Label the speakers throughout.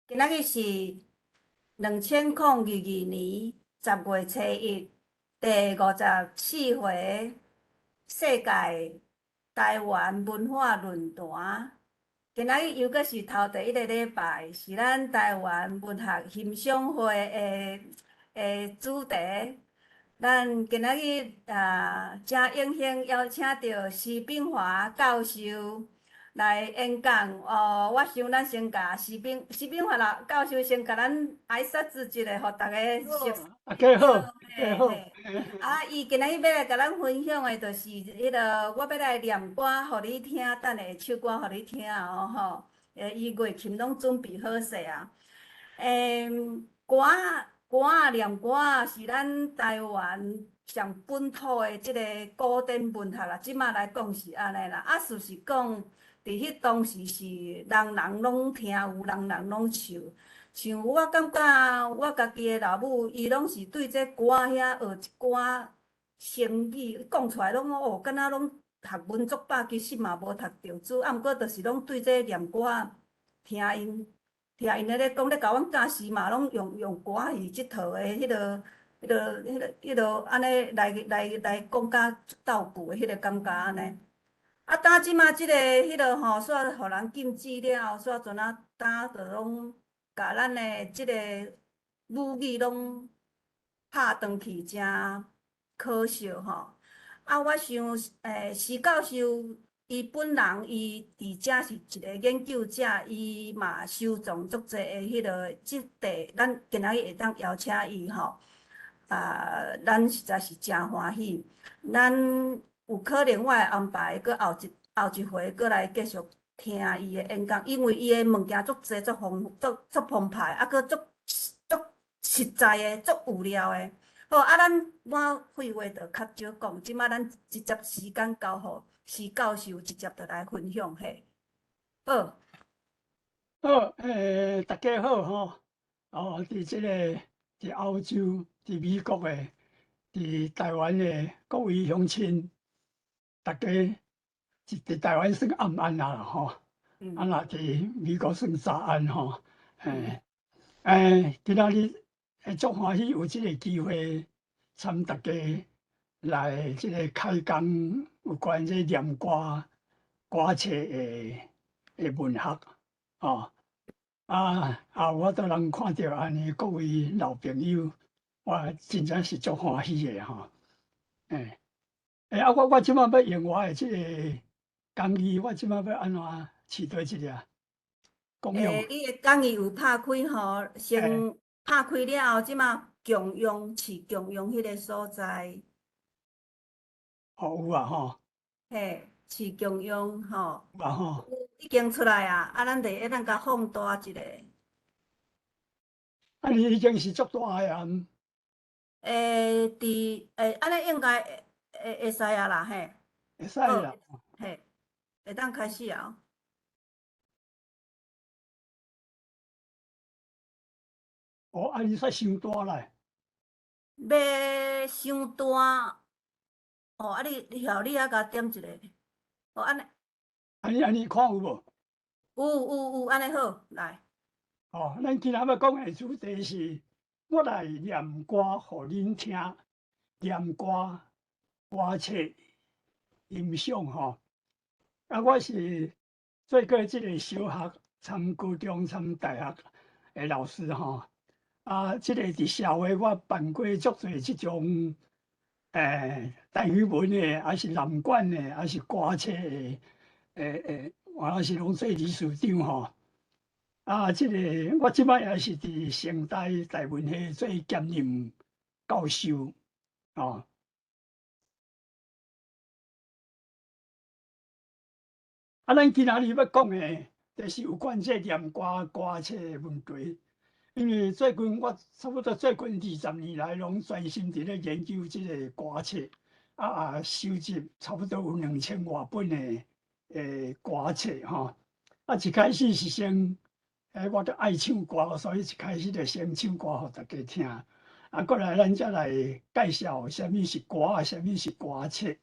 Speaker 1: 今仔日是2022年10月初1第54回世界台湾文化论坛。今仔日又阁是头第一个礼拜，是咱台湾文学欣赏会的主题。咱今仔日真荣幸邀请到施炳华教授来演讲。我想咱先甲施炳华教授先甲咱挨杀子一个，互大家熟悉。
Speaker 2: 大家好，大家好。
Speaker 1: 嘿嘿。伊今仔日要来甲咱分享的，就是我要来念歌，互你听，等下唱歌互你听哦吼。伊乐琴拢准备好势啊。念歌仔是咱台湾上本土的即个古典文学啦，即马来讲是安尼啦。事实讲，伫迄当时是人人拢听有，人人拢唱。像我感觉我家己的老母，伊拢是对这歌遐学一寡成语，讲出来拢敢若拢读文作弊，其实嘛无读着书。毋过就是拢对这念歌听因咧讲咧，甲阮教师嘛，拢用歌仔戏即套的安尼来讲甲斗句的迄个感觉安尼。当即马即个吼，煞互人禁止了，煞阵就拢甲咱的即个母语拢拍断去，真可惜吼。我想，施教授伊本人伊伫遮是一个研究者，伊嘛收藏足济的即块，咱今仔日会当邀请伊吼。咱实在是真欢喜。咱有可能我会安排搁后一回搁来继续听伊的演讲，因为伊的物件足济、足澎湃，搁足实在的、足有料的。好，咱废话就较少讲，即摆咱直接时间交互施教授，直接就来分享嘿。好。
Speaker 2: 好，大家好吼。伫即个伫欧洲、伫美国的、伫台湾的各位乡亲，大家伫台湾算暗安啦吼。若伫美国算早安吼。今仔日足欢喜有即个机会参大家来即个开讲有关这念歌册的文学吼。我都能看到安尼各位老朋友，我真正是足欢喜的吼。我即摆要用我的即个讲义，我即摆要安怎饲倒一个讲用？
Speaker 1: 你的讲义有拍开吼，先拍开了后，即马共用迄个所在。
Speaker 2: 有啊吼。
Speaker 1: 嘿，市共用吼。
Speaker 2: 有啊吼。
Speaker 1: 已经出来啊！咱得会当甲放大一个。
Speaker 2: 你已经是足大个啊？
Speaker 1: 安尼应该会使啊啦，嘿。
Speaker 2: 会使啦。
Speaker 1: 嘿，会当开始啊。
Speaker 2: 你煞伤大啦。
Speaker 1: 要伤大，你遐甲点一个。安尼。
Speaker 2: 安尼看有无？
Speaker 1: 有，安尼好，来。
Speaker 2: 咱今仔要讲的主题是，我来念歌互恁听，念歌册欣赏吼。我是做过即个小学、参高中、参大学的老师吼。即个伫社会我办过足侪即种台语文的，还是南管的，还是歌册的，还是拢做理事长吼。即个我即摆也是伫成大台文系做兼任教授吼。咱今仔日要讲的，就是有关这念歌册的问题。因为最近我差不多最近20年来，拢专心伫咧研究即个歌册，收集差不多有2000多本的歌册吼。一开始是先，我着爱唱歌，所以一开始着先唱歌互大家听。过来咱才来介绍啥物是歌，啥物是歌册。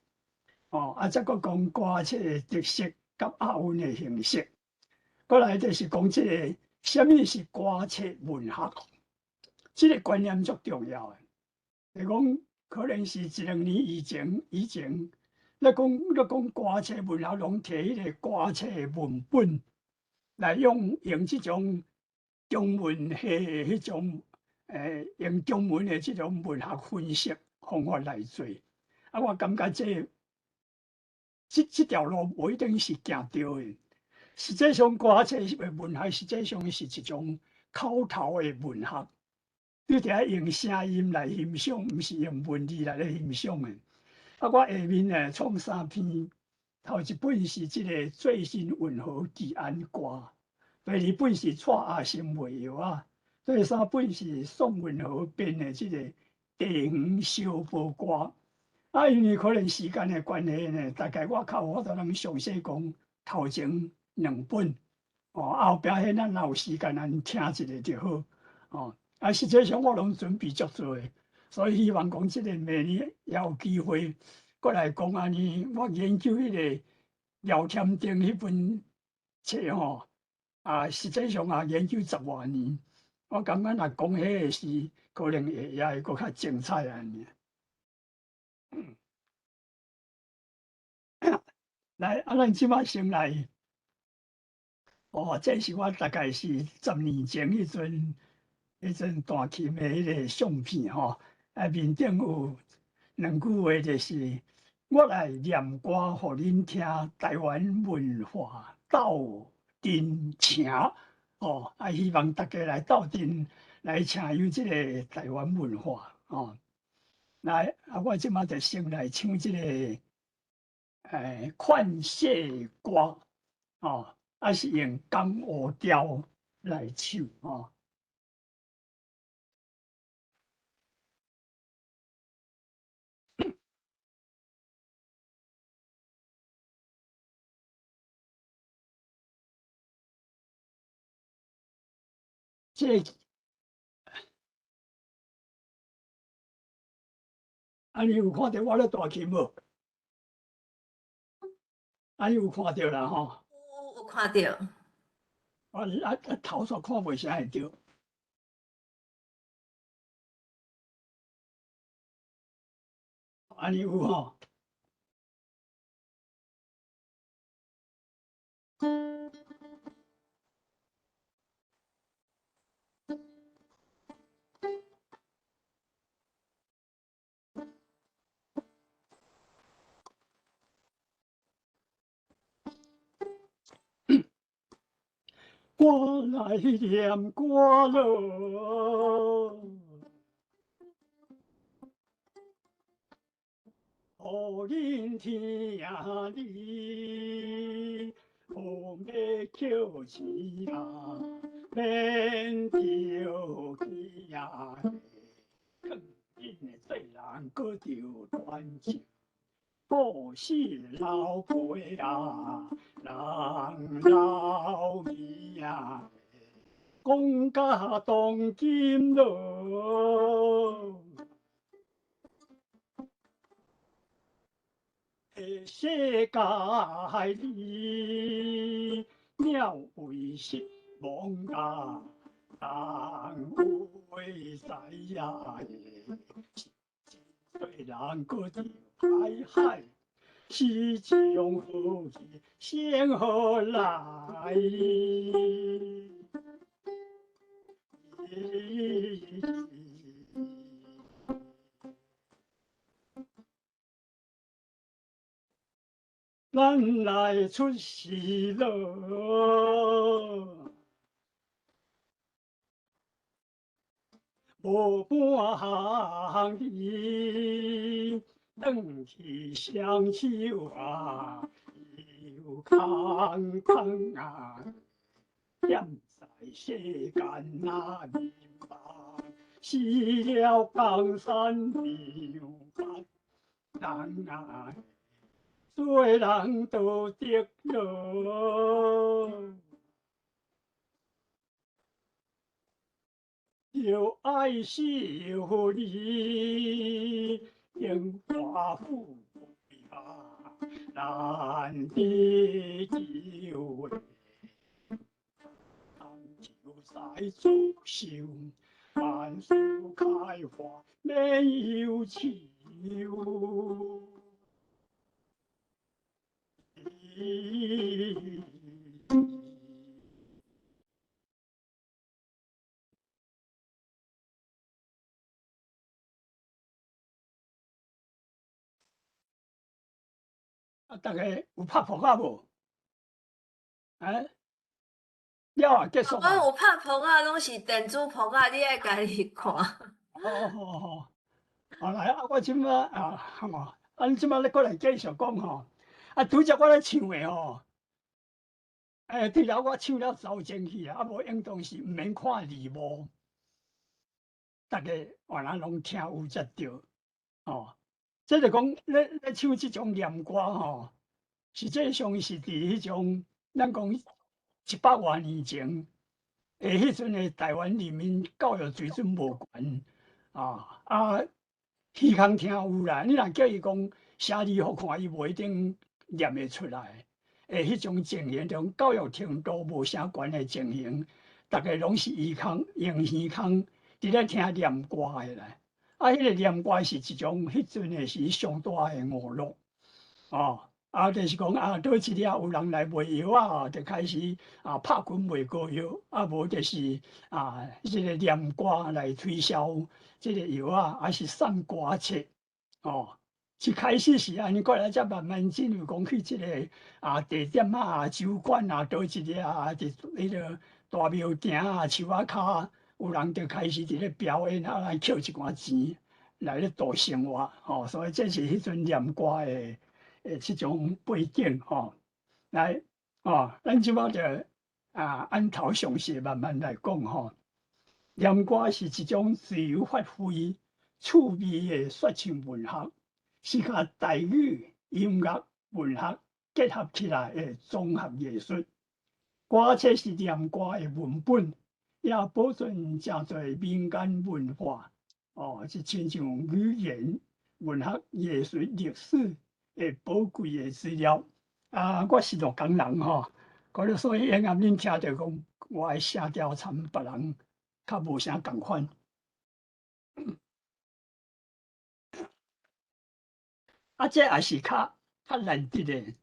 Speaker 2: 再搁讲歌册的特色甲押韵的形式。过来就是讲即个什么是歌册文学？这个观念足重要的。就讲可能是1、2年以前，咱讲歌册文学，拢摕迄个歌册文本来用这种中文系迄种用中文的这种文学分析方法来做。啊，我感觉这条路无一定是行对的。实际上，歌册的文学实际上是一种口头的文学。你伫遐用声音来欣赏，毋是用文字来咧欣赏的。啊，我下面呢创3篇，头一本是即个最新温和吉安歌，第2本是蔡阿生卖药啊，第3本是宋文和编的即个地园小报歌。啊，因为可能时间的关系呢，大概我都能详细讲头前2本，后壁迄咱若有时间，咱听一下就好，啊，实际上我拢准备足多的，所以希望讲即个明年也有机会，过来讲安尼。我研究迄个廖添丁迄本册吼，啊，实际上也研究10多年。我感觉若讲迄个是，可能也会搁较精彩安尼。来，啊，咱即摆先来，这是我大概是10年前迄阵大琴的迄个相片吼，啊，面顶有2句话，就是我来念歌互恁听，台湾文化斗阵情，啊，希望大家来斗阵来请游即个台湾文化，来，啊，我即摆就先来唱即个劝谢歌，是用江湖调来唱，这你有看到我咧大琴无？你有看到啦吼？
Speaker 3: 有看到。
Speaker 2: 头煞看袂啥会着。有吼？我来念歌咯，互恁听哩，风要口舌啊，免着气啊，肯定的做人搁着传承。故事老辈啊，人老味啊，讲甲当今咯。世界里鸟为失望啊，人为知呀，对人搁着海海。是种好意先好来，咱来出世咯，无半项哩。转去双手啊，又空空啊，踮在世间那迷茫，死了江山留白人啊，做人都得咯。有爱是有理，荣华富贵啊，难得机会，当就在祖秀，万树开花没有秋。大家有拍扑克无？啊，了啊，结束
Speaker 3: 我
Speaker 2: 啊。
Speaker 3: 有拍扑克，拢是电子扑克，你爱家己看。
Speaker 2: 好，来啊！我即马咱即马咧过来继续讲吼。拄则我咧唱诶吼，除了我唱了走前去啊，无应当是毋免看字幕，逐个原来拢听有才对。即就讲咧唱即种念歌吼，实际上是伫迄种咱讲100多年前，迄阵诶台湾人民教育水准无悬耳孔听有啦。你若叫伊讲写字互看，伊无一定念会出来。迄种情形，种教育程度无啥悬诶情形，逐个拢是用耳孔伫咧听念歌诶啦。迄个念歌是一种迄阵诶是上大诶娱乐就是讲倒一日有人来卖药就开始拍拳卖膏药，无就是即个念歌来推销即个药还是送歌册一开始是安尼，过来才慢慢进入讲去即个地点酒馆倒一日伫迄个大庙埕树仔骹，有人就开始伫咧表演来捡一寡钱来咧度生活所以这是迄阵念歌诶即种背景来咱即摆就按头详细慢慢来讲念歌是一种自由发挥、趣味诶说唱文学，是甲台语、音乐、文学结合起来诶综合艺术。歌册是念歌诶文本，也保存诚侪民间文化是亲像语言、文学、艺术、历史诶宝贵诶资料。我是洛江人所以沿暗恁听着讲，我诶声调参别人较无啥共款。这也是较难得诶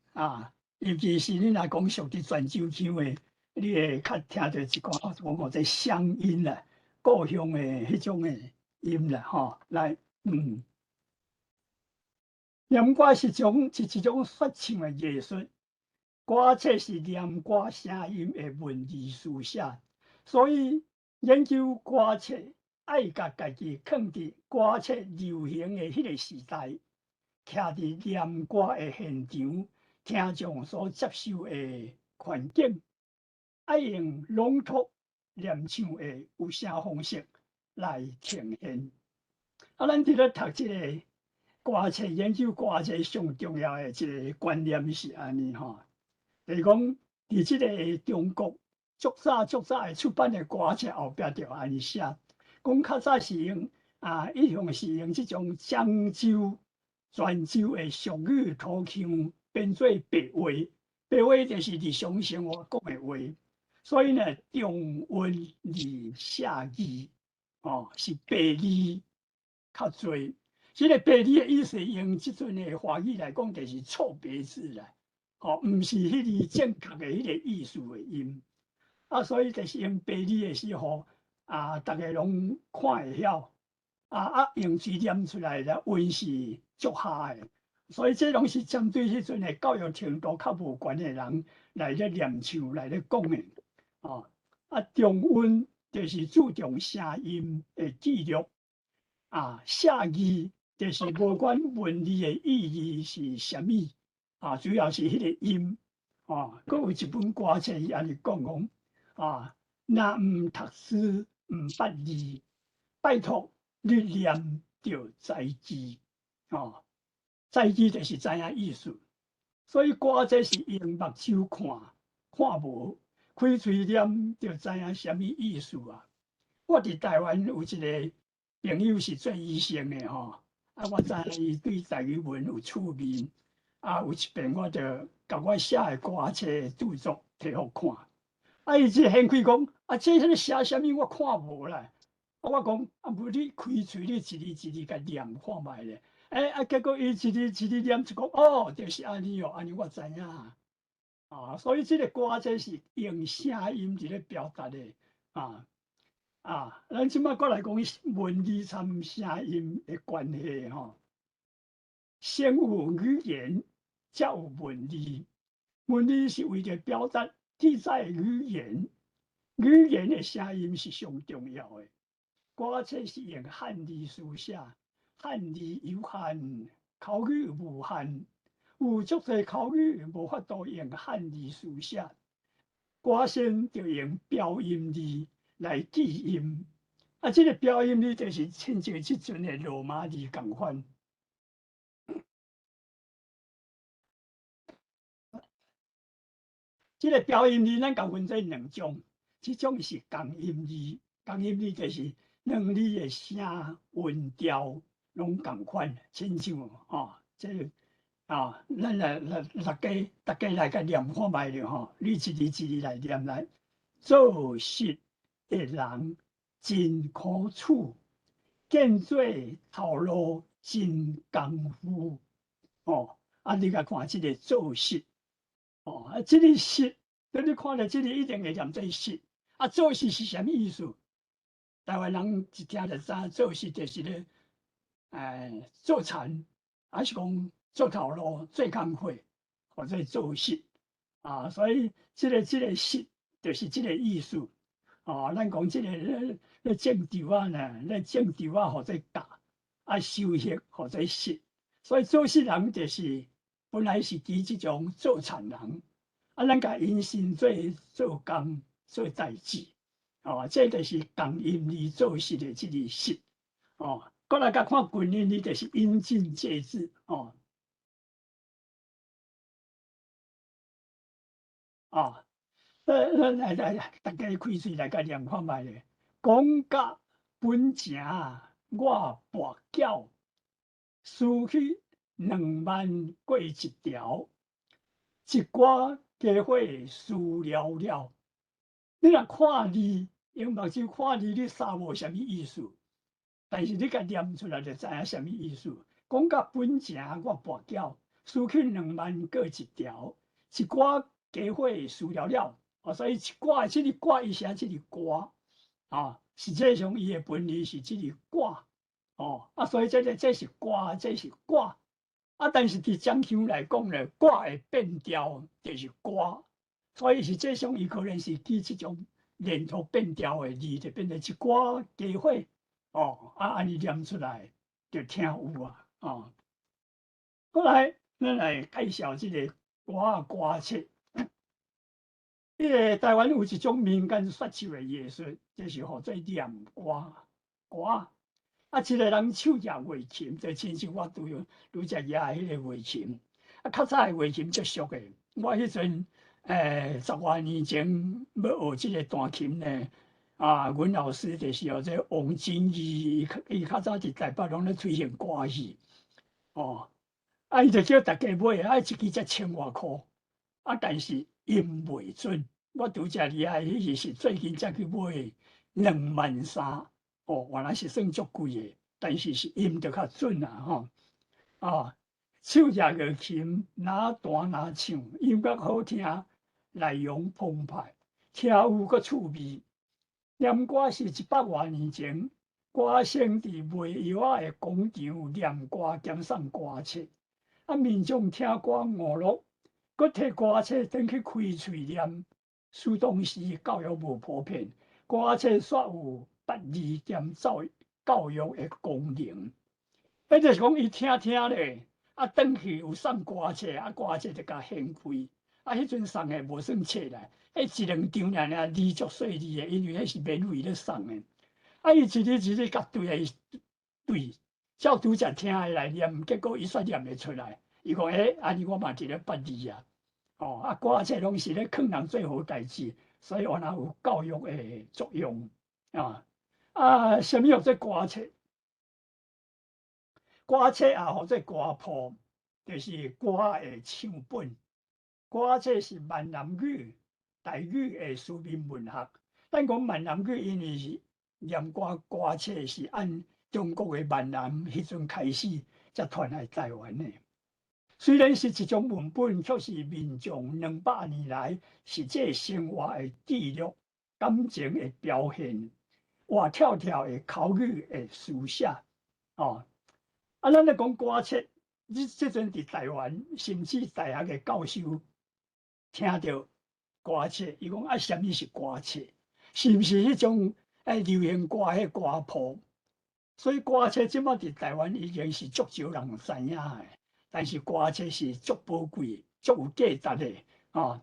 Speaker 2: 尤其是你若讲属伫泉州腔诶，你会较听到一寡我这乡音啦、故乡诶迄种诶音啦来念歌是一种说唱诶艺术，歌册是念歌声音诶文字书写，所以研究歌册爱甲家己放伫歌册流行诶迄个时代。徛伫念歌诶现场，听众所接受诶环境，爱用朗读、念唱诶有声方式来呈现。咱伫咧读即个歌册，研究歌册上重要诶一个观念是安尼就是讲伫即个中国足早诶出版诶歌册后壁就安尼写，讲较早是用一向是用即种漳州。泉州诶俗语土腔变做白话，白话就是日常生活讲诶话，所以呢，中文字写字是白字较侪。即个白字诶意思，用即阵诶华语来讲，就是错别字啦，毋是迄个正确诶迄个意思诶音。所以就是用白字诶时候，逐个拢看会晓。用字念出来了，韵是足下诶，所以这拢是针对迄阵诶教育程度较无悬诶人来咧念唱来咧讲诶中文就是注重声音诶记录写字就是无管文字诶意义是啥物主要是迄个音佫有一本歌册伊安尼讲若毋读书毋捌字，拜托。你念着知字知字就是知影意思，所以歌这是用目睭看无，开嘴念就知影啥物意思我伫台湾有一个朋友是做医生的我知影伊对台语文有趣味有一遍我就甲我写的歌册著作摕互看，伊即个兴趣讲，这迄个写啥物我看无啦。我讲，无你开喙，你一字一字甲念看觅咧。结果伊一字一字念，就讲哦，就是安尼哦，安尼我知影。所以即个歌这是用声音伫咧表达的。咱即摆过来讲文字参声音的关系吼。先有语言，才有文字。文字是为着表达记载语言，语言的声音是上重要的。歌册是用汉字书写，汉字有限，口语无限，有足侪口语无法度用汉字书写，歌先就用标音字来记音。这个标音字就是亲像即阵的罗马字共款。这个标音字咱共分做两种，一种是共音字，共音字就是两字的声、韵调拢共款，亲像咱大家来甲念看觅着吼，你一字一字来念来。做事的人真苦楚，建做头路真功夫。你甲看即个做事。这个事，你看到这个一定会念做事。做事是啥物意思？台湾人一听就知，做事就是咧，做田，还是讲做头路、做工课，或者做事。所以这个事就是这个意思。咱讲这个咧种稻呢，咧种稻或者夹，收获或者食。所以做事人就是本来是指这种做田人，咱甲因心做工做代志。这就是共音字做事的这个事。过来甲看群音字，就是音尽皆知。来，大家开嘴来甲念看觅咧。讲甲本正我跋筊，输去2万过一条，一歌家伙输了了。你若看字，用目睭看字，你查无啥物意思，但是你甲念出来就知影啥物意思。讲甲本正我跋筊，输去2万过一条，一歌家伙输了了。所以一歌即个歌伊写即个歌，实际上伊的本意是即个歌。所以这是歌，这是歌。但是伫讲腔来讲咧，歌会变调就是歌。所以实际上伊可能是记即种连途变调的字，就变成一歌家伙。安尼念出来就听有啊。后来咱来介绍即个歌册。台湾有一种民间说唱的艺术，就是号做念歌。一个人手拿乐琴，就亲像我拄则举迄个乐琴。较早的乐琴足俗的，我迄阵10多年前要学即个弹琴呢。阮老师就是这王金义，伊较早伫台北拢咧推行歌戏。伊就叫大家买，一支才1000外箍。但是音袂准。我拄则厉害，迄是最近才去买23000。原来是算足贵的，但是音就较准手拿乐琴，哪弹哪唱，音乐好听，内容澎湃，听有佫趣味。念歌是100多年前，歌星伫卖药的广场念歌兼送歌册，民众听歌娱乐，佫摕歌册转去开喙念。苏东时教育无普遍，歌册煞有捌字兼教育的功能。就是讲伊听咧，转去有送歌册，歌册就甲献开。迄阵送的无算册啦，1、2张尔，字足细字的，因为迄是免费咧送的。伊一字甲对下对，照拄则听的来念，结果伊煞念会出来。伊讲安尼我嘛伫咧捌字啊。歌册拢是咧劝人做好代志，所以原来有教育的作用。啥物叫做歌册？歌册或者歌谱，就是歌的唱本。歌册是闽南语，台语的书面文学。咱讲闽南语，因为是念歌册是按中国的闽南迄阵开始才传来台湾的。虽然是一种文本，却是民众200年来实际生活的记录、感情的表现、活跳跳的口语的书写。哦，咱咧讲歌册，即阵伫台湾，甚至大学的教授听到歌册，伊讲什么是歌册？是毋是迄种流行歌迄歌谱？所以歌册即摆伫台湾已经是足少人知影的。但是歌册是足宝贵、足有价值的啊！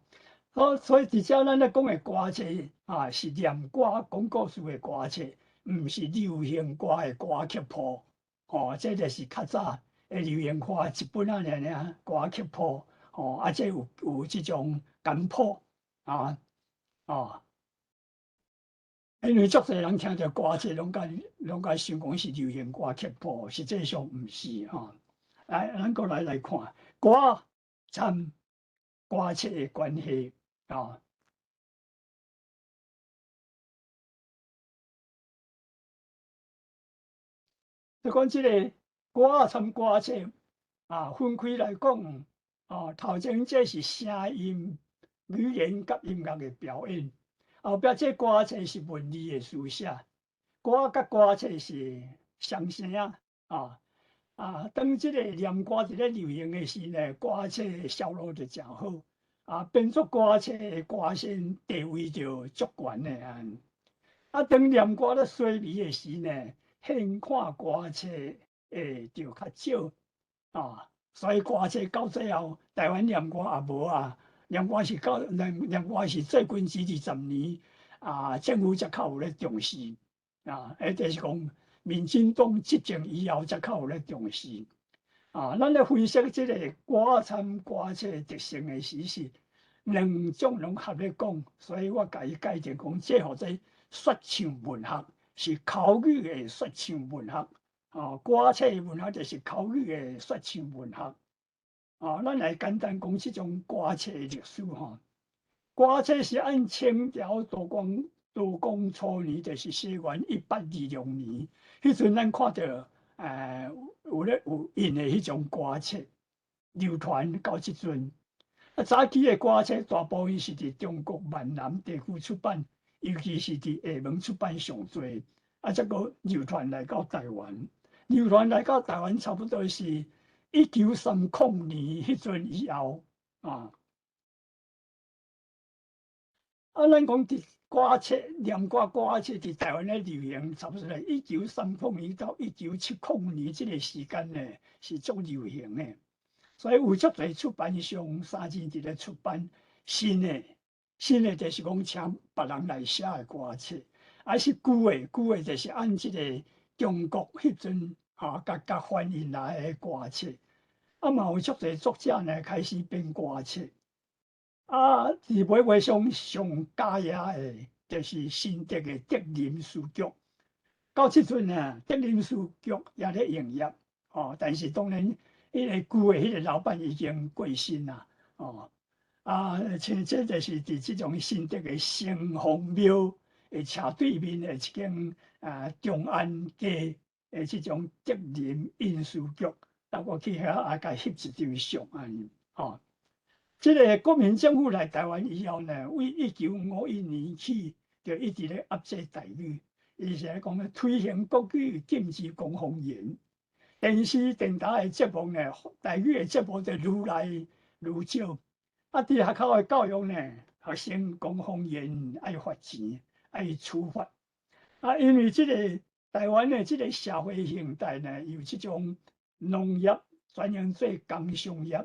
Speaker 2: 所以直接咱咧讲的歌册啊，是念歌讲故事的歌册，毋是流行歌的歌曲谱。哦，这就是较早的流行歌一本尔歌曲谱。哦，这有即种简谱啊，因为足侪人听着歌册，拢甲想讲是流行歌曲谱，实际上毋是吼。来，咱过来看歌参歌册的关系啊。就讲即个歌参歌册啊，分开来讲啊，头前这是声音、语言甲音乐的表演，后壁这歌册是文字的书写，歌甲歌册是相生啊。当即个念歌伫咧流行的时呢，歌册销路就诚好。编作歌册的歌星地位就足悬的当念歌咧衰微的时呢，现看歌册就较少所以歌册到最后，台湾念歌也无念歌是念歌是最近这20年政府才较有咧重视就是讲。民进党执政以后，才较有咧重视咱咧分析即个歌参歌册特性的时是两种拢合咧讲，所以我甲伊界定讲，这或者说唱文学是口语的说唱文学歌册文学就是口语的说唱文学咱来简单讲即种歌册的历史歌册是按清朝道光初年，就是西元1826年，迄阵咱看到有印的迄种歌册流传到即阵。早期的歌册大部分是伫中国闽南地区出版，尤其是伫厦门出版上多，再个流传来到台湾。流传来到台湾差不多是1930年迄阵以后咱讲伫歌册念歌歌册伫台湾咧流行，差不多在1930年到1970年这个时间呢，是足流行的。所以有足侪出版商3年伫咧出版新的就是讲请别人来写的歌册，是旧的就是按即个中国迄阵甲翻译来的歌册。嘛有足侪作者呢开始编歌册。伫尾画上加野的，就是新竹的德林书局。到即阵德林书局也咧营业但是当然，迄个旧的迄个老板已经过身啦像这就是伫即种新竹的城隍庙的斜对面的一间中安街的即种德林印书局，我去遐甲翕一张相即个国民政府来台湾以后呢，为1951年起就一直咧压制台语，伊是咧讲推行国语，禁止讲方言。电视、电台的节目呢，台语的节目就愈来愈少。伫学校的教育呢，学生讲方言爱罚钱，爱处罚。因为即个台湾的即个社会形态呢，由即种农业转型做工商业。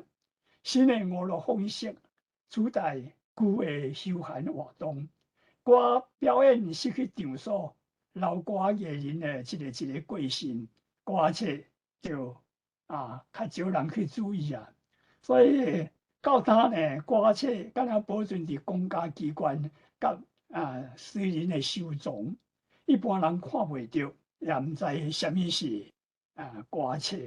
Speaker 2: 新的娱乐方式取代旧的休闲活动，歌表演失去场所，老歌艺人的一个过身，歌册就较少人去注意所以到今呢，歌册敢若保存伫公家机关甲私人的收藏，一般人看袂到，也毋知什么是歌册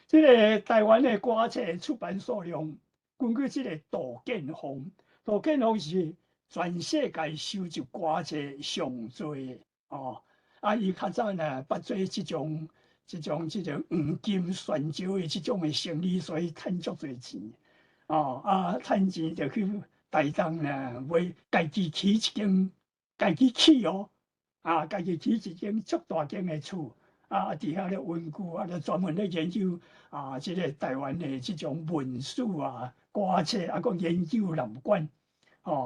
Speaker 2: 即个台湾的歌册出版数量，根据即个杜建峰杜建峰是全世界收集歌册上多的哦。伊较早呢，捌做即种黄金选招的即种的生意，所以趁足侪钱。趁钱就去台东呢，家己起一间，家己起哦，家己起一间足大间的厝，伫遐咧温故，咧专门咧研究即个台湾的即种文史歌册，佮研究南管。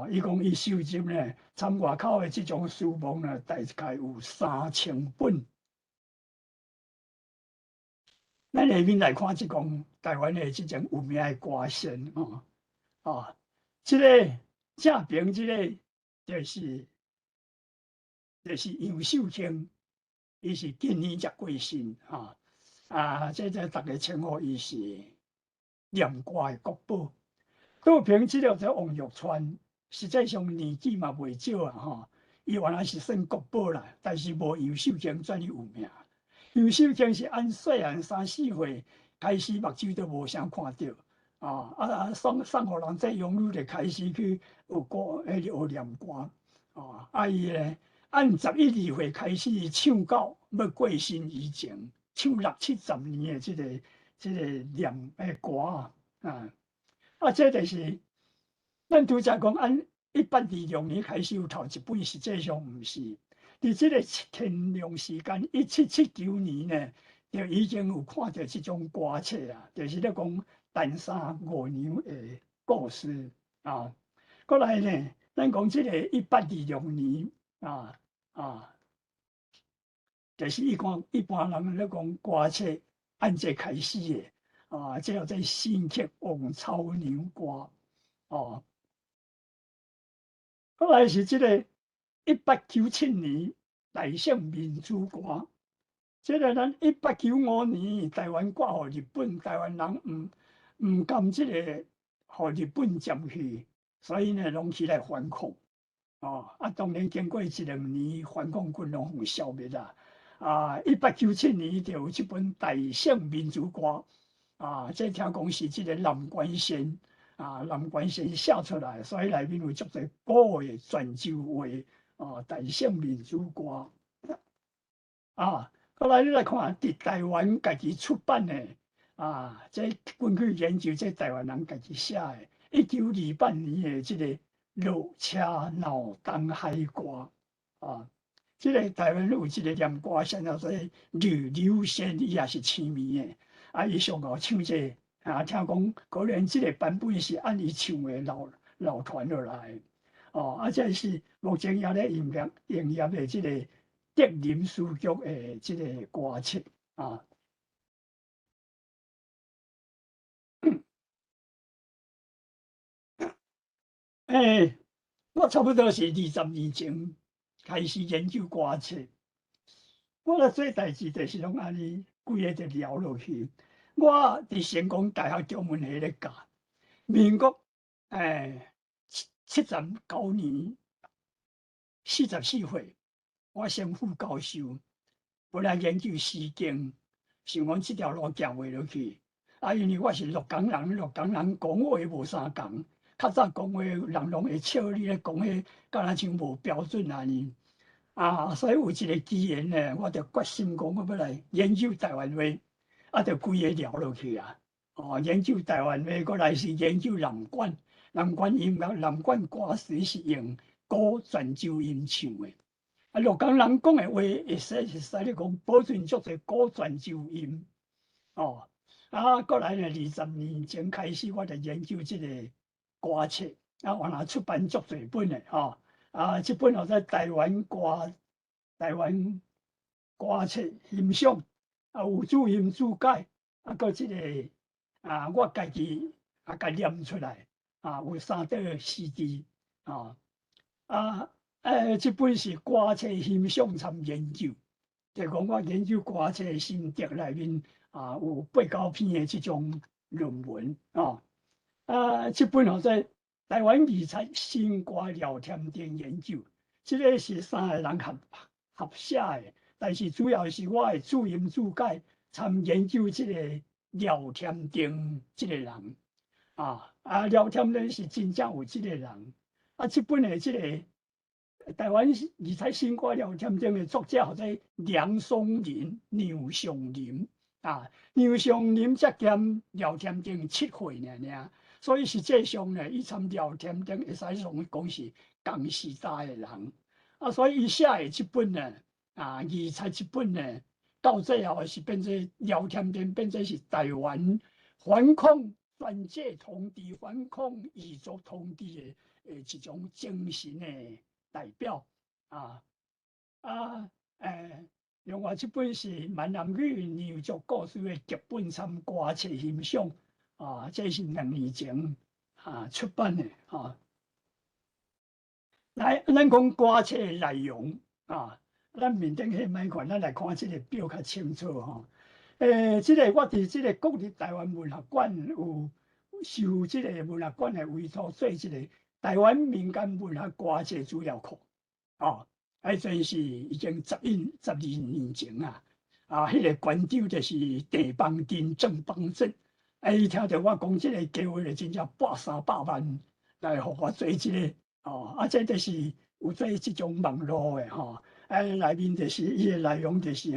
Speaker 2: 伊讲伊收集呢，参外口的即种书目呢，大概有3000本。咱下面来看即讲台湾的即种有名的歌星即个正平即个就是杨秀卿，伊是今年才过身这大家称呼伊是念歌的国宝。杜平即个王玉川，实际上年纪嘛袂少伊原来是算国宝啦，但是无杨秀卿遮尔有名。杨秀卿是按细汉3、4岁开始目睭都无啥看到送互人再养女就开始去学歌，学念歌伊咧按11、2岁开始唱到要过身以前，唱60、70年的即个念歌这就是咱拄则讲按1826年开始有头一本，实际上毋是。伫即个天亮时间，1779年呢，就已经有看到即种歌册啦，就是咧讲陈三五娘的故事过来呢，咱讲即个1826年就是一般人咧讲歌册按这开始的即叫做新曲王草娘歌过来是即个1897年大胜民主歌，即个咱1895年台湾挂互日本，台湾人毋甘即个互日本占去，所以呢，拢起来反抗当然经过1-2年，反抗军拢互消灭啦1897年就有即本大胜民主歌这听讲是即个南关县写出来，所以内面有足侪古的泉州话大胜民主歌过来你来看，伫台湾家己出版的这根据研究，这台湾人家己写的1928年的即个落车闹东海歌即个台湾有一个念歌先叫做刘先，伊也是青名的伊上后唱这听讲可能即个版本是按伊唱的流传落来这是目前也咧营业的即个德林书局的即个歌册我差不多是20年前开始研究歌册，我咧做代志就是拢安尼，规个就聊落去。我伫成功大学中文系咧教，民国79年44岁，我升副教授，本来研究诗经，想讲即条路行袂落去因为我是鹿港人讲话无相共。较早讲话人拢会笑你咧讲迄敢若像无标准安尼所以有一个机缘呢，我就决心讲我要来研究台湾话，就规个聊落去研究台湾话，过来是研究南管音乐，南管歌词是用古泉州音唱的鹿港人讲的话会使咧讲保存足侪古泉州音过来呢，20年前开始我就研究即个歌册原来出版足侪本的即本在台湾歌册欣赏有注音注解搁即个我家己甲念出来有3块CD即本是歌册欣赏参研究，就讲我研究歌册的心得内面有8、9篇的即种论文即本在台湾语才新歌聊天店研究，即个是3个人合写的，但是主要是我的注音注解参研究即个聊天店即个人廖添呢是真正有即个人，即本的即个台湾二采新歌廖添丁的作者，或者梁松林、梁松林梁松林才兼廖添丁7岁尔，所以实际上呢，伊参廖添丁会使讲是同时代的人，所以伊写的即本呢，二采即本呢，到最后是变做廖添丁变做是台湾反抗专制统治、反抗异族统治的一种精神的代表另外这本是闽南语民族故事的剧本参歌册欣赏这是2年前出版的来，咱讲歌册的内容咱面顶迄歹看，咱来看这个表较清楚这个我伫这个国立台湾文学馆有受这个文学馆的委托做这个台湾民间文学歌册资料库真是已经12年前迄个馆长就是郑邦丁郑邦正，伊听到我讲这个计划就真正300万来互我做这个这就是有做这种网络的内面就是伊的内容就是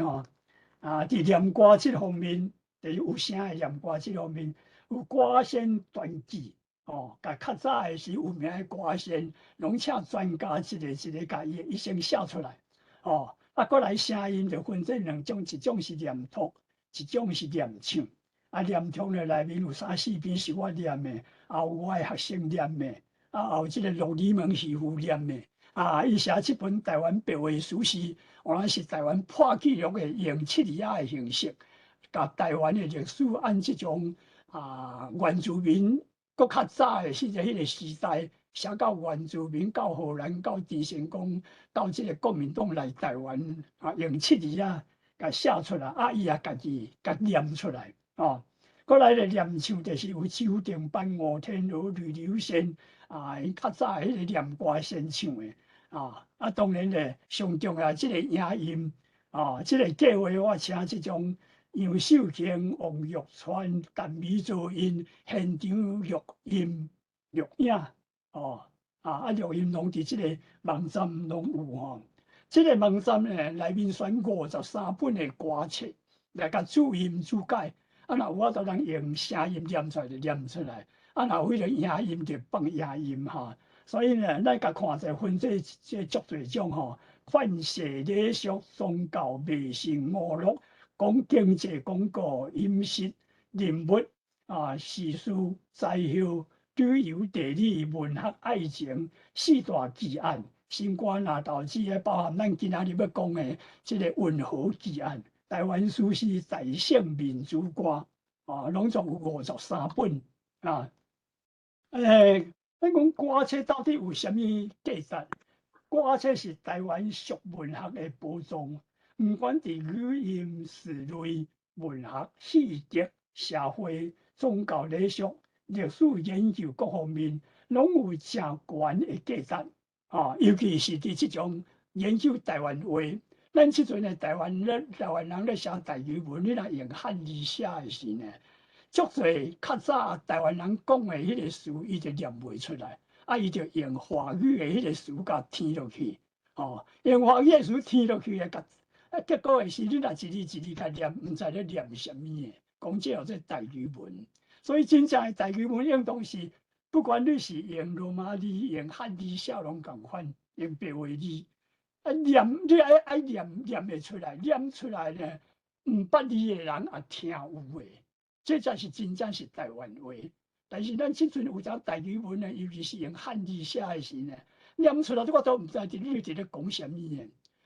Speaker 2: 伫念歌这方面，有声的念歌这方面，有歌仙传记甲较早的是有名的歌仙，拢请专家一个甲伊的一生写出来过来声音就分这2种，一种是念读，一种是念唱念唱的内面有3、4篇是我念的，有我的学生念的有这个陆李门师傅念的伊写这本台湾白话史诗，原来是台湾破纪录的用7字的形式，甲台湾的历史按这种原住民搁较早的迄个时代，写到原住民到荷兰到郑成功到这个国民党来台湾用7字甲写出来伊也家己念出来过来的念唱就是有周定班、吴天娥、吕留仙因较早迄个念歌先唱的当然咧，上重要即个影音即个计划我请即种杨秀卿、王玉川、陈美做因现场录影录影录音拢伫即个网站拢有即个网站咧内面选53本的歌册，来甲注音注解若有法度通用声音念出来就念出来若有迄个影音就放影音所以呢，咱甲看者分这足侪种范式礼俗、宗教、迷信、娱乐、讲经济、广告、饮食、人物时事、灾后、旅游、地理、文学、爱情、4大奇案、新冠导致包含咱今仔日要讲的这个文和奇案、台湾史诗、大圣民主歌拢总有53本咱讲歌册到底有啥物价值？歌册是台湾俗文学的宝藏，不管伫语音、词类、文学、戏剧、社会、宗教礼俗、历史研究各方面，拢有正悬的价值尤其是伫即种研究台湾话，咱即阵的台湾人咧写台语文，你若用汉字写的时呢？足侪较早台湾人讲的迄个词，伊就念袂出来，伊就用华语的迄个词甲填落去，用华语的词填落去结果的是你若一字一字甲念，毋知咧念啥物的，讲这做台语文。所以真正的台语文用当是，不管你是用罗马字、用汉字写拢共款，用白话字念，你爱念会出来，念出来呢，毋捌字的人也听有诶。这才是真正是台湾话，但是咱即阵有条台语文呢，尤其是用汉字写的时呢，念出来我都毋知你伫咧讲啥物呢。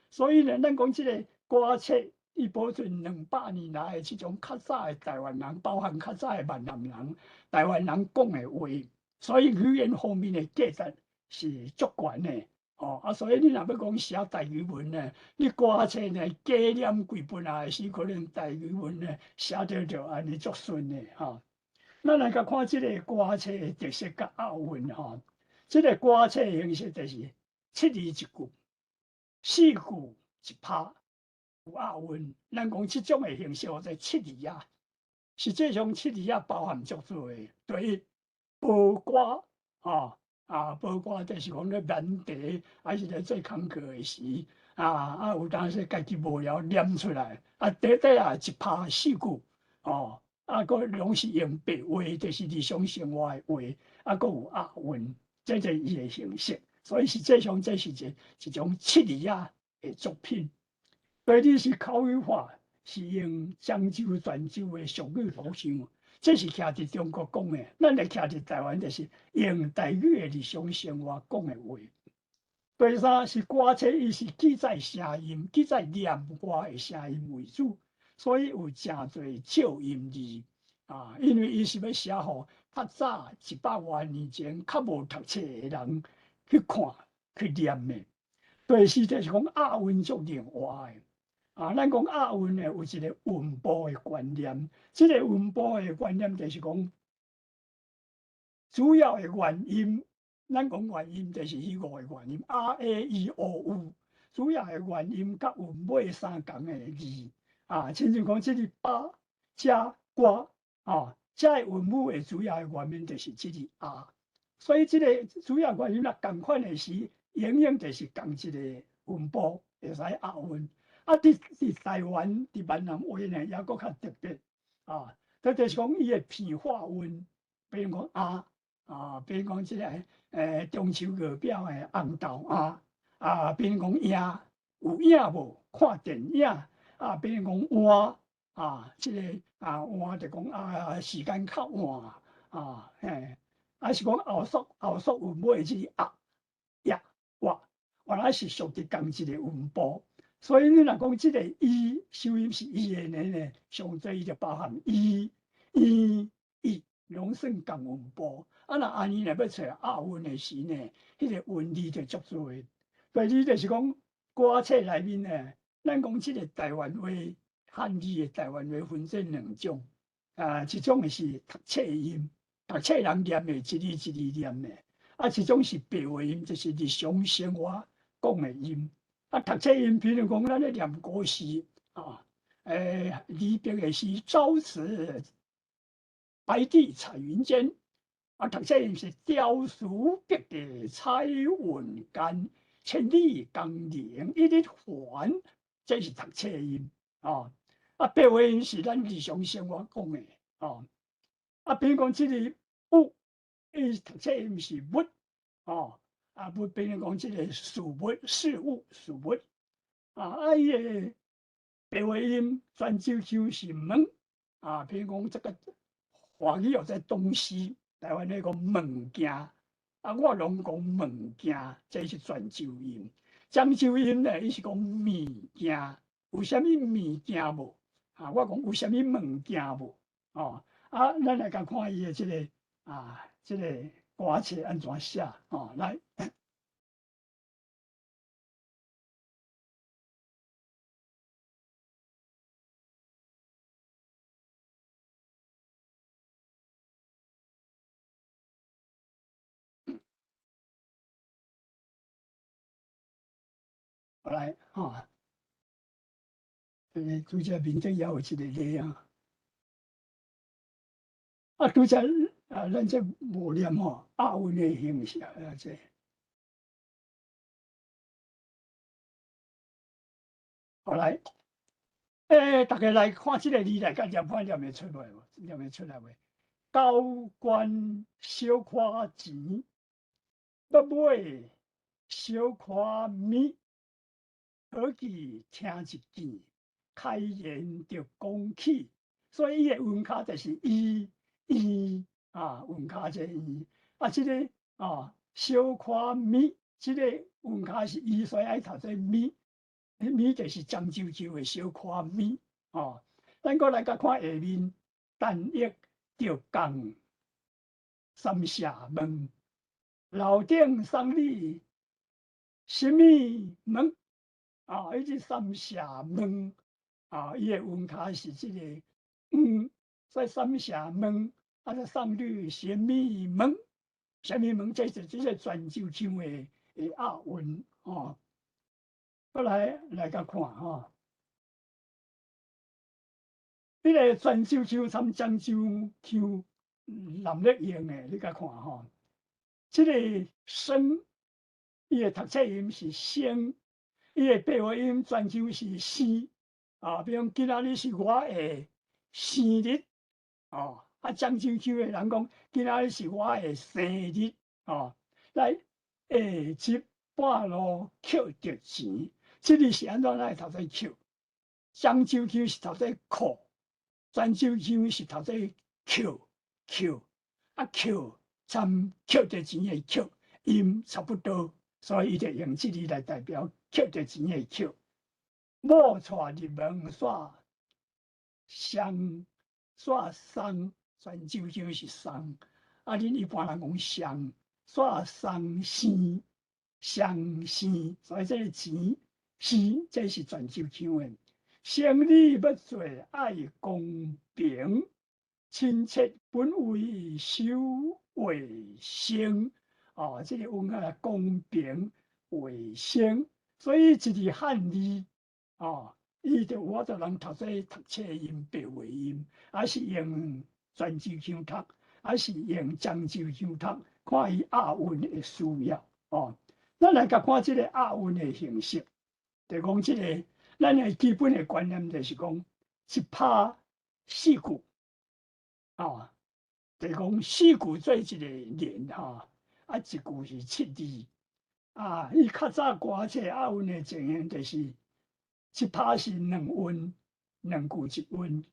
Speaker 2: 所以呢，咱讲即个歌册，伊保存200年来的即种较早的台湾人，包含较早的闽南人、台湾人讲的话，所以语言方面的价值是足悬的。所以你若要讲写台语文呢，你歌册呢加念几本是可能台语文呢写得着安尼足顺的咱来甲看即个歌册的特色甲押韵即个歌册形式就是7字一句，4句一拍，有押韵。咱讲即种的形式，或者7字实际上7字包含足多的。第一，包瓜包瓜就是讲咧难题，还是咧做功课诶时，有当时家己无聊念出来，短短一拍4句，佫拢是用白话，就是日常生活诶话，佫有押韵，这伊诶形式，所以实际上这是一种七字仔诶作品。第二是口语化，是用漳州、泉州诶俗语互相。这是徛伫中国讲诶，咱来徛伫台湾，就是用台语诶日常生活讲诶话。第三是歌册，伊是记载声音、记载念歌诶声音为主，所以有诚侪照音字因为伊是要写互较早100多年前较无读册诶人去看、去念诶。第四就是讲押韵足另外诶。咱讲押韵诶，有一个韵部诶观念。即个韵部诶观念就是讲，主要诶原音，咱讲原音就是迄5个原音，a a e o u。主要诶原音甲韵尾3共诶字，亲像讲即个八加瓜，这韵母诶主要诶原音就是即个啊。所以即个主要原音共款诶时，永远就是共一个韵部会使押韵。伫台湾伫闽南话呢，也佫较特别这就是讲伊诶变化韵，比如讲比如讲即个中秋月表诶红豆比如讲影有影无？看电影比如讲晏即个晏就讲时间较晏是讲后束韵尾即个呀原来是属于同一个韵部。所以你若讲即个伊收音是伊的呢，上侪伊就包含伊、拢算共韵部。若安尼若要找押韵的时呢，迄个韵字就足多。第二就是讲歌册内面呢，咱讲即个台湾话汉字的台湾话分做2种，一种是读册音，读册人念的一字一字念的，一种是白话音，就是日常生活讲的音。读册音，比如讲咱咧念古诗李白的诗“朝辞白帝彩云间”，读册音是“雕书笔地彩云间，千里江陵一日还”，这是读册音白话音是咱日常生活讲的比如讲即个物，伊读册音是物物，比如讲即个事物、事物、事物伊个白话音泉州腔是门比如讲这个华语有在东西，台湾咧讲物件我拢讲物件，这是泉州音。漳州音呢，伊是讲物件，有啥物物件无我讲有啥物物件无咱来甲看伊的即个即个歌词安怎写来。来拄则面顶也有一个例拄则咱这无念押韵的形式这。来，大家来看即个字来甲念法念会出来无？念会出来袂？高官小看钱，要买小看米，好记听一见，开言就讲起。所以伊的韵脚就是韵脚就是即个小看米，即个韵脚是所以爱读做米。米就是漳州州的小看米咱过来甲看下面，但益着讲三下问，楼顶送你什么问伊是三下问伊的韵脚是即个在三下问送你什么问？什么问？这是即个泉州腔的押韵过来甲看迄个泉州腔参漳州腔南乐用的，你甲看吼，即个生，伊的读册音是生，伊的白话音泉州是生，比如今仔日是我的生日，漳州的人讲今仔日是我的生日，来下集半路捡着钱，即个是安怎来头先捡？漳州腔是头先扣，泉州腔是头先捡，捡着钱的捡，音差不多，所以伊就用即个来代表捡着钱的捡。某带入门煞送，泉州腔是送，恁一般人讲送，煞送生，相生，所以这个钱生，这是泉州腔的。生理要做爱公平，亲切本为守卫生。这个文啊公平卫生，所以一字汉字，伊就我就人读册音白话音，还是用泉州腔读，还是用漳州腔读，看伊押韵的需要。咱来甲看即个押韵的形式，就讲即个咱的基本的观念就是讲一拍四句，就讲四句做一个连一句是7字，伊较早歌册押韵的情形就是一拍是2韵，2句1韵，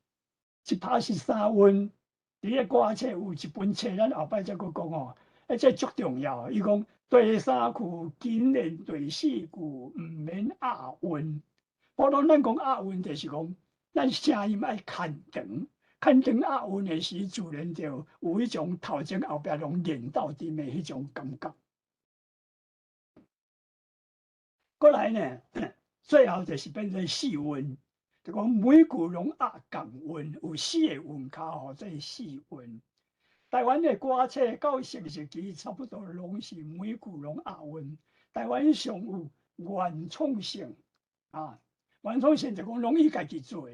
Speaker 2: 一拍是3韵。伫个歌册有一本册，咱后摆再佫讲这足重要。伊讲第3句紧连第4句毋免押韵。普通咱讲押韵，就是讲咱声音爱牵长，牵长押韵的时，自然就有迄种头前后壁拢连到阵的迄种感觉。过来呢，最后就是变成4韵，就讲每句拢押共韵，有4个韵脚这4韵。台湾的歌册到成熟期差不多拢是每句拢押韵。台湾上有原创性原创性就讲拢伊家己做，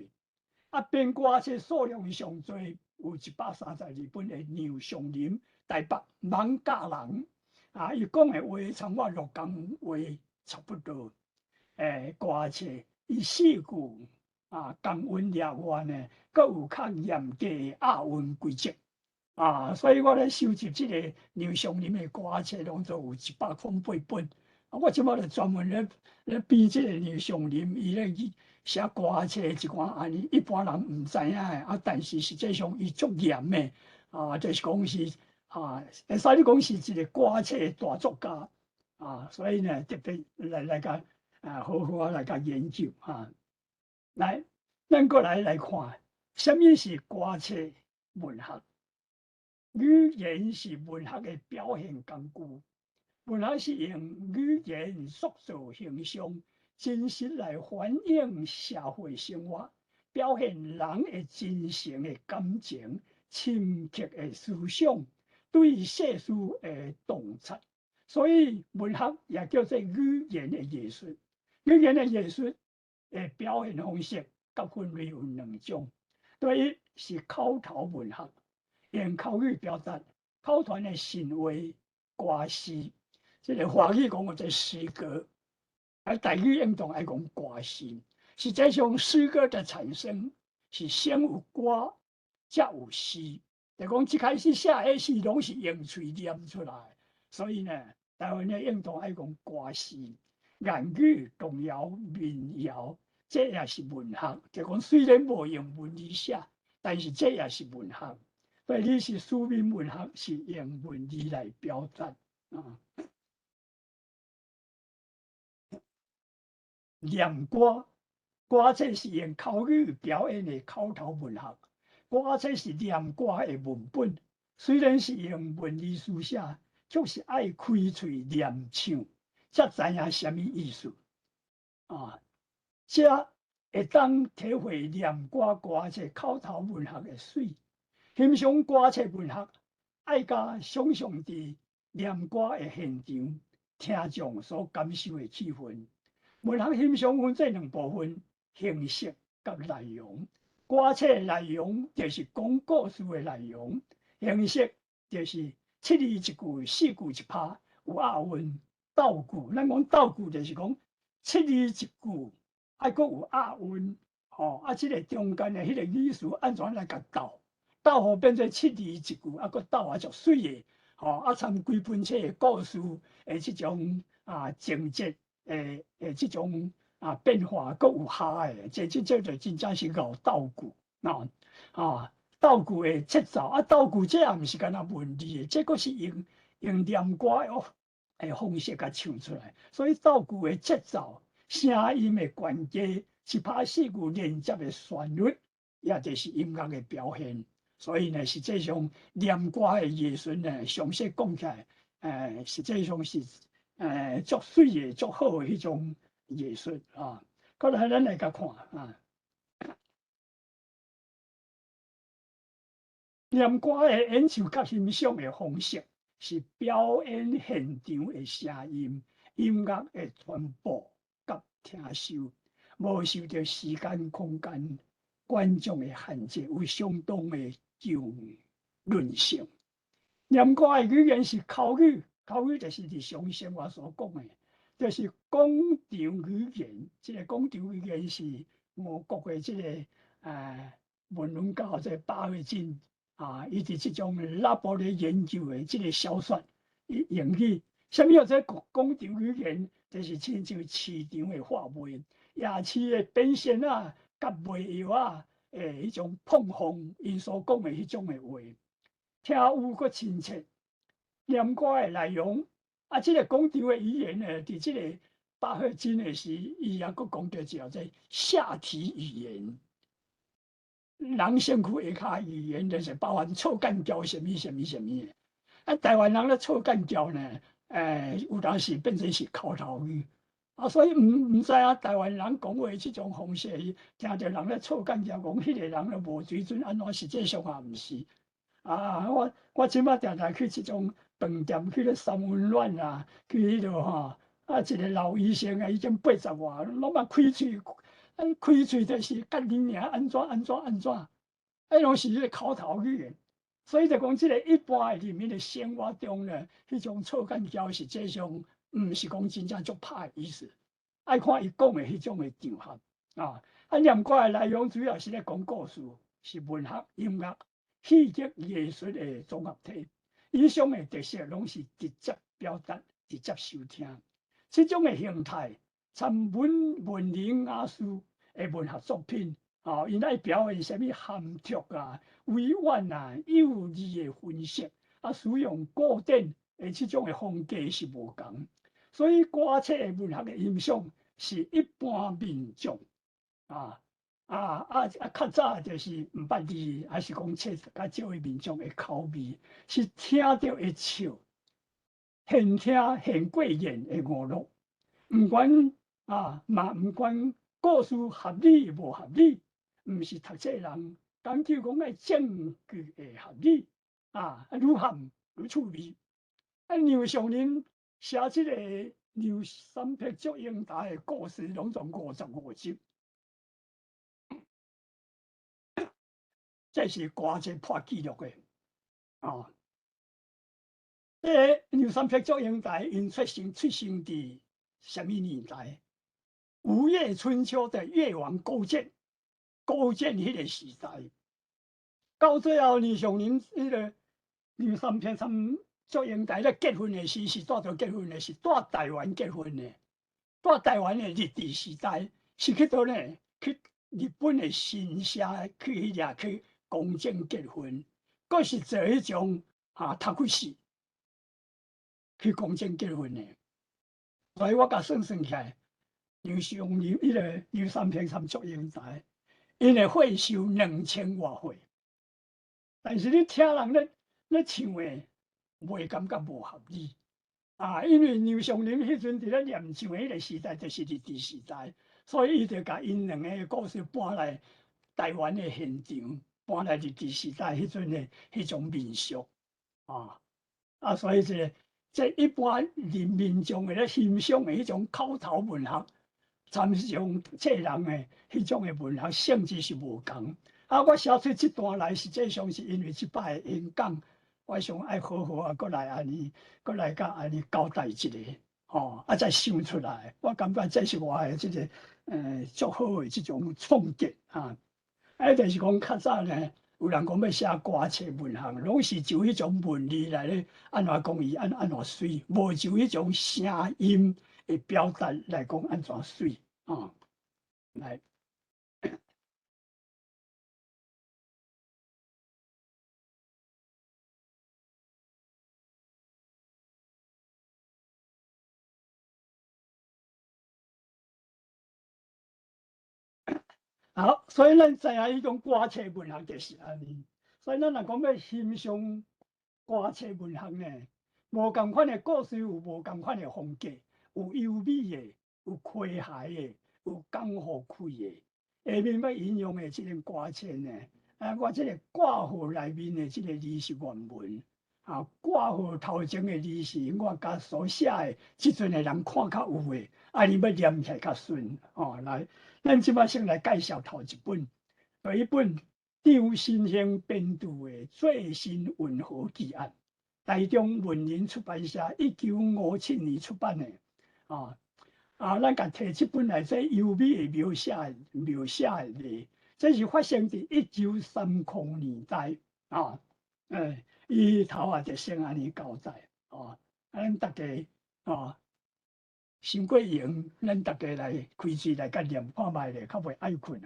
Speaker 2: 编歌册数量上多，有132本的杨尚林，台北艋舺人伊讲的话，参我6公话差不多。歌册伊4句共韵了外呢，佫有较严格的押韵规则。所以我咧收集即个杨尚林的歌册，拢做有108本。我即摆就专门咧编即个杨尚林，伊咧写歌册一寡安尼，一般人毋知影的但是实际上伊足严的就是讲是会使你讲是一个歌册大作家所以呢，特别来甲好好来甲研究来，咱过来看，什么是歌册文学？语言是文学的表现工具，文学是用语言塑造形象，真实来反映社会生活，表现人的真诚的感情、深刻的思想，对世事的洞察。所以文学也叫做语言的艺术。语言的艺术的表现方式，各分类有2种。第一是口头文学。用口语表达，口传的神话、歌诗，即个华语讲我做诗歌，台语用当爱讲歌诗。实际上，诗歌的产生是先有歌，才有诗。就讲一开始写的诗拢是用嘴念出来，所以呢，台湾的用当爱讲歌诗、言语、童谣、民谣，这也是文学。就讲虽然无用文字写，但是这也是文学。所以你是书面文学，是用文字来表达念歌，歌册是用口语表演的口头文学，歌册是念歌的文本。虽然是用文字书写，就是爱开嘴念唱，才知影什么意思才会当体会念歌歌册口头文学的水。欣赏歌册文学，爱甲想象伫念歌的现场，听众所感受的气氛。文学欣赏分这2部分：形式甲内容。歌册内容就是讲故事的内容，形式就是7字一句，4句一拍，有押韵。倒句，咱讲倒句就是讲7字一句，还佫有押韵，即个中间的迄个语词安怎来甲倒互变做7字一句，佫倒足水的，参规本册的故事即种情节即种变化，佫有下的，这就真正是搞倒句倒句的节奏倒句这也毋是干那文字的，这佫是用念歌的方式甲唱出来，所以倒句的节奏、声音的关节、一拍四句连接的旋律，也就是音乐的表现。所以呢，实际上念歌的艺术呢，详细讲起来，实际上是足水的、足好的迄种艺术啊。过来，咱来甲看念歌的演唱甲欣赏的方式，是表演现场的声音、音乐的传播甲听受，无受到时间、空间、观众的限制，有相当的润性。念歌的语言是口语，口语就是日常生活所讲的，就是讲场语言。这个讲场语言是我国的这个文教这巴月进伊伫这种拉伯咧研究的这个小说用语，什么叫做讲场语言？就是亲像市场的话语，夜市的变现甲卖药迄种碰碰，因所讲的迄种的话，听有佫亲切。念歌的内容这个讲场的语言呢，伫这个巴赫金的时，伊也佫讲到叫做下体语言。人身躯下骹语言就是包含臭干胶什么的。台湾人咧臭干胶呢，有当时变成是口头语所以唔知台湾人讲话这种方式，听到人咧臭干胶，讲迄个人咧无水准，安怎实际上也毋是。我即摆常常去这种饭店，去咧三温暖去迄落一个老医生已经80外，拢嘛开喙就是干你娘安怎，拢是迄个口头语言。所以就讲即个一般的人民的生活中呢，迄种臭干胶实际上毋是讲真正足歹意思，爱看伊讲的迄种的场合念歌的内容主要是咧讲故事，是文学、音乐、戏剧艺术的综合体。以上的特色拢是直接表达、直接收听。这种的形态，参文人雅士的文学作品，因爱表现什么含蓄委婉幼稚的分析，使用古典的这种的风格是无同。所以歌册的文学的欣赏是一般民众较早就是毋捌字，还是讲册较少的民众的口味，是听到会笑，现听现过眼的娱乐。毋管毋管故事合理无合理，毋是读册人讲究讲证据的合理愈含愈趣味。梁上人写这个梁山伯祝英台的故事，拢总55集。这是歌册破纪录的这个梁山伯祝英台因出生伫什么年代？吴越春秋的越王勾践迄个时代，到最后梁上人迄个梁山伯祝英台咧结婚的时是带着结婚的，是带台湾结婚的，带台湾的日治时代是去倒呢？去日本的新社去遐去公证结婚，佫是做迄种读过史去公证结婚的。所以我甲算起来，梁上人迄个梁山伯祝英台，因的岁数2000多岁，但是你听人咧唱的，袂感觉无合理因为梁上人迄阵伫咧念唱的迄个时代，就是日治时代，所以伊就甲因两个故事搬来台湾的现场，搬来日治时代迄阵的迄种民俗所以这一般民众的咧欣赏的迄种口头文学，参详读册人的迄种的文学性质是无同。我写出这段来，实际上是因为即摆的演讲我想爱好好啊，过来安尼，过来甲安尼交代一下，再想出来，我感觉这是我的这个足好的这种创建啊。就是讲较早呢，有人讲要写歌册文学，拢是就迄种文字来咧，安怎讲伊安怎水，无就迄种声音的表达来讲安怎水啊，来。好，所以咱知影迄种歌册文学就是安尼。所以咱若讲要欣赏歌册文学呢，无共款的故事有无共款的风格，有优美的，有诙谐的，有讲互开的。下面要引用的即个歌册呢，我即个挂号内面的即个字是原文，挂号头前的字是我甲所写的，即阵的人看较有诶，你要念起来较顺来。咱即摆先来介绍头一本，第一本张新兴编著的最新文学奇案，台中文林出版社1957年出版的咱甲摕即本来这优美的描写的，这是发生伫1930年代伊头就先安尼交代咱大家伤过闲，咱大家来开嘴来甲念看卖咧，较袂爱困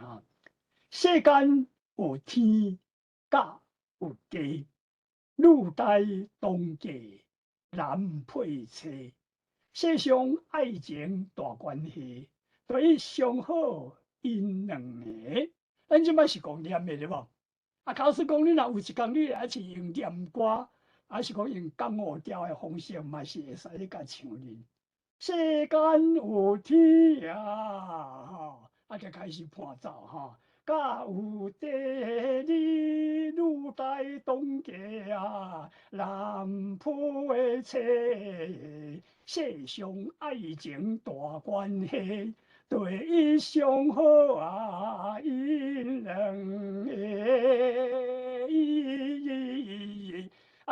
Speaker 2: 世间有天，甲有地，女大当嫁，男配妻。世上爱情大关系，对上好因两个。咱即摆是讲念的对无？假使讲你若有一工你还是用念歌，还是讲用江湖调的方式，嘛是会使咧甲唱哩。世间有天就开始伴奏甲有地理，女大当嫁男配妻，世上爱情大关系，对伊上好因两个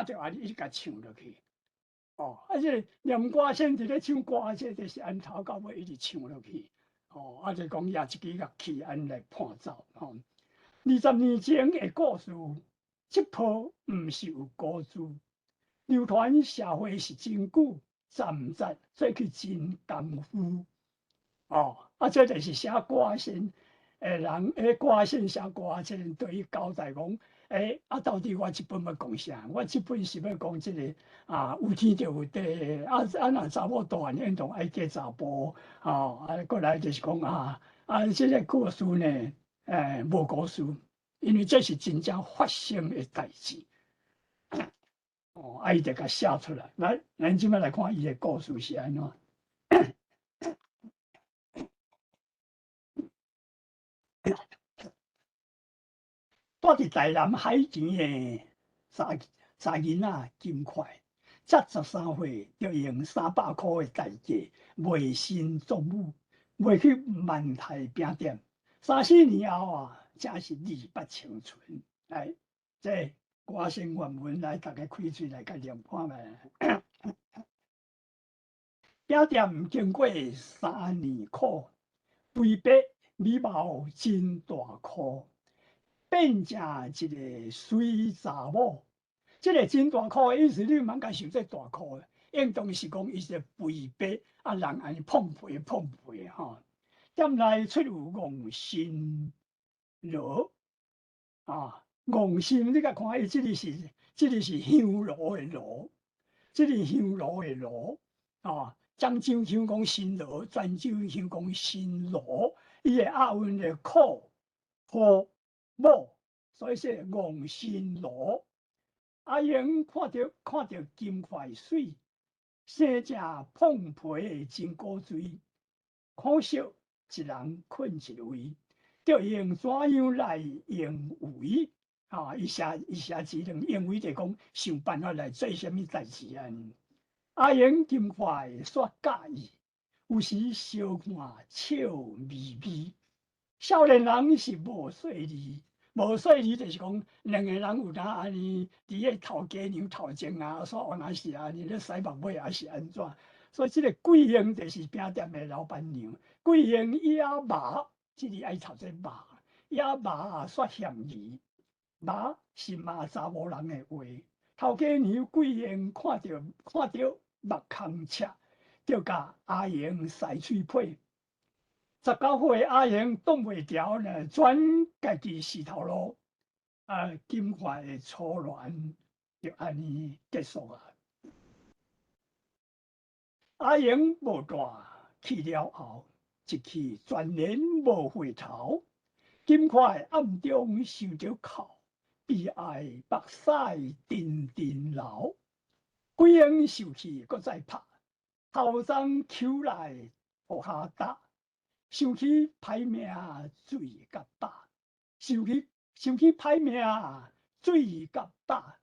Speaker 2: 就安尼一直甲唱落去。这念歌先伫咧唱歌，这就是按头到尾一直唱落去。就讲也一支乐器安来伴奏。20年前的故事，这波毋是有故事，流传社会是真久，站在做去真功夫。这就是写歌先人，歌先写歌先对伊交代讲。到底我这本要讲啥？我这本是要讲这个有天就有地，若查某大汉应当爱嫁查甫，过来就是讲这个故事呢，无故事，因为这是真正发生的代志，伊得甲写出来。来，咱即摆来看伊的故事是安怎。住伫台南海田的查囡仔金块，才13岁就用300块的代价卖身作母，卖去万泰饼店。3、4年后才是二八青春。来，这歌声原文来，大家开嘴来甲念看卖。饼店经过3年苦，肥白美貌真大颗。变成一个水查某，这个真大颗的意思，你茫甲想这大颗的，应当是讲伊是肥白人安尼碰皮店内出有戆心螺戆心，你甲看伊，这里是香炉的炉，这里香炉的炉漳州腔讲新罗，泉州腔讲新罗，伊的押韵的苦某，所以说戆心罗。阿英看到金块水，生只碰皮的真古锥，可惜一人困一位，着用怎样来应为？伊写字能应为就讲想办法来做什么代志阿英金块煞介意，有时小看笑眯眯。少年人是无细腻，无所以你就是讲两个人有当安尼伫个头家娘头前啊，煞有若是安尼咧洗目尾也是安怎？所以即个桂英就是饼店的老板娘，桂英野麻，即个爱读这麻，野麻也煞嫌疑，麻是骂查某人的话。头家娘桂英看到目空赤，就甲阿英洗喙皮。19岁阿英挡袂牢呢，转家己死头路。金怀的初恋就安尼结束啊。阿英无大去了后，一去全然无回头。金怀暗中受着苦，悲哀目屎沉沉流。桂英受气搁再拍，头鬃抽来互下打。想起歹命水甲饱，想起歹命水甲饱，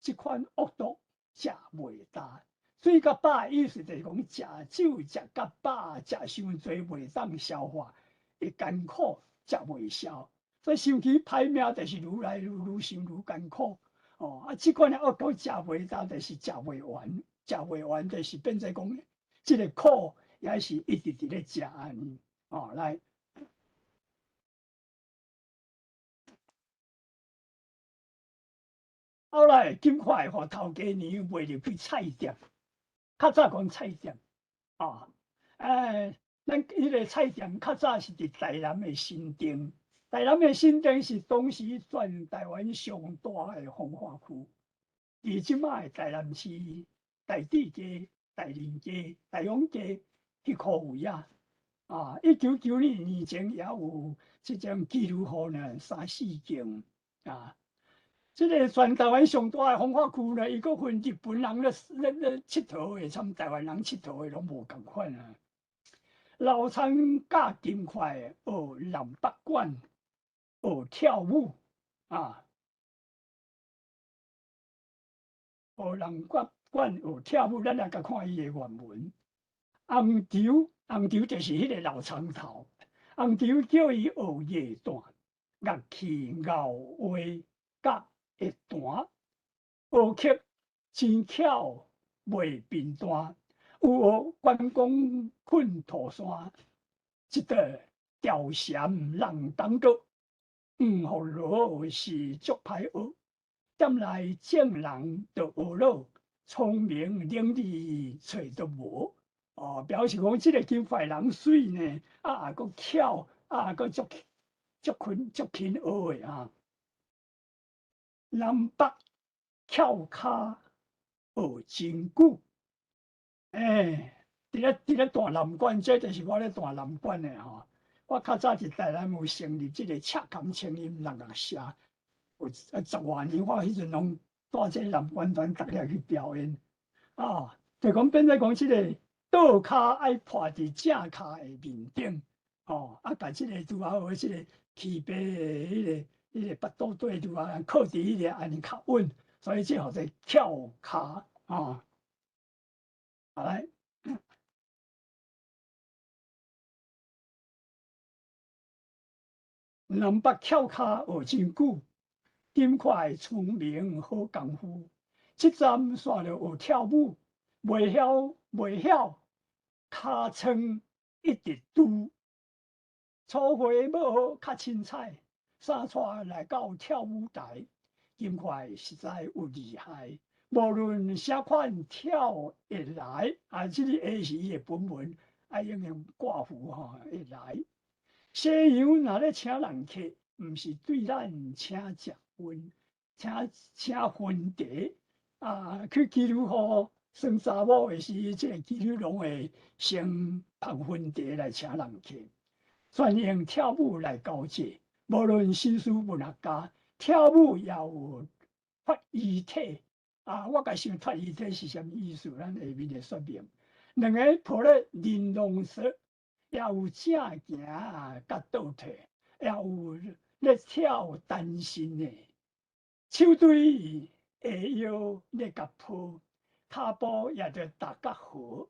Speaker 2: 即款恶毒食袂大。水甲饱意思就是讲食酒食甲饱，食伤侪袂当消化，会艰苦食袂消。所以想起歹命，就是愈来愈想愈艰苦。即款恶毒食袂大，就是食袂完，食袂完就是变做讲，即个苦也是一直伫咧食安尼。来，后来金块互头家娘卖入去菜店，较早讲菜店，咱迄个菜店较早是伫台南的新店，台南的新店是当时全台湾上大的风化区，而即卖台南市台地街、台林街、台阳街迄块位啊。1992年前也有即种记录号呢，3-4件啊。即个全台湾上大的风化区呢，伊阁分日本人咧佚佗的，参台湾人佚佗的拢无共款啊。老参教金块学南北管，学跳舞啊，学南北管学跳舞，咱来甲看伊的原文。红潮就是迄个老长头，红潮叫伊学乐段，乐器咬话甲会弹，学曲真巧袂平淡，有学关公困土山，一个调弦人当道，互落是足歹学，点来正人就学了，聪明伶俐揣都无。表示讲即个金块人水呢，佫巧，佫足勤学的啊。南北翘骹学真久，伫咧大南关，这就是我咧大南关的吼。我较早伫台南有成立即个赤坎青音人乐社，有10多年，我迄阵拢带这南关团逐日去表演，就讲变做讲即个。倒骹爱跛伫正骹的面顶，甲即个拄好即个起飞的迄个腹肚底拄好靠伫迄个安尼较稳，所以即号做翘骹来，南北翘骹学真久，金块聪明好功夫，即站煞着学跳舞，袂晓。尻川一直拄，初回要较凊彩，三带来到跳舞台，金块实在有厉害。无论啥款跳会来，即个 A 是伊的本文，爱用挂符会来。西洋若咧请人客，毋是对咱请食薰，请薰茶去记录好。算查某的是，即个基督拢会先拍婚茶来请人客，专用跳舞来交际。无论新书文学家，跳舞也有脱衣体。我甲想脱衣体是啥物意思？咱下面来说明。两个抱咧玲珑色，也有正行甲倒退，也有咧跳单身的，手对下腰咧甲抱。骹步也着踏甲好，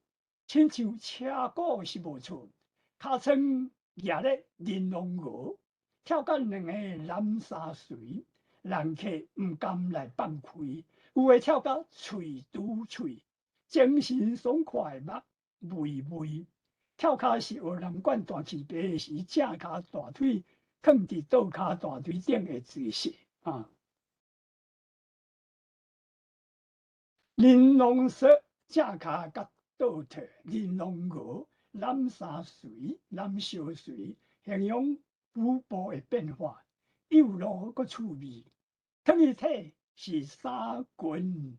Speaker 2: 亲像车鼓是无错，尻川举咧玲珑鹅，跳到两个南沙水，人客毋甘来放开，有诶跳到喙拄喙，精神爽快目微微。跳骹是学人管大气杯诶时，正骹大腿放伫倒骹大腿顶诶姿势啊。玲珑色，正骹甲倒退，玲珑鹅，南沙水，南小水，形容腹部诶变化，幼路阁趣味。脱一体是三群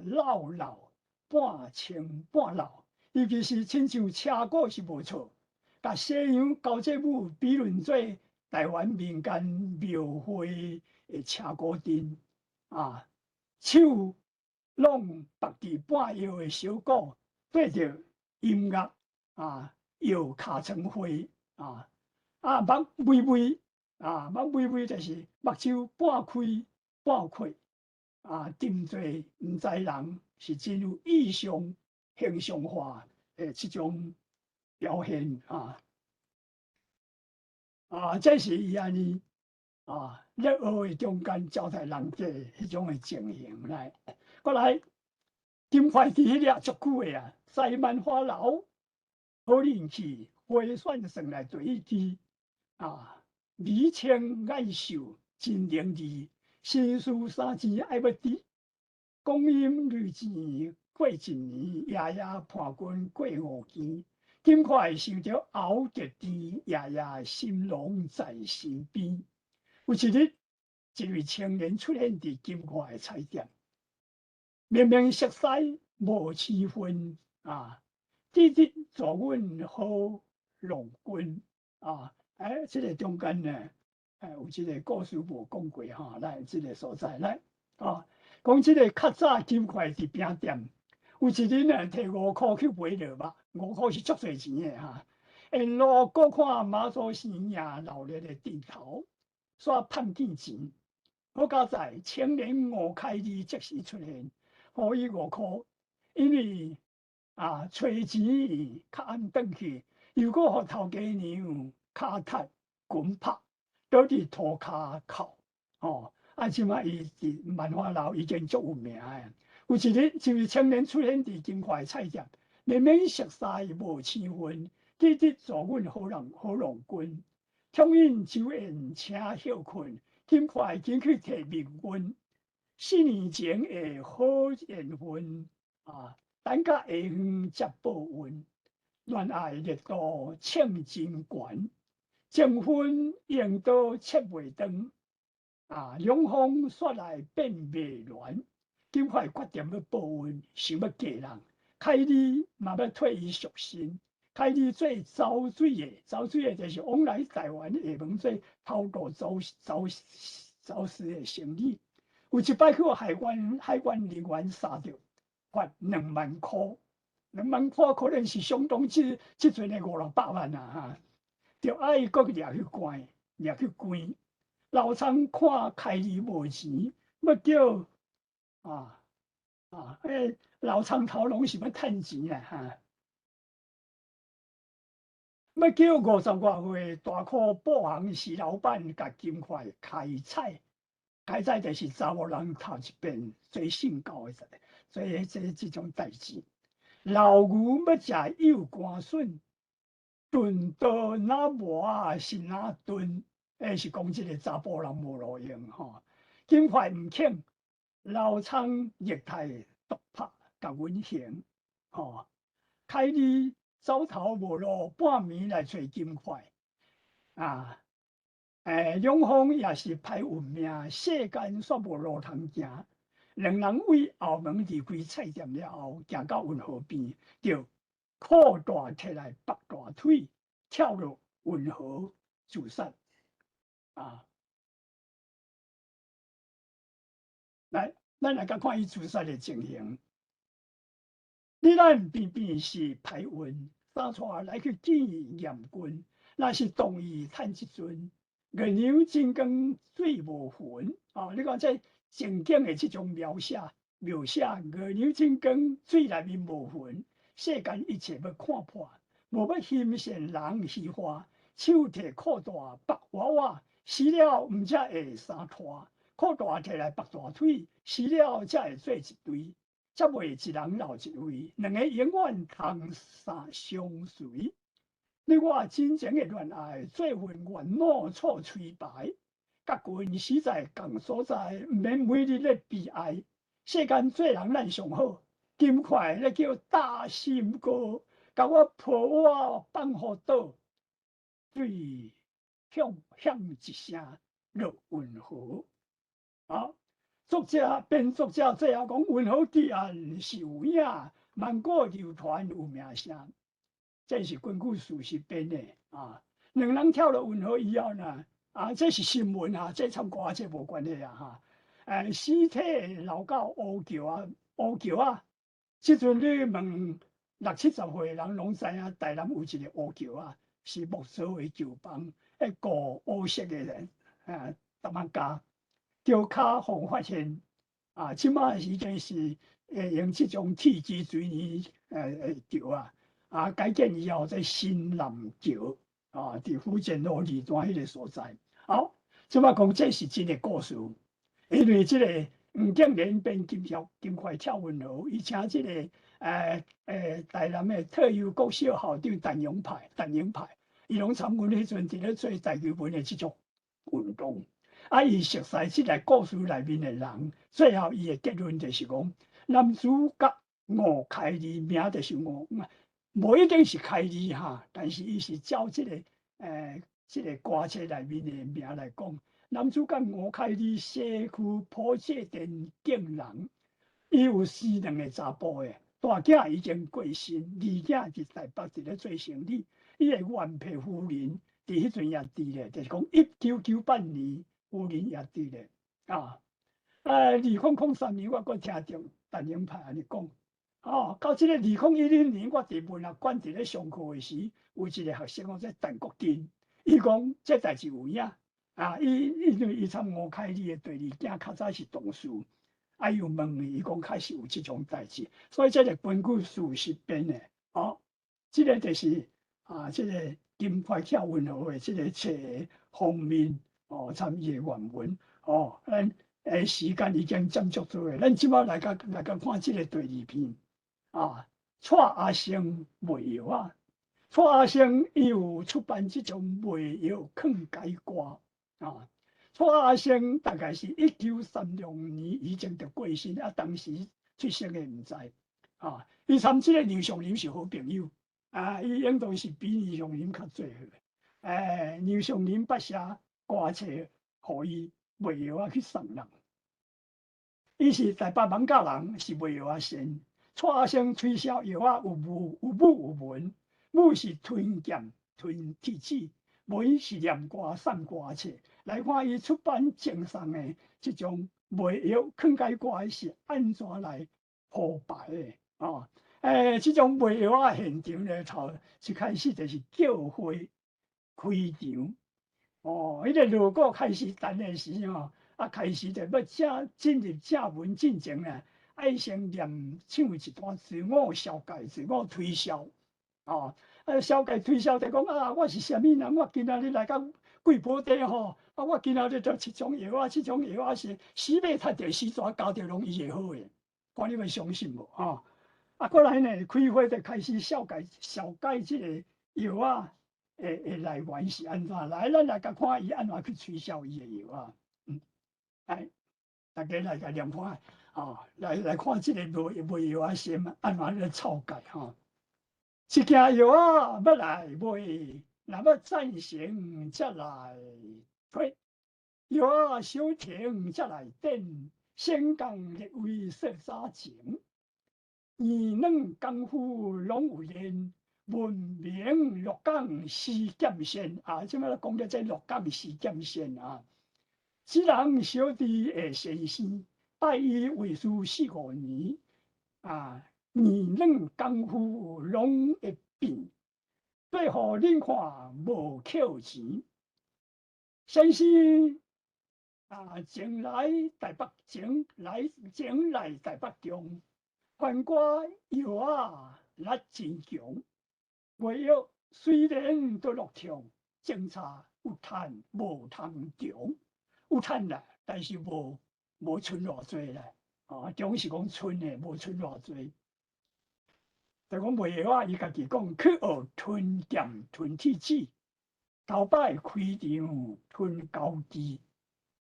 Speaker 2: 老老半清半老，尤其是亲像车鼓是无错，甲西洋交际舞比论做台湾民间庙会诶车鼓阵手拢绑伫半腰诶小鼓，对着音乐摇尻川花目微微目微微就是目睭半开半开沉坐毋知人是真有意象形象化诶即种表现这是伊安尼咧学诶中间招待人家迄种诶情形来。过来，金块伫迄掠足久诶塞曼花楼，好人气，花选算来第一支美清爱秀真灵异，新书三钱爱要滴，光阴如钱过一年，夜夜伴君过五更。金块想着熬着甜，夜夜心拢在身边。有一日，一位青年出现伫金块的菜店，明明熟悉无气氛直直助阮好郎君这个中间呢，有一个故事无讲过来这个所在来讲这个较早金块伫饼店，有一日呢摕5块去买落肉，5块是足侪钱的沿路各看马祖生爷老热的地头，煞趁见钱。好佳在青年吴凯利即时出现，互伊5块，因为找钱较暗转去，又搁互头家娘骹踢滚拍，倒伫涂骹哭即摆伊伫万华楼已经足有名诶。有一日，一位青年出现伫金块菜店，明明熟悉无气氛，直直助阮好郎君，畅饮酒宴请休困。金块紧去摕命运，4年前的好缘分等甲下远才报恩，恋爱热度称真悬，情分用刀切袂断两方说来变袂乱。金块决定要报恩，想要嫁人，凯利嘛要替伊赎身。凯利做走水的就是往来台湾下门做偷渡走私的生意。有一摆去海关人员查到，罚2万块，2万块可能是相当即阵的500-600万就爱伊搁掠去关，老仓看凯利无钱，要叫老仓头拢是要趁钱要叫50外岁大块布行是老板甲金块开采就是查某人头一遍做性交的这种代志。老牛要食幼寒笋，钝刀哪磨是哪钝，是讲即个查甫人无路用金块毋肯，老仓热态毒拍甲阮行凯利走投无路，半暝来找金块两方也是歹运命，世间煞无路通行。两人为后门离开菜店了后，行到运河边，就裤带摕来绑大腿，跳入运河自杀来，咱来甲看伊自杀的情形。你咱偏偏是歹运，三带来去见阎君，若是同意趁一阵。月娘真光水无魂你看这情景的这种描写，月娘真光水内面无魂，世间一切要看破，无要欣赏人虚华，手摕裤带绑娃娃，死了毋才会相拖。裤带摕来绑大腿，死了才会做一堆。才袂一人留一位，两个永远通相随。你我真情的恋爱，做份愿恼错吹白。甲群死在共所在，毋免每日咧悲哀。世间做人咱上好，金块咧叫大心哥，甲我抱我放互倒，对响一声落云河。啊，编作者最后讲，云河彼岸是有影，万古流传有名声。这是根据事实编的啊。两人跳落云河以后呢，这是新闻啊，这参歌这无关系啊哈。尸体流到乌桥啊，即阵你问60、70岁人拢知影，台南有一个乌桥啊，是木造的旧房，古乌色的人达曼家，桥骹互发现即马已经是用即种铁基水泥桥改建以后，在新南桥伫福建路二段迄个所在。好，即马讲这是真的故事，因为即个黄敬连编金块跳云河，伊请即个台南的特优国小校长陈永派，伊拢参与迄阵伫咧做台球文的即种运动。伊熟悉即个故事内面的人，最后伊的结论就是讲，男主角吴凯利名就是吴，无一定是凯利哈，但是伊是照即个歌册内面的名来讲，男主角吴凯利西区普济店敬人，伊有4两个查甫的，大囝已经过身，二囝伫台北伫咧做生意，伊的原配夫人伫迄阵也伫咧，就是讲1998年。夫人也伫咧2003年，我阁听着陈永派安尼讲，到即个2010年，我伫文学馆伫咧上课的时，有一个学生讲这陈国金，伊讲这代志有影因为伊参吴凯利的第二囝较早是同事，又问伊讲开始有即种代志，所以这个根据事实编的，即个就是即个金块跳云河的即个册封面。参与的原文咱时间已经占足多，咱即摆来甲看即个第2篇蔡阿生卖药蔡阿生伊有出版即种卖药劝解歌蔡阿生大概是1936年以前就过身，当时出生的毋知伊参即个刘松林是好朋友伊应当是比刘松林较做好刘松林捌写歌册，互伊卖药去送人。伊是台北艋舺人，是卖药先。蔡阿生推销药有武有文，武是吞剑吞铁子，文是念歌送歌册。来看伊出版经商的即种卖药劝解歌是安怎来铺排的即种卖药现场咧，头一开始就是叫会开场。迄个如果开始谈的时开始就要进入正文进前咧，爱先唱一段自我绍介、自我推销绍介推销就讲我是啥物人，我今仔日来到贵宝地我今仔日就即种药即种药是死马踢着死蛇交着拢医会好的，看你们相信无过来呢，开会就开始绍介即个药来源是安怎来？咱来甲看伊安怎去推销伊的药来，大家来甲念看来看即个卖药先安怎咧操介一件药要来卖，若要赞成则来推，药小停则来等，先讲列位说早前，二两功夫拢有练。文明鹿港施剑仙即摆讲到这鹿港施剑仙此人小弟的先生，拜伊为师4、5年二两功夫拢会变，对互恁看无扣钱。先生前来台北中，凡我药力真强。卖药虽然都落场，警察有趁无通中，有趁啦，但是无剩偌济啦。中是讲剩的，无剩偌济。就讲卖药啊，伊家己讲去学吞剑、吞铁子，头摆开场吞高枝，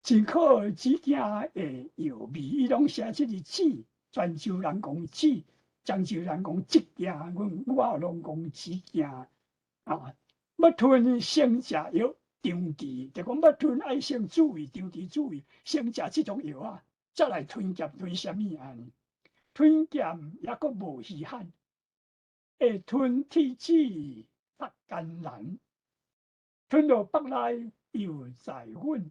Speaker 2: 真可指定的药味。伊拢写即个字，泉州人讲字，漳州人讲直件，我拢讲直件。要吞先食药，长期就讲要吞爱先注意，长期注意，先食即种药啊，再来吞剑吞啥物安？吞剑也阁无稀罕，会吞铁子较艰难，吞到腹内又在阮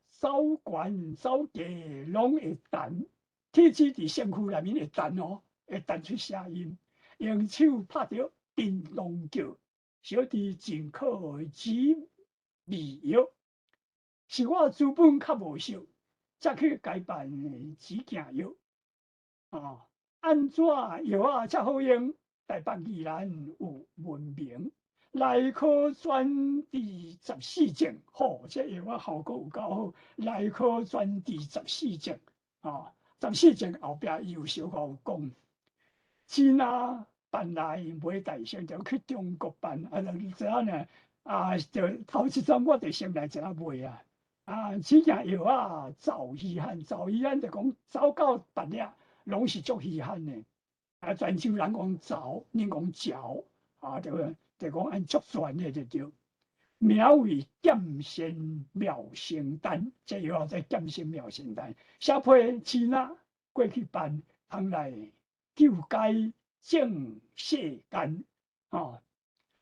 Speaker 2: 走悬走低拢会弹，铁子伫身躯内面会弹会弹出声音，用手拍着叮咚叫。小弟真可止味药，是我资本较无熟，才去改办止惊药。安怎药啊才好用？台北宜兰有闻名，内科专治14症，这药啊效果有够好。内科专治14症，14症后壁伊有小可有讲，真啊。办来买大声，就去中国办，就知影呢。就头一阵我就先来一下买只件药啊，走稀罕，走稀罕就讲走到别了，拢是足稀罕的。泉州人讲走，恁讲嚼，就讲按足全的就对。名为剑仙妙仙丹，这药在剑仙妙仙丹，写批钱啊过去办，通来救解。正世间要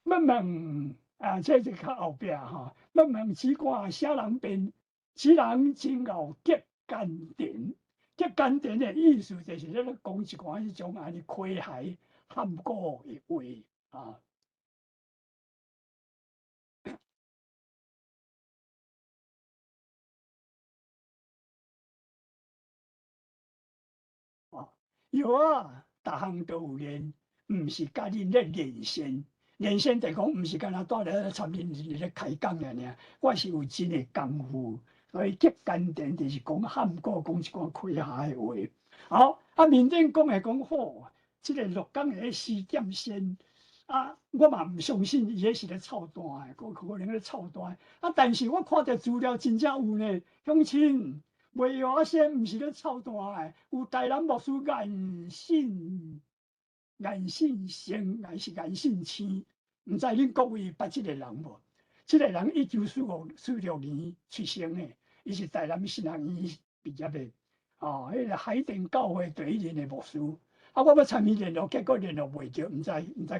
Speaker 2: 问这就较后壁要问只看啥人变，此人真有结甘甜。结甘甜的意思就是咧讲一寡迄种安尼诙谐含糊的话药啊，逐项都有练，毋是教恁咧练仙。练仙就讲毋是干那带来参恁咧开讲尔，我是有真诶功夫。所以结甘甜就是讲含糊讲一寡诙谐诶话。好，面顶讲诶讲好，即个鹿港诶施剑仙我嘛毋相信伊迄是咧操蛋诶，可能咧操蛋。但是我看着资料真正有呢，乡亲。卖药仙毋是咧操蛋诶，有台南牧师颜信生还是颜信生，毋知恁各位捌即个人无？即个人1946年出生诶，伊是台南新学院毕业诶，迄个海淀教会第一任诶牧师。我要参与联络，结果联络袂着，毋知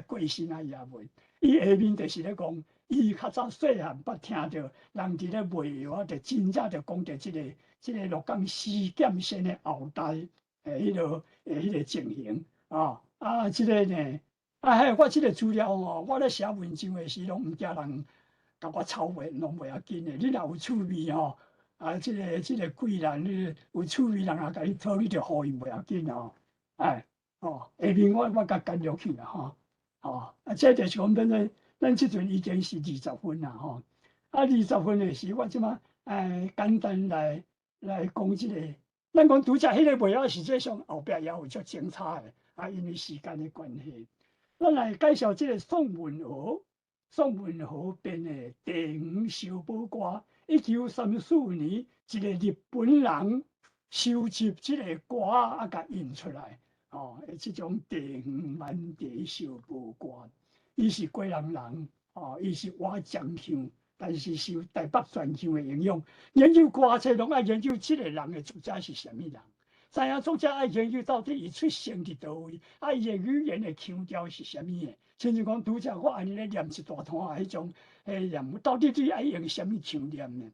Speaker 2: 过身啊伊也袂。伊下面就是咧讲，伊较早细汉捌听着人伫咧卖药就真正就讲着即个鹿港施剑仙的后代迄个情形即个呢我即个资料我咧写文章的时拢毋惊人甲我抄话，拢袂要紧的。你若有趣味即个贵人你有趣味，人也甲你讨，你就互伊袂要紧下面我甲简略去啦这就是讲咱即阵已经是20分啦20分的是我即马简单来讲即个，咱讲拄则迄个卖药，实际上后壁也有足精彩的因为时间的关系，咱来介绍即个宋文和编的《地黄小宝歌》，1934年一个日本人收集即个歌甲印出来。即种地黄满地小宝歌，伊是贵人人伊是瓦匠乡。但是受台北全乡的影响，研究歌册拢爱研究即个人的作者是啥物人，知影作者爱研究到底伊出生伫倒位，伊的语言的腔调是啥物的。亲像讲拄则我安尼咧念一大段迄种念，到底你爱用啥物腔念呢？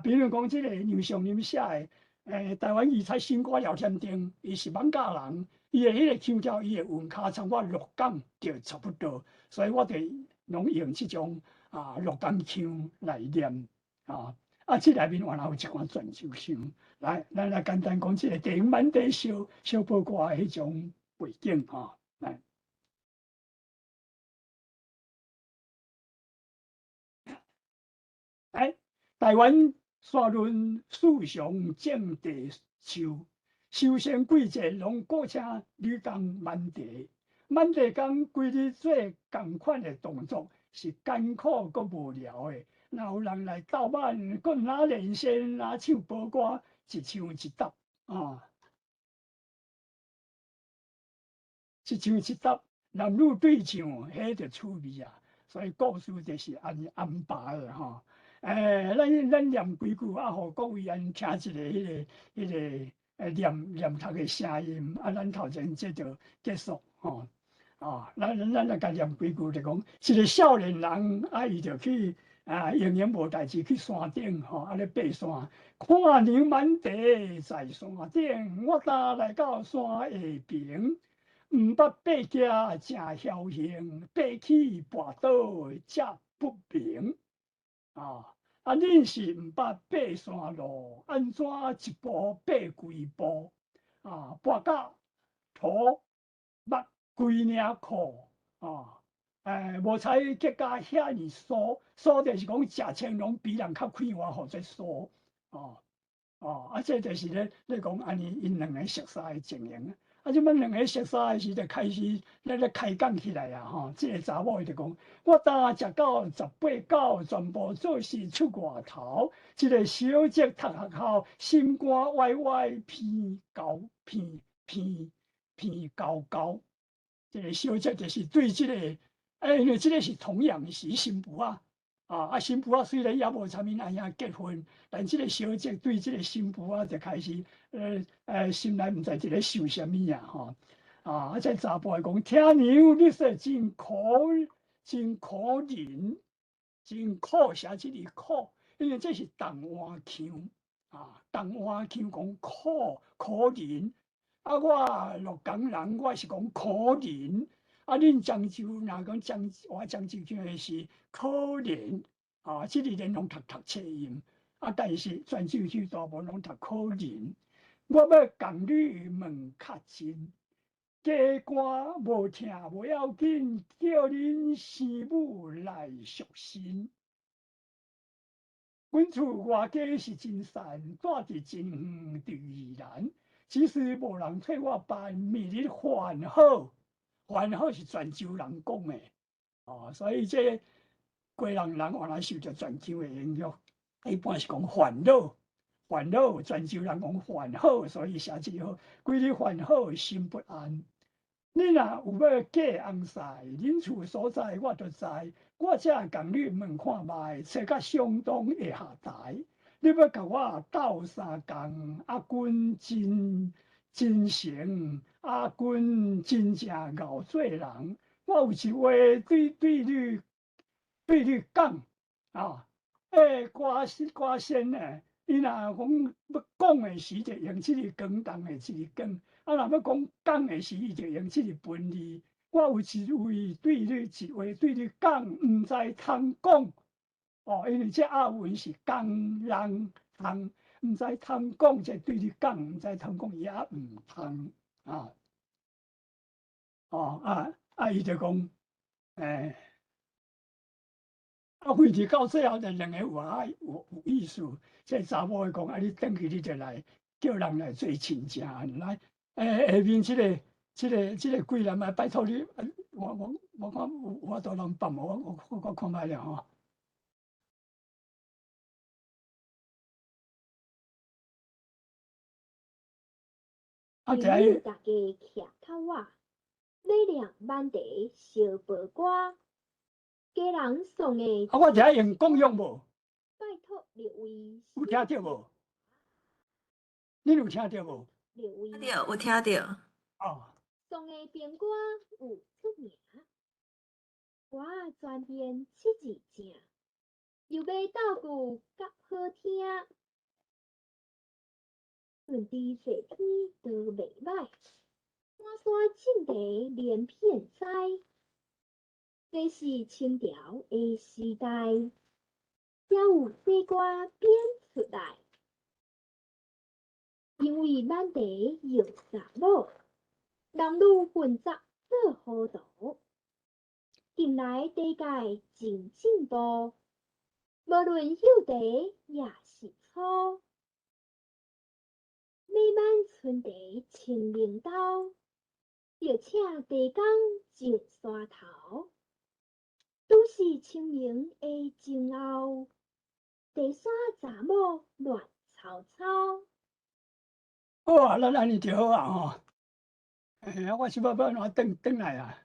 Speaker 2: 比如讲即个杨尚林写的台湾二彩新歌聊天灯，伊是闽家人，伊的迄个腔调，伊的文卡参我鹿港就差不多，所以我哋拢用即种。鹿港腔来念这内面原来有一款泉州腔，来，咱来简单讲即个地黄满地小宝歌的迄种背景来。哎，台湾山峦树上种地树，修仙贵者拢顾请女工满地，满地工规日做共款的动作，是艰苦搁无聊的。若有人来斗挽，搁拿连线，拿唱宝歌，一唱一答啊，一唱一答，男女对唱，迄就趣味啊。所以故事就是安尼安排的吼。咱念几句啊，互各位安听一个念读的声音，啊，咱头前这就结束吼。咱来甲念几句，就讲一个少年人啊，伊就去闲闲无代志去山顶吼，咧爬山，看牛满地在山顶，我搭来到山下平。毋捌爬行正侥幸，爬起跋倒则不明。恁是毋捌爬山路，安怎一步爬几步？跋到土目规领裤。无采结果遐尼疏，疏就是讲食青龙比人较快活，或者疏。这就是咧讲安尼，因两个熟悉的情形。即摆两个熟悉的时，就开始咧开讲起来啊！吼，即个查某伊就讲，我搭食到18九，全部做事出外头。一个小姐读学校，心肝歪歪，偏高高。这个小姐就是对即个，因为即个是童养媳新妇啊。新妇虽然也无啥物安样结婚，但即个小姐对即个新妇就开始，心内毋知伫咧想啥物啊吼。这查甫会讲，听娘你说真可怜，真苦写即个苦，因为这是动换腔动换腔讲可怜。我鹿港人，我是讲可怜。恁漳州若讲我漳州腔的是可怜。即个人拢读册音。但是泉州腔大部分拢读可怜。我要共你问较真，家歌无听无要紧，叫恁生母来赎身。阮厝外家是真善，住伫真远伫宜兰。只是无人替我办，明日还好。还好是泉州人讲的。所以这贵人原来受着泉州的影响，一般是讲烦恼。泉州人讲烦恼，所以写字好。规日烦恼心不安。你若有要嫁翁婿，恁厝所在我都知。我则共你问看觅，找甲相当会下台。你要甲我斗相共，君真诚，君真正熬做人。我有一话对你讲歌仙呢，伊若讲要讲的时，就用即个广东的一个广；若要讲的时，伊就用即个分字。我有一话对你讲，毋知通讲。因为这阿文是工人通，毋知通讲，就对你讲，毋知通讲也毋通伊就讲，废除到最后，就两个有意思。这查某的讲，你转去你就来叫人来做亲戚来。下面这个贵人拜托你，我看有法度人办我看卖了吼。
Speaker 4: 朋友大家徛靠我，礼量满地小报歌，家人送的。
Speaker 2: 我听用讲用无？
Speaker 4: 拜托列位。
Speaker 2: 有听到无？你有听到无？
Speaker 4: 列位。
Speaker 3: 有听到。
Speaker 4: 送的编歌有出名，我专编7字正，又要斗句较好听。顺地水天都袂歹，满山种地连片栽。这是清朝的时代，才有西瓜编出来。因为满地有查某，男女混杂做糊涂。近来地界真进步，无论幼茶也是粗。每晚春茶清明到，就请茶工上山头。都是清明的前后，茶山查某乱草草。
Speaker 2: 好啊，咱安尼就好啊吼。我即摆要安怎转来啊？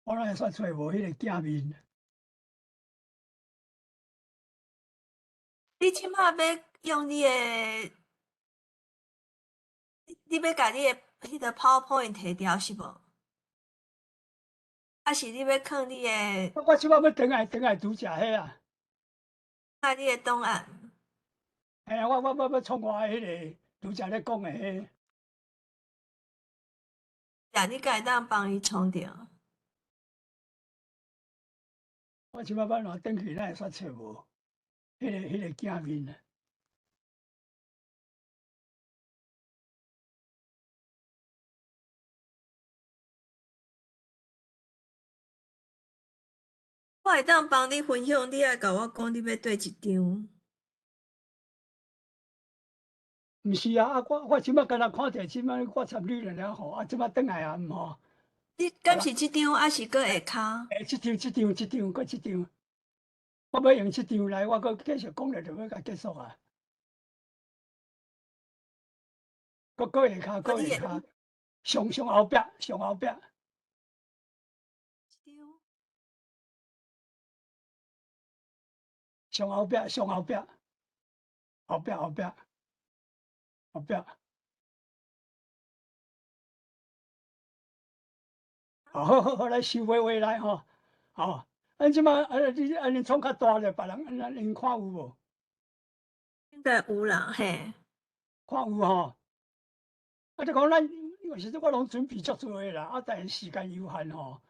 Speaker 2: 我来煞找无迄个镜面。
Speaker 3: 你即马要用你的，你要甲你的迄个 PowerPoint 摕掉是无？还是你要放你的
Speaker 2: 我即摆要转来拄则迄啊。
Speaker 3: 你的档案？
Speaker 2: 我要创我迄个拄则咧讲的迄。
Speaker 3: 呀，你敢会当帮伊创着？
Speaker 2: 我即摆要若转去，咱会煞找无迄个镜面啊。
Speaker 3: 我会当帮你分享，你爱甲我讲你要对一张。
Speaker 2: 毋是啊，我即摆敢若看着即摆我插你了吼，即摆转来啊，毋吼。
Speaker 3: 你敢是即张，还是搁下骹？
Speaker 2: 即张，搁即张。我要用即张来，我搁继续讲了，就要甲结束啊。搁下骹，搁下骹，上后壁，上后壁。
Speaker 3: 即张。
Speaker 2: 上后壁，上后壁，后壁，后壁，后壁。好，来收尾来吼。吼，咱即摆你安尼创较大咧，别人因看有无？
Speaker 3: 应该有啦，嘿。
Speaker 2: 看有吼。就讲咱有时我拢准备足多诶啦，但是时间有限吼。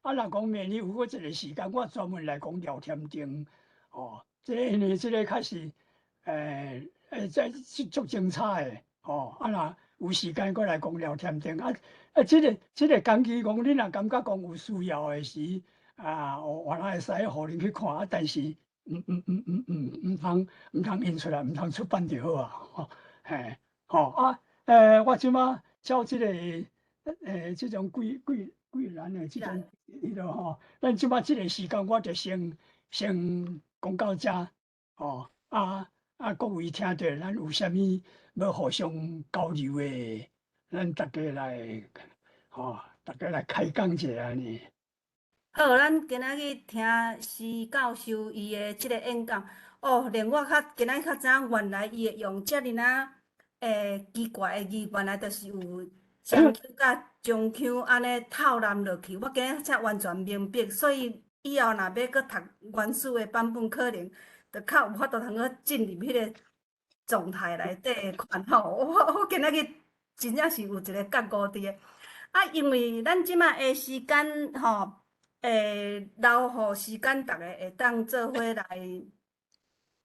Speaker 2: 若讲明日有我一个时间，我专门来讲聊天钉，吼，因为即个确实，在足精彩诶，吼。若有时间过来讲聊天钉，即个工具讲，你若感觉讲有需要诶时，我会使互恁去看，但是毋通印出来，毋通出版就好啊，吼，嘿，吼我即马照即个即种贵人的即种迄落吼，咱即马即个时间我就先讲到遮，吼各位听着，咱有啥物要互相交流的，咱大家来大家来开讲者安尼。
Speaker 1: 好，咱今仔日听施教授伊的即个演讲，令我今仔较知影，原来伊会用遮尔奇怪的字，原来就是有将 Q 甲中 Q 安尼套揽落去，我今仔才完全明白。所以以后若要搁读原始的版本，可能就较有法度通去进入迄个状态内底看吼。我今仔日真正是有一个觉悟伫的。因为咱即马的时间吼。留互时间，逐个会当做伙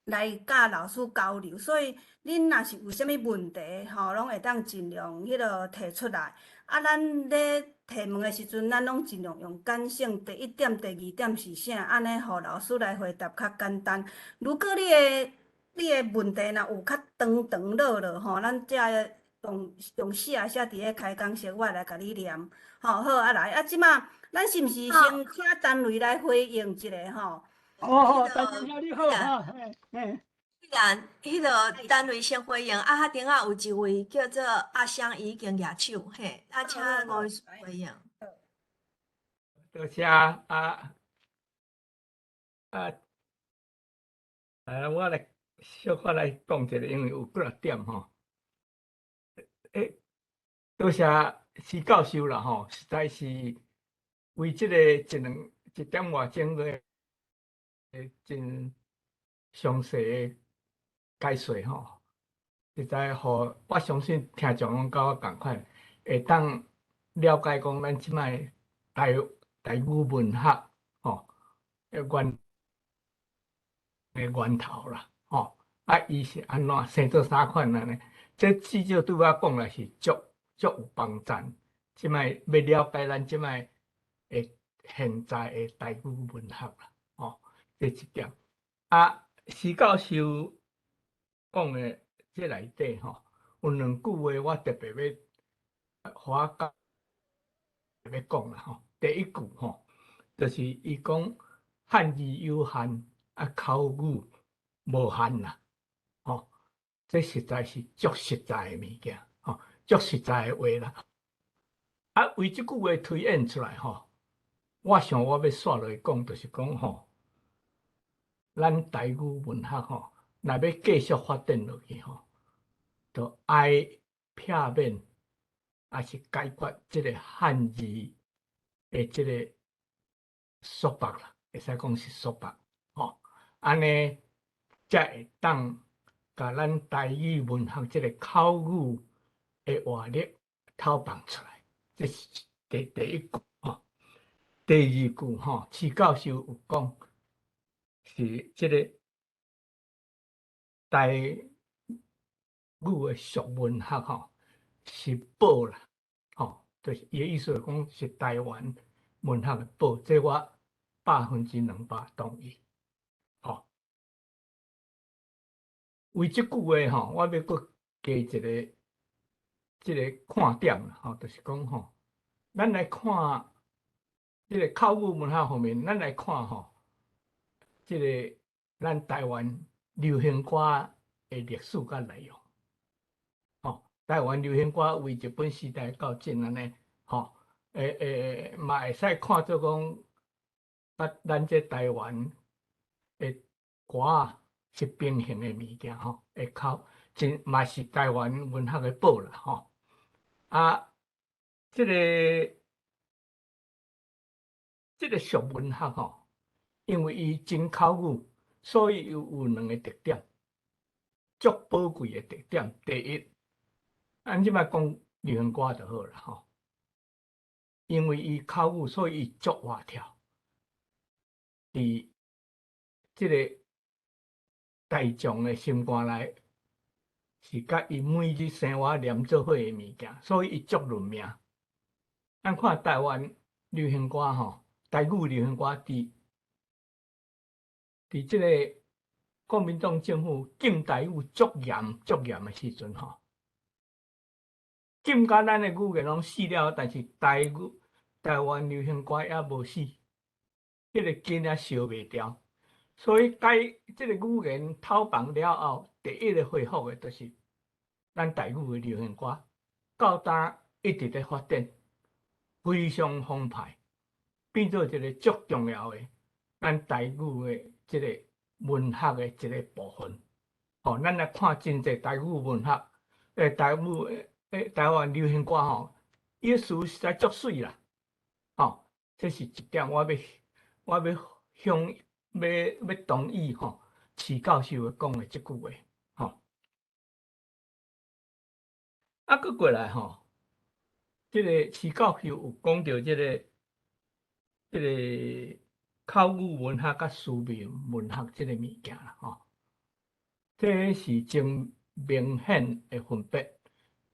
Speaker 1: 来甲老师交流，所以恁若是有啥物问题吼，拢会当尽量迄落提出来。咱咧提问的时阵，咱拢尽量用简性。第一点、第二点是啥？安尼，互老师来回答较简单。如果你的问题若有较长落吼，咱才用写伫咧开讲室，我来甲你念。好，来，即马。咱是毋是先请单位来回应一下吼？
Speaker 2: 单位兄你好哈，
Speaker 3: 既然迄个单位先回应，顶仔有一位叫做阿香已经举手，嘿，请吴医师回应。
Speaker 5: 多谢我来小可来讲一下，因为有几啊点吼。多谢施教授啦吼，实在是。为即个一点外钟的真详细的解说吼，实在互我相信听众拢甲我共款，会当了解讲咱即摆台语文学吼源头啦吼，伊是安怎生做啥款安尼？这至少对我讲来是足有帮助。即摆要了解咱即摆。现在的台语文学啦，这一点。啊，徐教授讲的这内底吼，有两句话我特别要我要讲啦吼。第一句吼，就是伊讲汉字有限，啊口语无限啦，吼，这实在是足实在的物件，吼，足实在的话啦。啊，为即句话推演出来吼，我想我要煞落去讲，就是讲吼，咱台语文学吼，若要继续发展落去吼，就爱片面，也是解决即个汉字的即个束缚啦，会使讲是束缚，吼，安尼才会当甲咱台语文学即个口语的活力透放出来，这是第一句吼。第二句吼，徐教授有讲是即个台语的俗文学吼是宝啦，吼，就是伊的意思是讲是台湾文学的宝，这我200%同意，吼。为即句话吼，我要搁加一个即个看点啦，吼，就是讲吼，咱来看即个口语文学方面，咱来看吼，即个咱台湾流行歌的历史甲内容，吼，台湾流行歌为日本时代到今安尼，吼，嘛会使看做讲，咱这台湾的歌啊是平衡的物件，吼，会靠真嘛是台湾文学的宝啦，吼，啊，即个俗文学吼，因为伊真口语，所以有两个特点，足宝贵的特点。第一，咱即摆讲流行歌就好啦，吼，因为伊口语，所以伊足活跳。伫即个大众的心肝内，是甲伊每日生活连做伙的物件，所以伊足论命。咱看台湾流行歌吼，台语流行歌伫即个国民党政府禁台语足严的时阵吼，禁甲咱的语言拢死了，但是台湾流行歌还无死，迄个根还烧袂掉。所以即个语言透放了后，第一个恢复的就是咱台语的流行歌，到今一直在发展，非常澎湃，变做一个足重要的咱台语的即个文学的一个部分。吼，咱来看真济台语文学，台湾流行歌吼，伊个词实在足水啦。吼，这是一点我要同意吼，徐教授讲的即句话，吼。啊，搁过来吼，即个徐教授有讲到即个口语文学甲书面文学即个物件啦，吼，这是真明显的分别，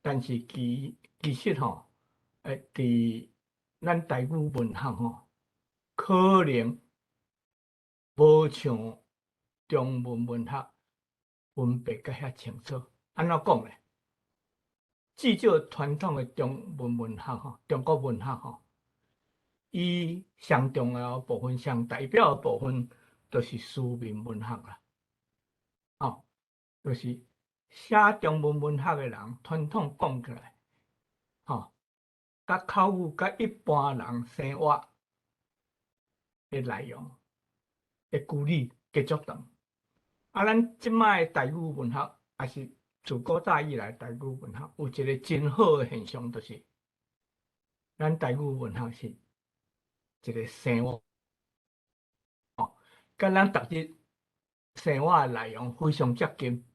Speaker 5: 但是其实吼，伫咱台语文学吼，可能无像中文文学分别甲遐清楚。安怎讲咧？至少传统的中文文学吼，中国文学吼，伊上重要的部分、上代表的部分，就是书面文学啦。吼，就是写中文文学的人，传统讲起来，吼，甲口语甲一般人生活的内容。的距离隔足长，啊，咱即摆台语文学，也是自古早以来台语文学有一个真好的现象，就是咱台语文学是一个生活，哦，甲咱逐日生活的内容非常接近，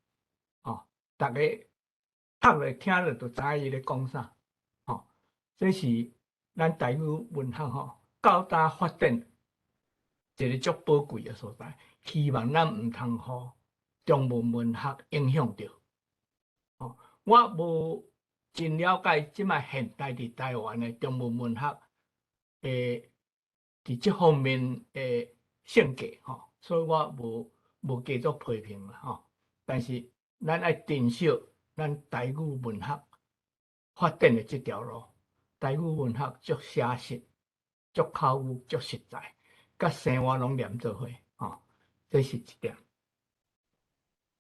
Speaker 5: 哦，大家读咧听咧就知影伊咧讲啥，哦，这是咱台语文学吼到大发展。一个足宝贵的所在，希望咱毋通互中文文学影响着。哦，我无真了解即摆现代伫台湾的中文文学伫即方面的性格吼，所以我无继续批评啦吼。但是咱爱珍惜咱台语文学发展的这条路，台语文学足写实、足口语、足实在，甲生活拢连做伙吼，这是一点。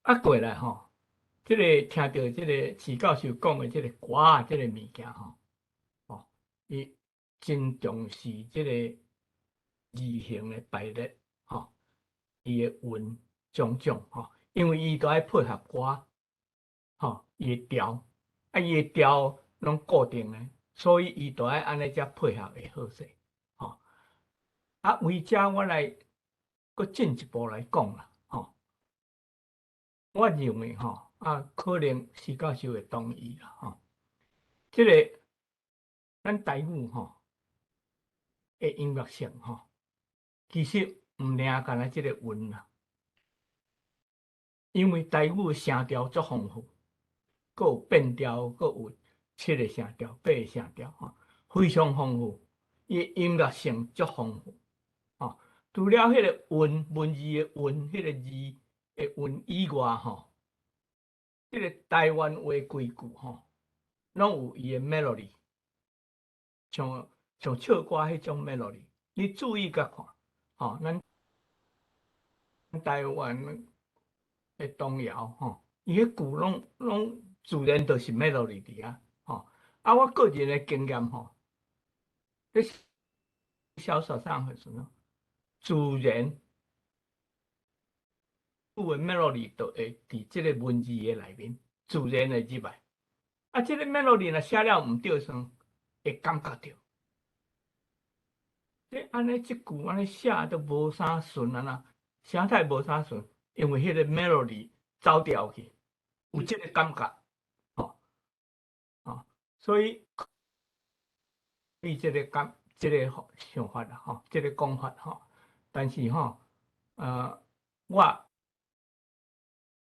Speaker 5: 啊，过来吼，即个听到即个徐教授讲的即个歌啊，即个物件吼，哦，伊真重视即个字形的排列吼，伊的韵种种吼，因为伊都爱配合歌吼，伊的调，啊，伊的调拢固定的，所以伊都爱安尼才配合会好势吼。啊，为遮我来搁进一步来讲啦吼。我认为吼，可能徐教授会同意啦吼。即个咱台语吼的音乐性吼，其实毋领干那即个韵啦，因为台语的声调足丰富，佫有变调，佫有7个声调、8个声调吼，非常丰富。伊音乐性足丰富吼。除了迄个韵文字的韵，迄个字的韵以外吼。即个台湾话规矩吼，拢有伊的 melody， 像唱歌迄种 melody， 你注意甲看，吼，咱台湾的童谣吼，伊迄句拢自然就是 melody 伫啊，吼。啊，我个人的经验吼，伫小说上的时候，自然有的 melody 就会伫即个文字的内面，自然的入来。啊，即个 melody 若写了毋对算，会感觉到。即安尼即句安尼写都无啥顺啊啦，写太无啥顺，因为迄个 melody 走调去，有即个感觉，吼，所以伊即个想法啦，吼，即个讲法吼，但是吼，我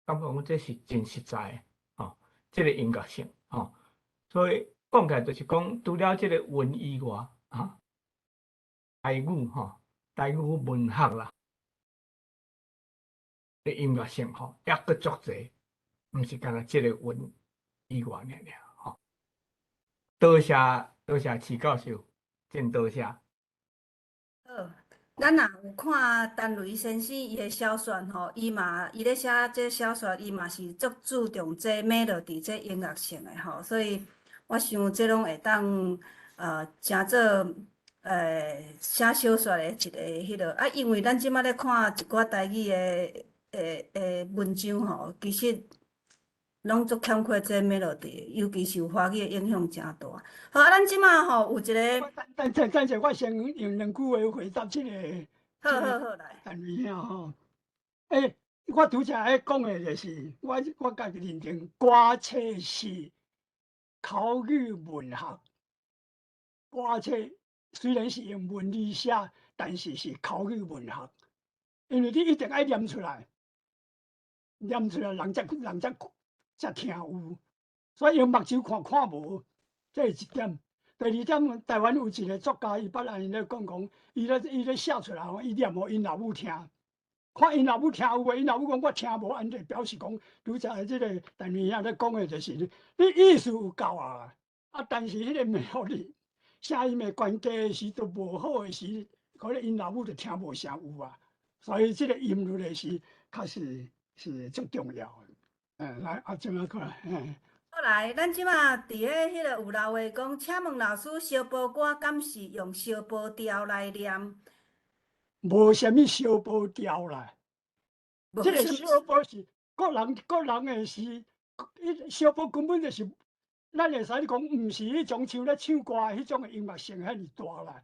Speaker 5: 感觉讲这是真实在的，吼，即个音乐性，吼，所以讲起来就是讲，除了即个韵以外，台语吼，台语文学啦，的音乐性吼，也佫足侪，毋是干那即个韵以外尔，吼。多谢徐教授，真多谢。
Speaker 1: 好，咱若有看陈雷先生伊的小说吼，伊咧写这小说，伊嘛是足注重这 melody 这音乐性的吼，所以我想这拢会当诚做写小说的一个迄落啊，因为咱即马咧看一寡台语的文章吼，其实拢足欠缺这 melody，尤其是有华语的影响诚大。好，咱即马吼有一个，
Speaker 2: 等者，我先用2句话回答即个。
Speaker 1: 好来。
Speaker 2: 陈瑞兄吼，我拄则咧讲的就是，我家己认定，歌册是口语文学。歌册虽然是用文字写，但是是口语文学，因为你一定爱念出来，人才听有。所以用目睭看无，这是一点。第二点，台湾有一个作家，伊捌人咧讲，伊咧写出来吼，伊念互因老母听，看因老母听有诶，因老母讲我听无，安尼表示讲，拄则即个陈瑞兄咧讲诶，就是你意思有够啊，但是迄个melody声音诶关键时都无好诶时，可能因老母就听无啥有啊，所以即个音律诶是确实是足重要诶。来怎么看？
Speaker 1: 好来，咱即马伫咧迄个有老话讲，请问老师，小波歌敢是用小波调来念？
Speaker 2: 无啥物小波调啦，
Speaker 1: 无
Speaker 2: 即个
Speaker 1: 啥物
Speaker 2: 小波是各人诶是，小波根本就是，咱会使讲，毋是迄种像咧唱歌迄种诶音乐性遐尼大啦。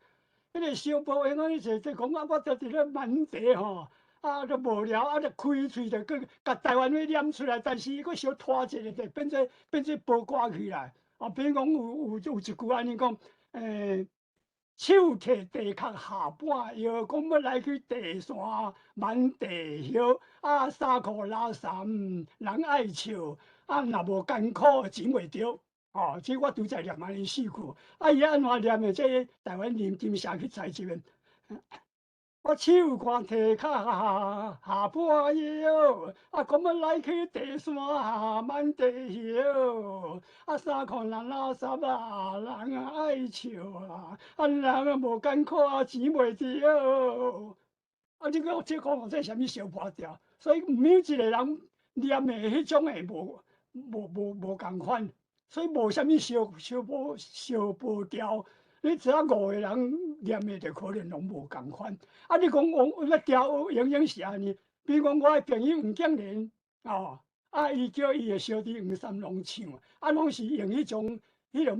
Speaker 2: 迄个小波因为是讲我就伫咧满地吼。就无聊，就开喙就佮甲台湾话念出来，但是伊佫小拖一下，就变做播歌去啦。比如讲有一句安尼讲，手摕地壳下半腰，讲要来去地山满地叶，衫裤拉衫，人爱笑，若无艰苦钱袂着。即我拄则念安尼4句，伊安怎念的？这台湾人金社去采集的。我手竿提脚下坡腰，讲要来去地山下万地摇，三看人老三人爱笑人无艰苦钱袂着。你讲这讲这什么小破调？所以每一个人念的迄种的无共款，所以无什么小波调。你只要5个人念的，就可能拢无共款。你讲我那调永远是安尼，比如讲我的朋友黄景莲伊叫伊的小弟黄三郎唱，拢是用迄种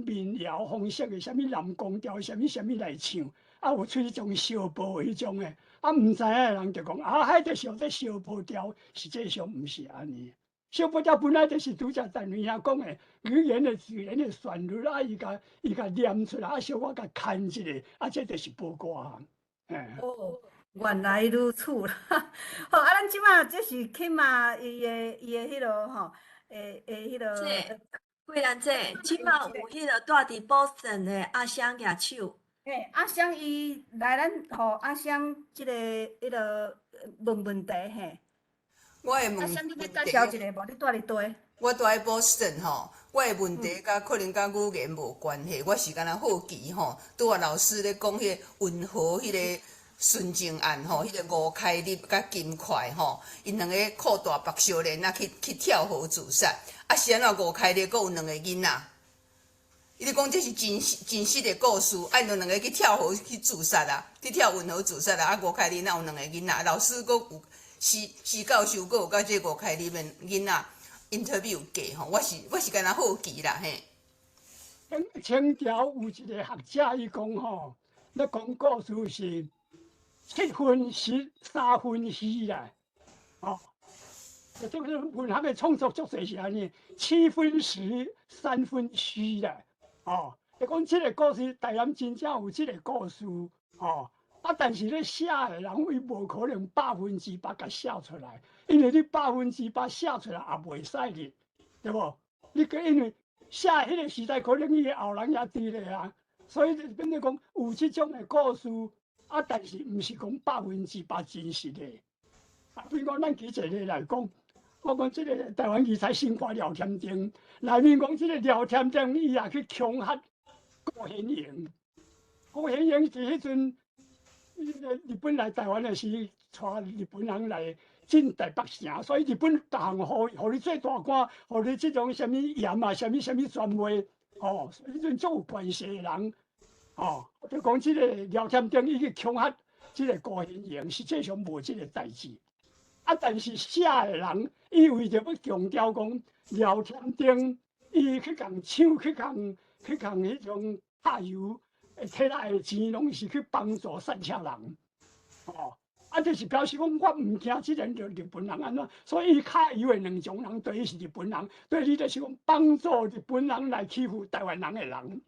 Speaker 2: 民谣方式的，什么南宫调，什么来唱，有出迄种小波迄种的。毋知影的人就讲迄著上这小波调，实际上毋是安尼。小波调本来就是拄则陈伟兄讲的语言的自然的旋律，伊甲念出来，小我甲牵一下，这就是波歌。
Speaker 1: 哦，原来如此啦。好，咱即马这是去嘛伊的迄落吼，迄落。
Speaker 3: 贵兰姐，即马有迄个住伫Boston的阿香举手。
Speaker 1: 阿香伊来咱互阿香即个迄落问题嘿。
Speaker 6: 我的问
Speaker 1: 阿香，你要介绍一下无？你住伫佗？
Speaker 6: 我住喺 Boston 吼，我的问题可能甲语言无关系，我是敢若好奇吼，拄啊老师咧讲迄文和迄个孙正案吼，迄个吴开立甲金块吼，因两个靠大白少年去跳河自杀，是安怎吴开立阁有2个囡仔？伊咧讲这是真实的故事，因两个去跳河去自杀去跳运河自杀吴开立哪有2个囡仔？老师阁有施教授阁有甲这吴开立的囡仔 interview 过吼，我是敢若好奇啦嘿。
Speaker 2: 清朝有一个学者伊讲吼，咧讲故事是7分实3分虚啦，这个文学的创作作者是安尼，7分实3分虚啦。你讲这个故事，台南真正有这个故事，但是咧写的人伊无可能100%甲写出来，因为你100%写出来也袂使哩，对无？你因为写迄个时代，可能伊的后人也伫咧所以就变做讲有即种的故事，但是毋是讲100%真实的。比如讲，咱举一个来讲。我讲即个台湾奇才新华聊天亭，内面讲即个聊天亭，伊也去恐吓郭显英。郭显英是迄阵，日本来台湾的时，带日本人来进台北城，所以日本逐项互你做大官，互你即种什么盐什么专位，所以迄阵足有关系的人，就讲即个聊天亭伊去恐吓即个郭显英，实际上无即个代志。但是写的人，伊为着要强调讲聊天亭，伊去共抢，去共迄种下游，摕来的钱，拢是去帮助善车人，就是表示讲我毋惊即个日本人安怎，所以伊下游的2种人对伊是日本人，对伊就是讲帮助日本人来欺负台湾人的人。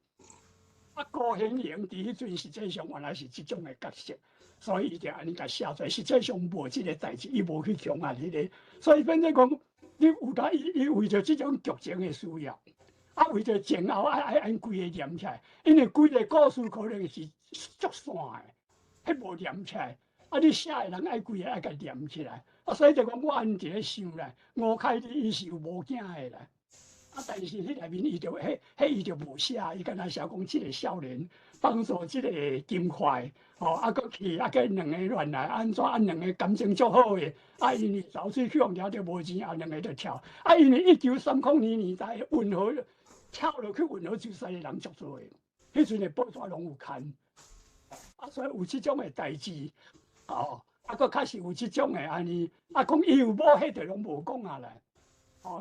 Speaker 2: 高显英伫迄阵实际上原来是即种的角色。所以伊就安尼甲写出来，实际上无即个代志，伊无去强压迄个，所以变做讲，你有当伊为着即种剧情的需要，为着前后按规个连起来，因为规个故事可能是足散的，迄无连起来，你写的人爱规个爱甲连起来，所以就讲我安伫咧想咧，吴开立伊是有无囝的啦，但是迄内面伊就伊就无写，伊敢若写讲即个少年帮助即个金块。搁去跟2个乱来，安怎2个感情足好诶？因为走水去互掠着无钱，2个就跳。因为1930年代运河跳落去运河自杀诶人足多诶，迄阵诶报纸拢有刊。所以有即种诶代志，搁较是有即种诶安尼，讲伊有某，迄就拢无讲啊啦。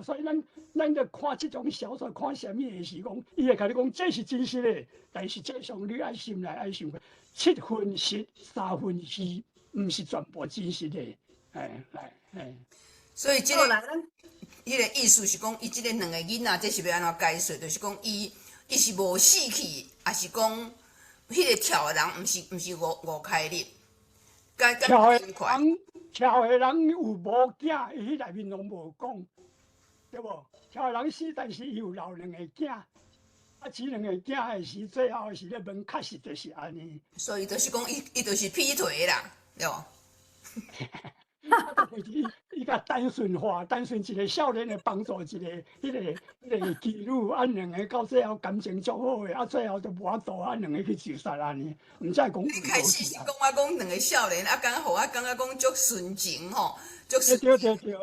Speaker 2: 所以咱着看即种小说，看啥物诶是讲，伊会甲你讲这是真实诶，但是这上你爱心来爱想，7分实3分虚，毋是全部真实诶。
Speaker 6: 所以即个迄个意思是讲，伊即个2个囡仔，这是要安怎解释？就是讲伊是无死去，还是讲迄个跳的人毋是吴开立？
Speaker 2: 跳的人有无囝？伊内面拢无讲。对无？跳人死，但是伊有留2个囝，饲2个囝的时，最后是咧问，确实就是安尼。
Speaker 6: 所以就是讲，伊就是劈腿啦。了。
Speaker 2: 伊甲单纯化，单纯一个少年的帮助，迄个记录，两个到最后感情足好诶，最后就无法度，两个去自杀安尼，毋知讲有
Speaker 6: 一开始是
Speaker 2: 啊。
Speaker 6: 讲我讲两个少年，感觉足纯情吼，足纯
Speaker 2: 对对
Speaker 6: 情。
Speaker 2: 对，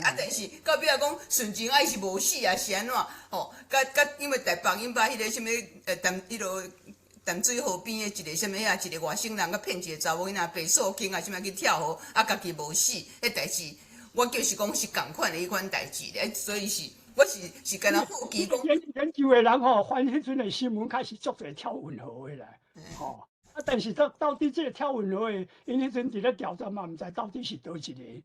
Speaker 6: 但是到尾讲纯情伊是无死啊，是安怎吼？因为台北因把迄个什么淡水河边的一个什么一个外省人，骗一个查某囡仔白素卿啊，什么去跳河，家己无死，迄代志我就是讲是共款的迄款代志咧，所以我是敢若好奇讲。
Speaker 2: 研究的人吼，翻迄阵的新闻开始足侪跳运河的啦，吼。但是到底这个跳运河的，因迄阵伫咧调查嘛，毋知到底是倒一个。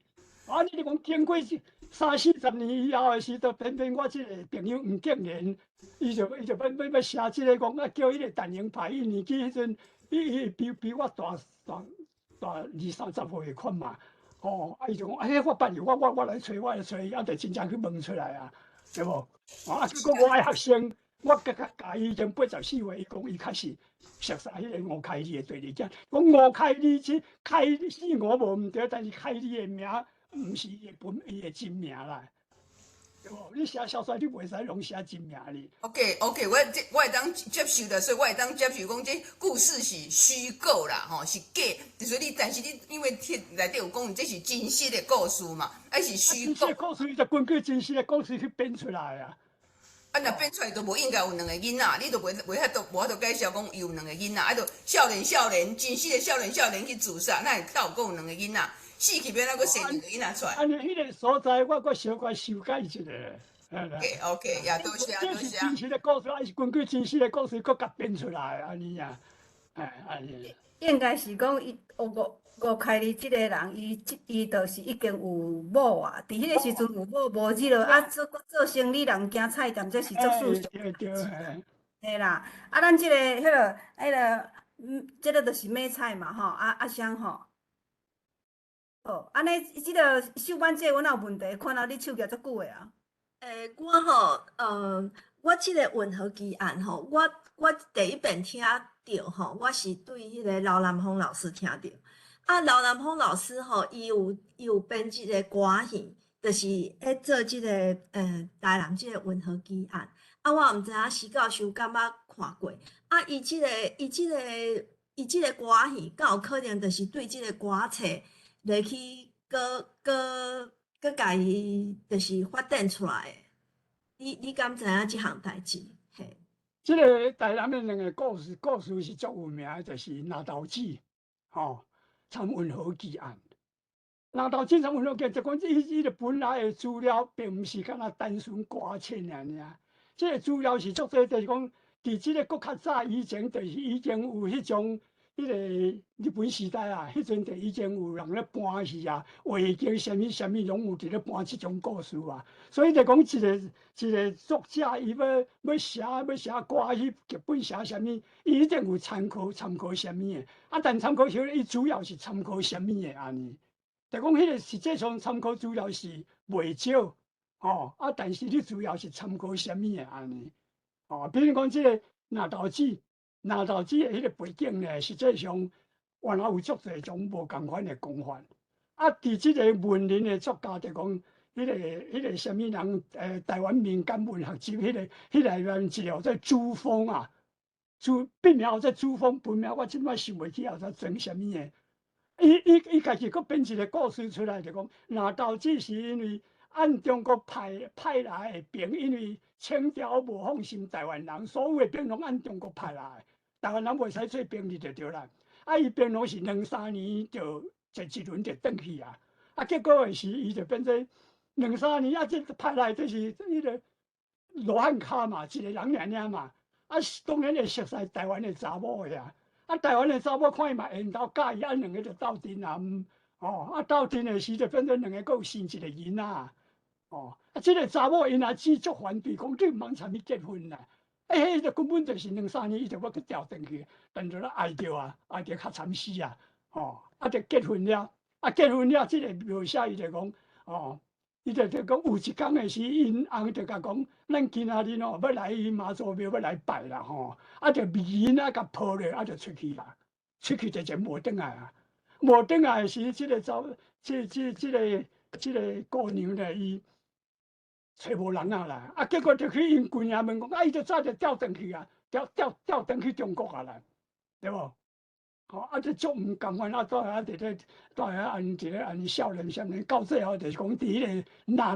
Speaker 2: 你就讲经过30-40年以后的时，就偏偏我这个朋友吴敬言，伊就要写这个讲叫迄个陈英派，伊年纪迄阵，伊比我大20-30岁款嘛。伊就讲，我捌伊，我来找伊，就真正去问出来啊，对无？结果我的学生，我教伊已经84岁，伊讲伊开始熟悉迄个吴凯利的对立讲吴凯利这凯死我无毋对，但是凯利的名毋是伊的真名啦。对无？你写小说你袂使拢写真名哩。
Speaker 6: OK， 我会当接受的，所以我会当接受讲这故事是虚构啦，吼是假。所以但是你因为内底有讲，这是真实的故事嘛，还是虚构？
Speaker 2: 真实的故事就根据真实的故事去编出来啊。
Speaker 6: 若编出来都无应该有两个囡仔，你都无法度介绍讲有两个囡仔，就少年真实的少年去自杀，那会有两个囡仔？死去要哪个生两个囡仔出来？
Speaker 2: 迄个所在我小可修改一下。
Speaker 6: OK， 也多谢。
Speaker 2: 这是真实的故事，还是根据真实的故事搁甲编出来安尼啊？安尼。
Speaker 1: 应该是讲伊吴凯利即个人，伊就是已经有某啊，伫迄个时阵有某无即落做生意人行菜店，这是足事实。
Speaker 2: 对。
Speaker 1: 嘿啦，咱即个即个就是买菜嘛吼，阿香吼。安尼即个秀班姐，我哪有问题？看到你手举足久的啊。
Speaker 3: 我吼，我即个运河奇案吼，我第一遍听到吼，我是对迄个刘南峰老师听到。刘南峰老师吼，伊有编一个歌戏，就是做即个台南即个运河奇案。我毋知影施教授敢捌看过。伊即个歌戏，敢有可能就是对即个歌册落去佮家己就是发展出来的。你敢知影即项代志？嘿，
Speaker 2: 即个台南的两个故事是足有名的，就是纳豆子，参运河奇案。纳豆子参运河奇案，就讲伊个本来的资料，并毋是敢若单纯歌册尔。即个资料是足多，就是讲伫即个搁较早以前，就是已经有迄种。迄个日本时代啊，迄阵就已经有人咧搬戏啊，话经什么拢有伫咧搬即种故事啊。所以就讲一个作者，伊要写歌戏剧本写什么，伊一定有参考什么的。但参考时，伊主要是参考什么的安尼。就讲迄个实际上参考资料是袂少，但是你主要是参考什么的安尼。比如讲即个纳豆子的迄个背景呢，实际上原来有足侪种无共款的讲法。伫即个文人的作家就讲，迄个什么人，台湾民间文学集迄个内面一个叫朱峰啊，笔名叫朱峰，本名我即摆想袂起，叫做什么的。伊家己佫编一个故事出来，就讲纳豆子是因为按中国派来的兵，因为清朝无放心台湾人，所有的兵拢按中国派来。台湾人袂使做兵，你就对啦。伊兵拢是2-3年就一轮就转去啊。结果的是，伊就变做2-3年这派来就是迄个罗汉脚嘛，一个人尔嘛。当然会熟悉台湾的查某的啊。台湾的查某看伊嘛缘投介意，两个就斗阵啊。斗阵的时就变做两个佫有生一个囡仔。这个查某因也只足反对，讲你毋通参与结婚啦。迄就根本就是2-3年，伊就要去调转去，但就咧爱着较惨死啊！就结婚了，结婚了，即个描写伊就讲，伊就讲有一天的时，因翁就甲讲，咱今仔日要来妈祖庙要来拜啦就迷因甲抱咧，就出去啦，出去就无转来啊！无转来时，即个姑娘咧，伊找无人啊啦，啊，结果就去因闺仔问讲，啊，伊就早就调转去啊，调转去中国啊啦，对无？吼，啊，就足毋甘愿啊，在遐伫咧，在遐安一个安少年少年，到最后就是讲，伫迄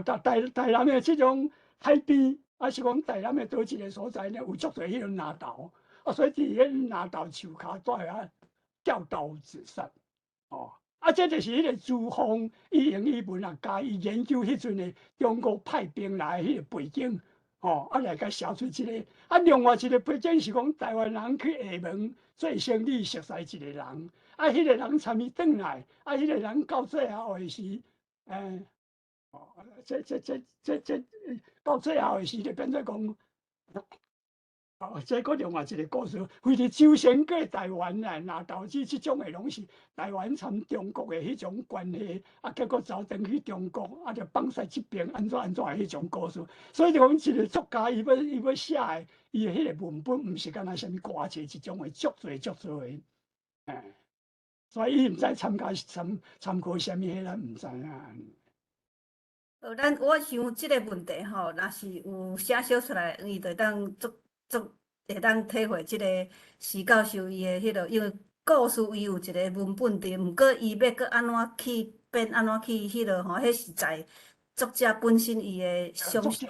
Speaker 2: 个台南的即种海边，啊是讲台南的倒一个所在呢，有足侪迄种林豆，啊，所以伫迄林豆树骹在遐吊刀自杀，哦。啊，这就是迄个朱峰伊用伊文学家伊研究迄阵的中国派兵来迄个背景，哦，啊来甲写出即个。啊，另外一个背景是讲台湾人去厦门做生理熟悉一个人，啊，迄个人参与转来，啊，迄个人到最后的是，哦，到最后的时就变做讲。哦，这个另外一个故事，为了周旋过台湾啦，那导致即种的拢是台湾参中国的迄种关系，啊，结果走转去中国，啊，就放弃这边安怎的迄种故事。所以就讲一个作家，伊要写的，伊的迄个文本，毋是干那什么歌词一种的，足侪的，所以伊毋知参考什么，迄咱毋知影。
Speaker 1: 我想即个问题吼，若是有写小出来，伊就当足会当体会即个徐教授伊的迄个，因为故事伊有一个文本伫，毋过伊要搁安怎去编，安怎去迄落吼，迄是在作者本身伊的想象，迄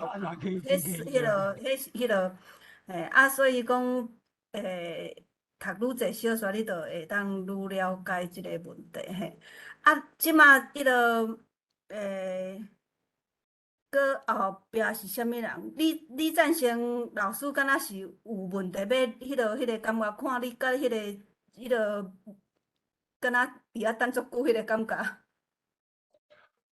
Speaker 1: 落，所以讲，读愈侪小说，你就会当愈了解即个问题嘿。啊，即马迄落，搁后壁是啥物人？李赞成老师敢若是有问题要迄个感觉，看你甲迄个敢若伫遐等足久迄个感觉。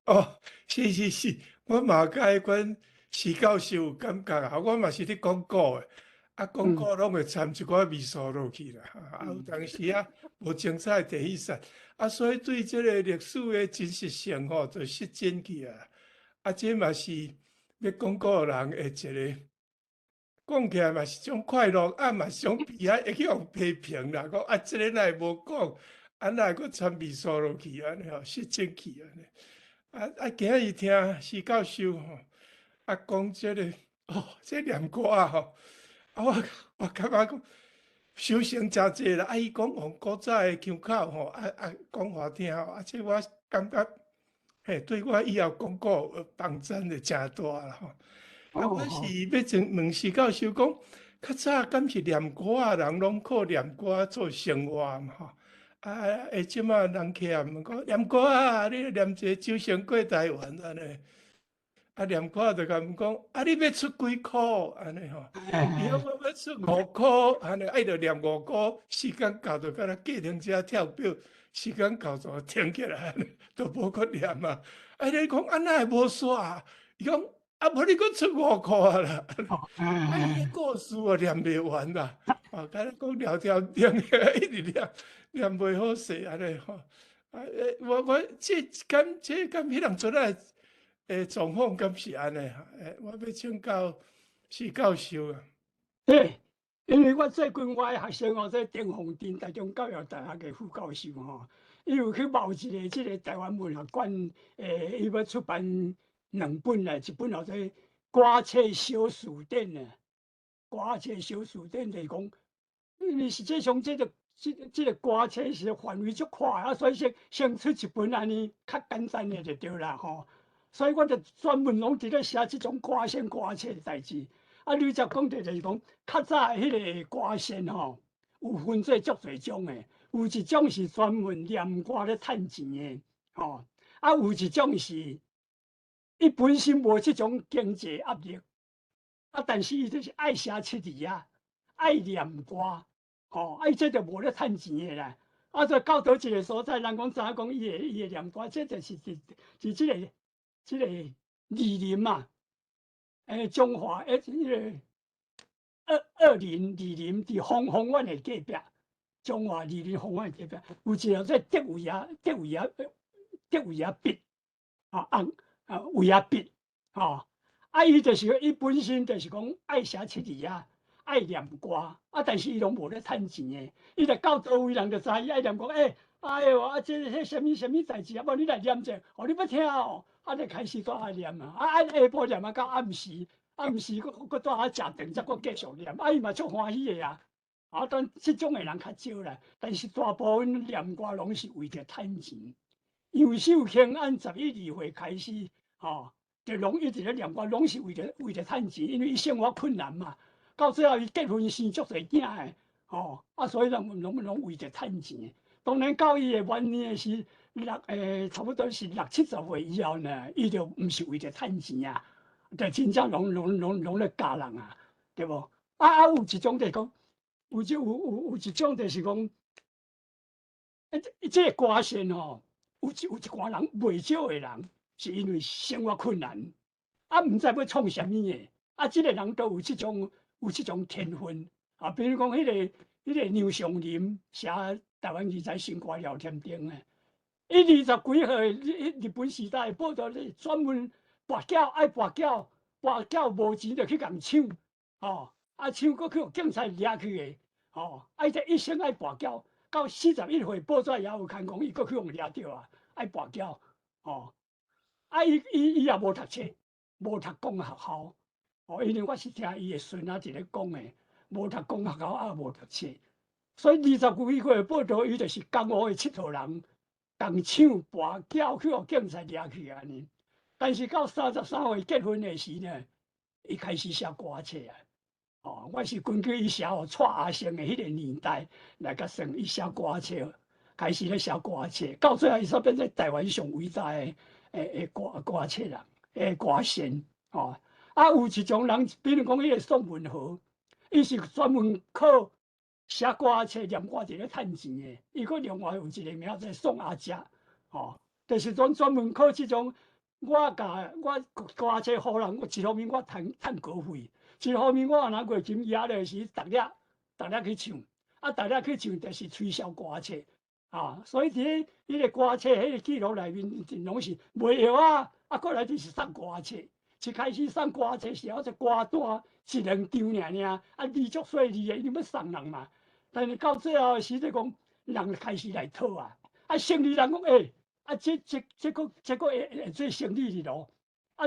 Speaker 7: 哦，是，我嘛甲迄款徐教授有感觉啊，我嘛是咧讲古诶，啊讲古拢会掺一寡味素落去啦，啊有当时啊无精彩第一散，啊所以对即个历史诶真实性吼，就失真去啊。啊，这嘛是要讲古人诶一个，讲起来嘛是种快乐，啊嘛是种悲哀，会去互批评啦。讲啊，这个哪会无讲，啊哪会搁掺味素落去安尼吼，失真去安尼。今日听徐教授吼，啊讲这个哦，这念歌啊吼，啊我感觉讲修行真济啦。啊，伊讲往古早诶腔口吼，讲好听吼，啊这我感觉。嘿，对我以后讲古帮助就真大啦吼。啊，我是要问徐教授讲，较早敢是念歌啊，人拢靠念歌做生活嘛吼。即马人起来问讲念歌啊，你念一个周旋过台湾安尼。啊，念歌就甲问讲，啊，你要出几箍安尼吼？以后我要出5箍安尼，爱着念5箍，时间到就敢若计程车跳表。时间到就停起来，都无搁念啊！啊，你讲安那会无煞？伊讲啊，无你搁出5箍啊啦！啊，伊故事啊念袂完啦！啊，敢若讲聊条顶，一直念袂好势安尼吼。啊，我这敢迄人出来状况敢是安尼哈？我要请教徐教授啊。
Speaker 2: 对。因为我最近我的学生哦，在陈凤珍台中教育大学的副教授吼，伊有去报一个即个台湾文学馆，伊要出版2本啦，一本叫做《歌册小词典》呢，《歌册小词典》就是讲，因为实际上这个歌册是范围足宽啊，所以先出一本安尼较简单的就对啦吼。所以我就专门拢伫咧写即种歌册的代志。啊，你则讲着就是讲，较早迄个歌仙吼，有分做足侪种诶，有一种是专门念歌咧趁钱诶，吼，啊有一种是，伊本身无即种经济压力，啊，但是伊就是爱写出字啊，爱念歌，吼，伊这就无咧趁钱诶啦，啊，就到倒一个所在，人讲知影讲伊会念歌，这就是即个理念嘛。中华迄个2020伫芳苑的隔壁，中华20芳苑隔壁有一个在德维亚笔，维亚笔，伊就是伊本身就是讲爱写出字啊，爱念歌啊，但是伊拢无咧趁钱诶，伊就到倒位人就知伊爱念歌，哎哟，迄什么代志啊？无你来念者，哦，你要听哦，就开始在遐念啊，下晡念到暗时，佫在遐食饭，才佫继续念，伊嘛足欢喜的啊。当即种的人较少啦，但是大部分念歌拢是为着趁钱。杨秀卿按11、2岁开始，就拢一直咧念歌，拢是为着趁钱，因为伊生活困难嘛。到最后伊结婚生足侪囝诶，所以拢为着趁钱。当然到伊的晚年是差不多是60、70岁以后呢，伊就毋是为着趁钱啊，就真正拢咧教人啊，对无？有一种就是讲，有一种就是讲，这个歌声有一寡人袂少的人，是因为生活困难，毋知要创啥物的，这个人都有这种天分啊。比如讲，迄个梁尚林写台湾二十新歌聊天顶的，伊20几岁日本时代报道咧，专门跋筊爱跋筊无钱就去共抢，抢搁去互警察抓去的，伊这一生爱跋筊。到41岁，报纸也有看讲，伊搁去互抓着啊，爱跋筊，伊也无读册，无读公学校，因为我是听伊的孙仔一个讲的，无读公学校也无读册，所以20几岁报道，伊就是江湖的佚佗人，共抢跋筊去互警察抓去安尼。但是到33岁结婚的时呢，伊开始写歌册啊。我是根据伊写互蔡阿生的迄个年代来甲算，伊写歌册，开始咧写歌册，到最后伊煞变成台湾上伟大的歌册人，歌仙。有一种人，比如讲迄个宋文和，伊是专门靠写歌册、念歌伫咧趁钱的。伊佫另外有一个名叫宋阿家，就是专门靠即种，我歌册互人，一方面我趁稿费。一方面，我若月金压咧是逐日去唱，逐日去唱就是推销歌册所以伫迄个歌册迄个记录内面，拢是卖药过来就是送歌册。一开始送歌册是这歌单1、2张尔，字足细字的，因为要送人嘛。但是到最后时，讲人开始来讨生理人讲这个会做生理的咯，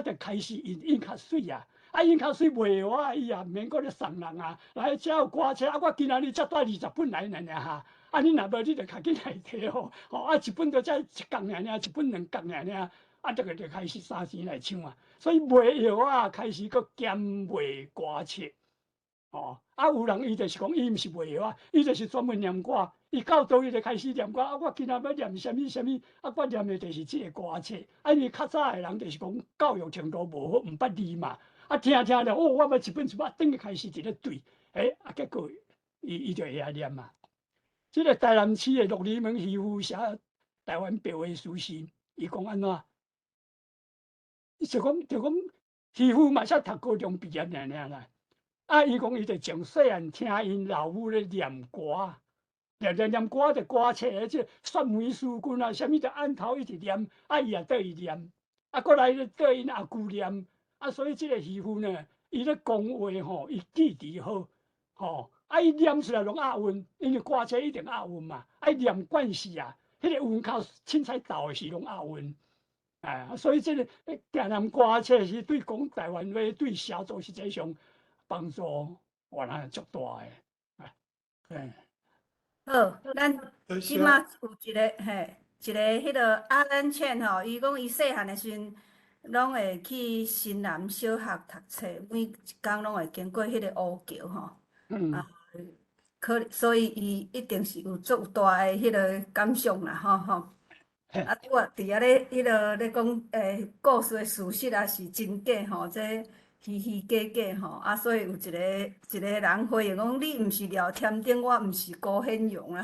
Speaker 2: 就开始印较水啊。因较水卖药伊也毋免搁咧送人啊。来遮有歌册我今仔日才带20本来哈。你若无你就赶紧来摕一本就才1共1本2共2这个就开始3钱来抢啊。所以卖药开始搁兼卖歌册。有人伊就是讲，伊毋是卖药伊就是专门念歌。伊到倒伊就开始念歌我今仔要念啥物，我念的就是即个歌册。因为较早的人就是讲教育程度无好，毋捌字嘛。听着，我要一本，等于开始伫咧对，结果伊就会晓念嘛。即个台南市的鹿耳门渔夫写台湾白话书信，伊讲安怎？就讲渔夫嘛，才读高中毕业啦。伊讲伊就从细汉听因老母咧念歌，念歌就歌册，即算梅书君啊，啥物就按头一直念，伊也对伊念，过来对因阿姑念。所以即个渔夫呢，伊咧讲话伊记忆好，伊念出来拢押韵，因为歌册一定押韵嘛，伊念惯势啊，迄个韵口凊彩斗的是拢押韵，所以即个定念歌册是对讲台湾话、对写作实际上帮助原来足大的，
Speaker 1: 好，咱即马有一个迄个阿兰倩伊讲伊细汉的时阵。拢会去新南小学读册，每一工拢会经过迄个乌桥所以伊一定是有足大的迄个感想啦我伫遐咧迄个咧讲故事的事实是真假这虚假所以有一个人回应讲，你毋是聊天顶，我毋是高显荣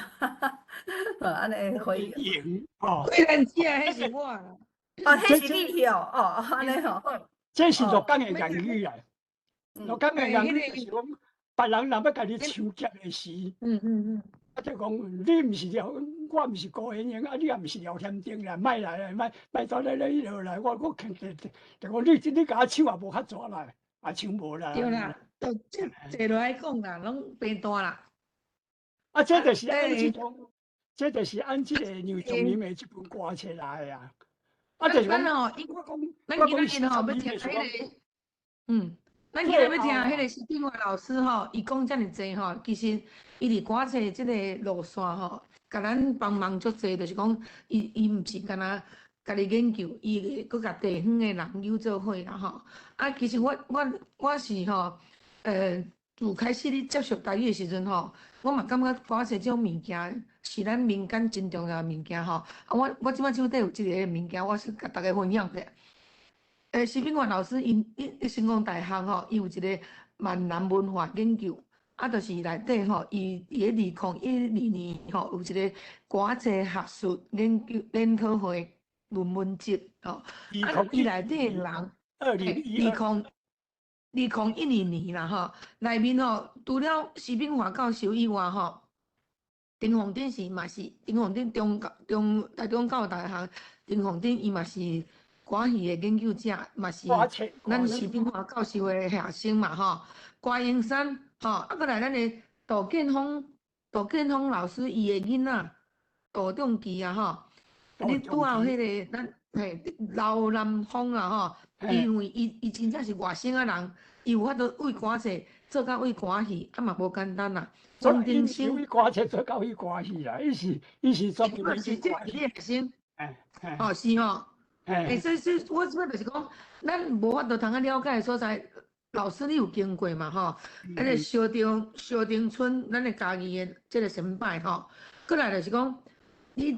Speaker 1: 安尼回应
Speaker 8: 虽然只迄是我啦。
Speaker 1: 迄是你安尼
Speaker 2: 这是鹿港的言语啊。鹿港的言语就是讲，别人若要甲你抢劫的时，就讲你毋是我毋是高显荣你也毋是聊天顶啦，莫来，莫再来迄落来，我肯定就讲你甲我抢也无较蛇啦，抢无啦。
Speaker 8: 对啦，就坐落来讲啦，拢变大啦。
Speaker 2: 这就是即种这就是按这个杨宗纬的这本歌册来的啊。啊，就是讲，
Speaker 8: 咱吼，
Speaker 2: 我讲，
Speaker 8: 咱
Speaker 2: 我讲
Speaker 8: 今仔日吼要
Speaker 2: 40
Speaker 8: 听
Speaker 2: 年的是讲，
Speaker 8: 迄个，咱今仔要听迄个徐炳华老师吼，伊讲遮尔济吼，其实伊伫歌册即个路线吼，甲咱帮忙足济，就是讲伊毋是干那家己研究，伊会佮甲地方的人友做伙啦吼。啊，其实我是吼，自开始咧接触台语的时阵吼，我嘛感觉歌册即种物件是咱民间真重要的物件吼。啊，我即摆手底有一个物件，我是甲大家分享者。徐炳华老师因成功大学吼，伊有一个闽南文化研究，啊，就是内底吼，伊咧2012年吼有一个歌册学术研讨会论文集吼，啊，伊内底的人2012年啦吼，内面吼除了徐炳华教授以外吼，陈凤典嘛是陈凤典台中教育大学，陈凤典伊嘛是。歌戏的研究者，嘛是咱徐炳华教授的学生嘛吼。郭英山吼，啊，搁来咱的杜建峰老师伊的囡仔杜仲基啊吼。你拄好迄个咱刘南峰啊吼，因为伊真正是外省的人，伊有法度为歌册做到为歌戏，啊嘛无简单啦。钟定生
Speaker 2: 为歌册做到为歌戏啦，伊是专门
Speaker 8: 是这是学生，
Speaker 2: 哦
Speaker 8: 是吼。所以我即摆就是讲，咱无法度通啊了解的所在，老师你有经过嘛吼？咱个萧丁村，咱的家己的即个成败吼，过来就是讲，你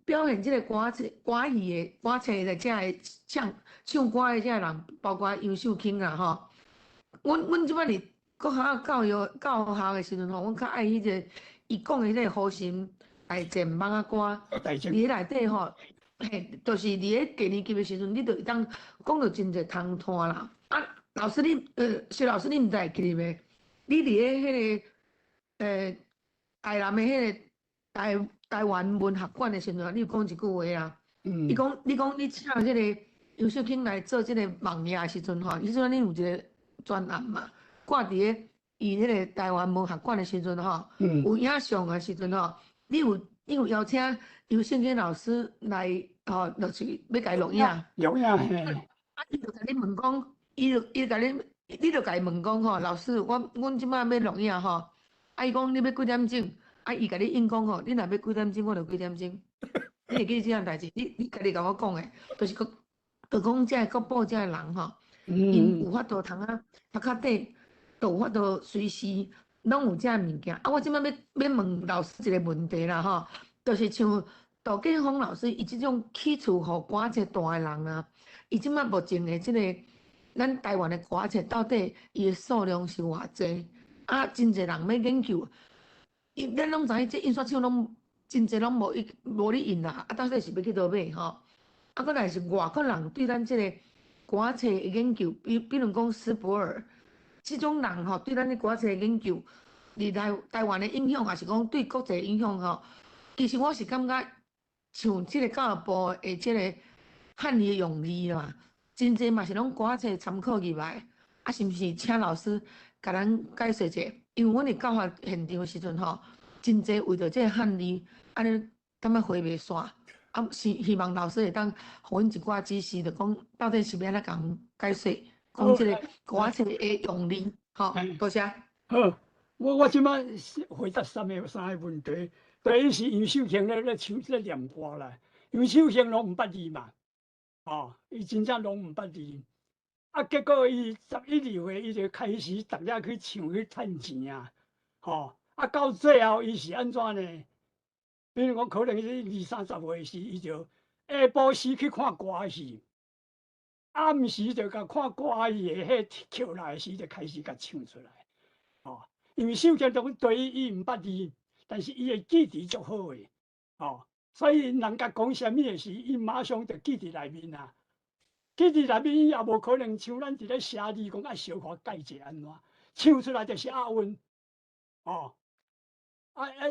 Speaker 8: 表现即个歌戏的歌册的遮个唱歌的遮个人，包括杨秀卿啦吼。阮即摆伫国校教校的时阵吼，阮较爱迄个伊讲的迄个好心来前网啊歌，伫内底吼。就是伫咧低年级的时阵，你就会当讲到真侪通摊啦。啊，老师你徐老师你毋知会记袂？你伫咧迄个台南的迄个台湾文学馆的时阵，你有讲一句话啊。你讲你请迄个杨秀卿来做即个网页的时阵吼，迄阵你有一个专案嘛，挂伫咧伊迄个台湾文学馆的时阵吼，有影像的时阵吼，你有邀请杨秀卿老师来吼，就是要甲伊录影。
Speaker 2: 嘿。
Speaker 8: 啊，伊就甲你问讲，伊就甲你就甲伊问讲吼，老师，阮即摆要录影吼，啊，伊讲你要几点钟？啊，伊甲你应讲吼，你若要几点钟，我就几点钟。你会记即样代志？你家己甲我讲诶，就是讲遮个国宝遮个人吼，因有法度通啊，读较底，都有法度随时拢有遮个物件。啊，我即摆要问老师一个问题啦吼。就是像杜建峰老师，伊即种起厝互歌册大个人啊，伊即摆目前的即个咱台湾的歌册到底伊的数量是偌济？啊，真侪人要研究，咱拢知影即印刷厂拢真侪拢无咧印啦，啊，到底是要去倒买吼？啊，搁来是外国人对咱即个歌册的研究，比如讲斯伯尔，即种人吼对咱的歌册的研究，伫台湾的影响，也是讲对国际影响吼。其实我是感觉，像即个教育部的即个汉语用字嘛，真侪嘛是拢歌册参考入来，啊，是毋是请老师甲咱解说者？因为阮伫教学现场的时阵吼，真侪为着即个汉语，安尼感觉回袂煞，啊，希望老师会当互阮一寡指示，就讲到底是要安怎讲解说，讲即个歌册的用字，吼，多谢。
Speaker 2: 好，我即摆回答三个问题。第一是杨秀卿咧唱咧念歌啦，杨秀卿拢毋捌字嘛，伊真正拢毋捌字，啊，结果伊11、2岁伊就开始逐日去唱去趁钱啊，啊，到最后伊是安怎呢？比如讲，可能是20、30岁时，伊就下晡时去看歌戏，暗时就甲看歌戏的迄曲来时就开始甲唱出来，因为秀卿对于伊毋捌字。但是伊的记忆足好诶，所以人甲讲啥物诶时，伊马上就记伫内面啊。记伫内面，伊也无可能像咱伫咧写字讲小可改者安怎，唱出来就是押韵。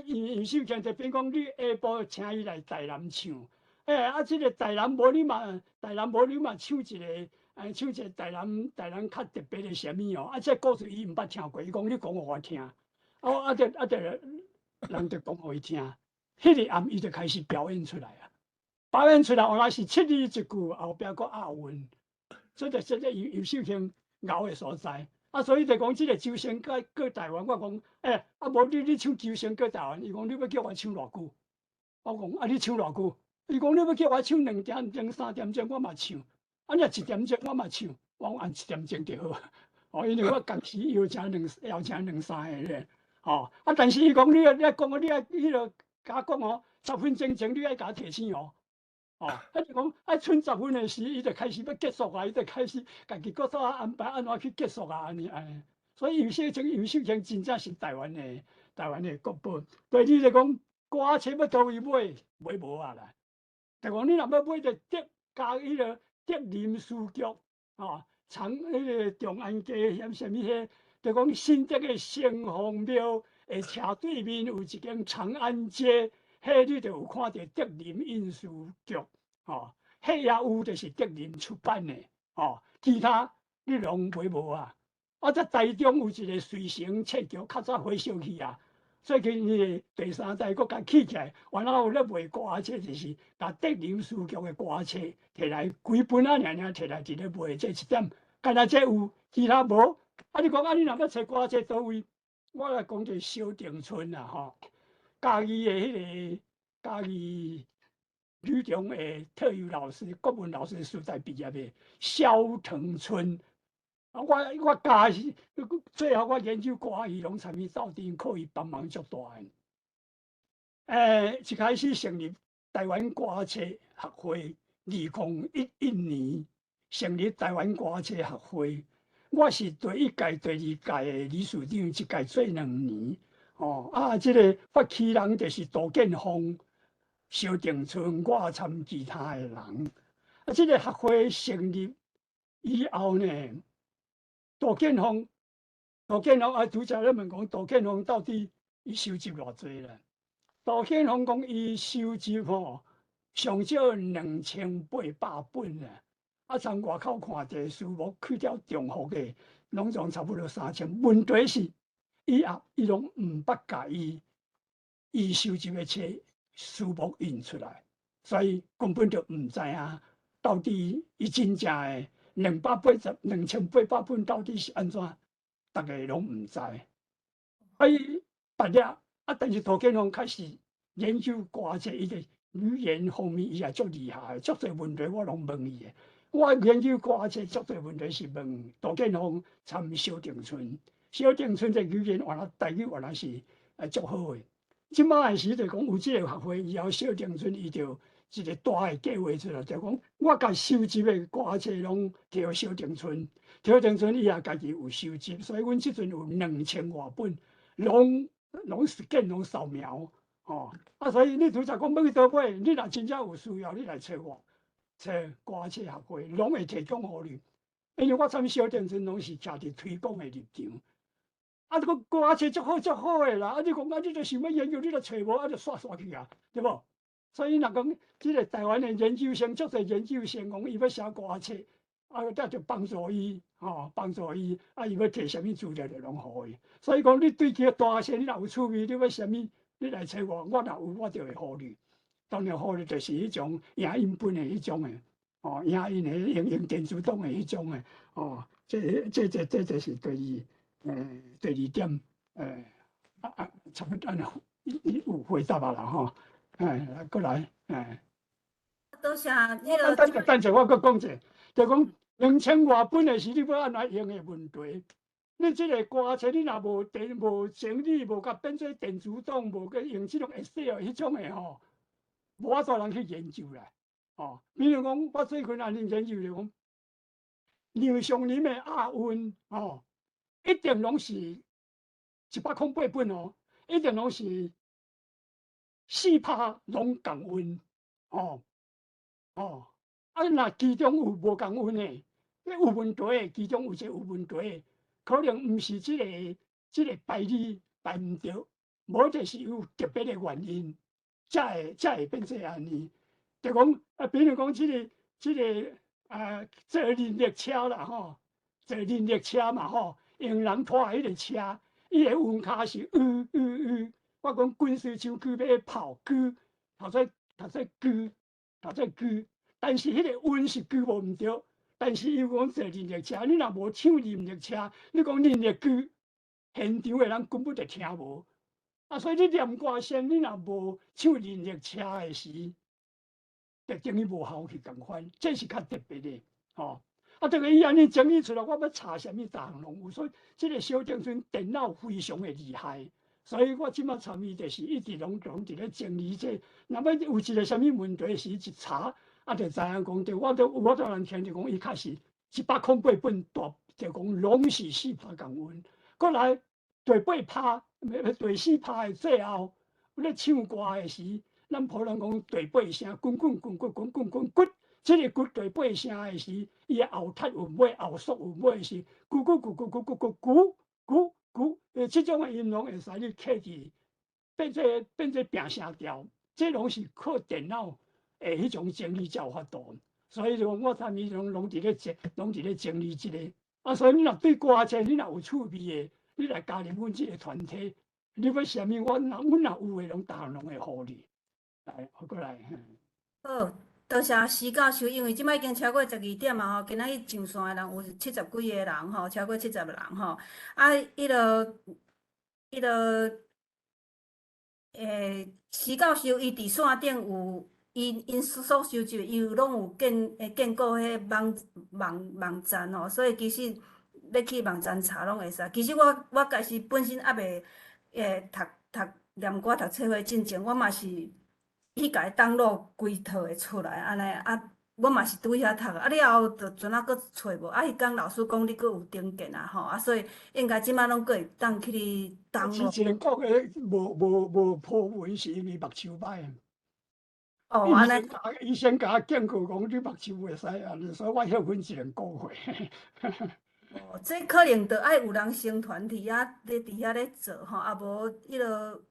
Speaker 2: 杨秀卿就变讲，你下晡请伊来台南唱，即个台南无你嘛唱一个，唱一个台南较特别的啥物哦，这故事伊毋捌听过，伊讲你讲互我听，就人就讲互伊听，迄个暗伊就开始表演出来啊。表演出来，原来是7字一句，后壁佫押韵，这个尤秀卿熬的所在。啊，所以就讲即个周星过台湾，我讲，无你唱周星过台湾，伊讲你要叫我唱偌久？我讲啊，你唱偌久？伊讲你要叫我唱2点钟、3点钟，我嘛唱。啊，你1点钟我嘛唱，我讲按1点钟就好。哦，因为我当时邀请2、3个咧。哦，啊，但是伊讲你讲你迄个甲我讲哦，10分钟前你爱甲我提醒哦。哦，啊就讲啊，剩10分的时，伊就开始要结束啊，伊就开始家己搁再安排安怎去结束啊，安尼。所以尤秀卿真正是台湾的国宝。对你来讲，歌车要倒位买无啊啦。就讲你若要买着加迄个德林书局哦，迄个中安街什么迄，就讲新竹的城隍庙的斜对面有一间长安街。迄你就有看到德林印书局，哦，迄也有就是德林出版的，哦，其他你拢买无啊。啊，在台中有一个水城册局，较早火烧去啊，最近伊第3代佫甲起起来，原来有咧卖歌册，就是把德林书局的歌册摕来几本啊，摕来伫咧卖，这一点，干那这有，其他无。啊，你讲啊，你若要找歌册倒位？我来讲就萧定春啦，吼。嘉义的嘉义女中的特有老师、国文老师时代毕业的萧腾春，啊，我家是最后我研究歌语拢参与斗阵，靠伊帮忙足大的。一开始成立台湾歌册学会，2011年成立台湾歌册学会，我是第1届、第2届的理事长，1届做2年。哦，啊，这个发起人就是杜建峰、萧定春，我参其他的人。啊，这个学会成立以后呢，杜建峰啊，拄则咧问讲，杜建峰到底伊收集偌济咧？杜建峰讲伊收集吼上少2800本咧，啊，从外口看这书目，去掉中国的，拢总差不多3000。问题是。伊拢毋捌甲伊收集的册书目印出来，所以根本就毋知影到底伊真正的2800本到底是安怎，大家拢毋知。伊别了啊，但是杜建峰开始研究歌册，伊的语言方面伊也足厉害，足侪问题我拢问伊的。我研究歌册足侪问题是问杜建峰参萧定春。萧定春这语言原来台语原来是足好的。即摆的时就讲有即个学会以后，萧定春伊就一个大的计划出来，就讲我甲收集的歌册拢摕互萧定春，萧定春伊也家己有收集，所以阮即阵有2000多本，拢实践拢扫描，哦，啊，所以你拄则讲要去倒买，你若真正有需要，你来找我，找歌册学会，拢会提供互你，因为我参萧定春拢是徛伫推广的立场。啊，这个歌册足好的啦！啊，你讲啊，你著想要研究，你著找无，啊，著刷去啊，对无？所以若讲即个台湾的研究生，足侪研究生讲伊要写歌册，啊，这就帮助伊，帮助伊，啊，伊要摕啥物资料就拢互伊。所以讲，你对这个大册你若有趣味，你要啥物，你来找我，我若有，我就会互你。当然互你就是迄种影印本的迄种的，哦，影印的用电子档的迄种的，哦，这就是对伊。第2点，差不多你有回答吧啦吼，过来，
Speaker 1: 多谢迄个。
Speaker 2: 等者我搁讲者，就讲2000多本的是你要安怎用的问题。你即个歌册你若无整理，无甲变做电子档，无甲用即种 Excel 迄种的吼，无法度人去研究啦。哦，比如讲我最近安尼研究就讲，梁上林的押韵，哦。一定拢是108本哦，一定拢是4拍拢共韵，哦，啊，若其中有无共韵的，有问题的，其中有一个有问题的，可能毋是即个排字排毋着，无就是有特别的原因，才会变做安尼。就讲啊，比如讲即个坐人力车啦吼，坐人力车嘛吼。用人拖迄个车，伊个韵脚是我讲滚水手锯要泡锯，头先锯，但是迄个温是锯无毋对，但是伊讲坐人力车，你若无抢人力车，你讲人力锯，现场的人根本就听无。啊，所以你念歌声，你若无抢人力车的时，就等于无效去共款，这是较特别的，吼。啊，这个伊安尼整理出来，我要查啥物逐项拢有，所以这个小郑村电脑非常的厉害，所以我即马参与就是一直拢伫咧整理这，若要有一个啥物问题时一查，啊，就知影讲，我都能听着讲，伊确实108本大，就讲拢是4拍共阮，过来第8拍，第4拍的最后，咧唱歌的时，咱普通讲第8声，滚滚滚滚滚滚滚滚。这个骨第8声的时，伊的后踢韵尾、后缩韵尾是咕咕咕咕咕咕咕咕咕咕，这种的音拢会使你刻伫变做平声调，这拢是靠电脑诶迄种整理才有法度。所以就我参与拢伫咧整理这个。啊，所以你若对歌词你若有趣味的，你来加入阮这个团体，你要啥物，阮若有诶，逐项拢会互你。来，过来。
Speaker 1: 好，多谢徐教授，因为即摆已经超过12点啊吼，今仔日上线的人有70几个人吼，超过70个人吼。啊，徐教授伊伫线顶有因所收集，伊拢有建构迄网站吼，所以其实要去网站查拢会使。其实我家己本身还袂读念歌读册会进前，我嘛是去甲伊登录规套会出来安尼啊。我嘛是拄遐读啊，了后就阵仔佫找无，啊，迄工老师讲你佫有登记啊吼，啊，所以应该即摆拢佫会当去你登录。
Speaker 2: 之前讲的无破文是因为目睭歹。
Speaker 1: 哦，安尼。
Speaker 2: 医生甲我警告讲，你目睭袂使安尼，所以我休困1个月。
Speaker 1: 哦，这可能着爱有人成团体啊，咧伫遐咧做吼，啊无迄落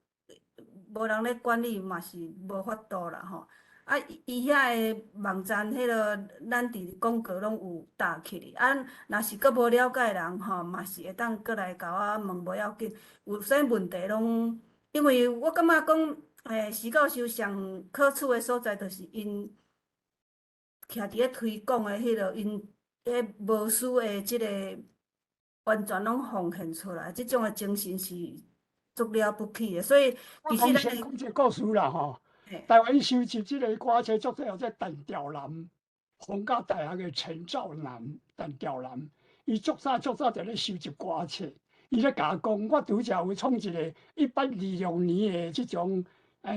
Speaker 1: 无人咧管理嘛是无法度啦吼。啊，伊遐个网站迄落，咱伫广告拢有搭起哩。啊，若是佫无了解人吼，嘛是会当佫来甲我问，无要紧。有啥问题拢，因为我感觉讲，徐教授上可取的所在，就是因徛伫咧推广的迄落，因迄无私的即个完全拢奉献出来，即种的精神是足了不起的。所以其实咱
Speaker 2: 讲一个故事啦吼。台湾收集即个歌词作者叫陈调南，逢甲大学的陈兆南，陈调南，伊足早就咧收集歌词。伊咧甲我讲，我拄则有创一个1826年的即种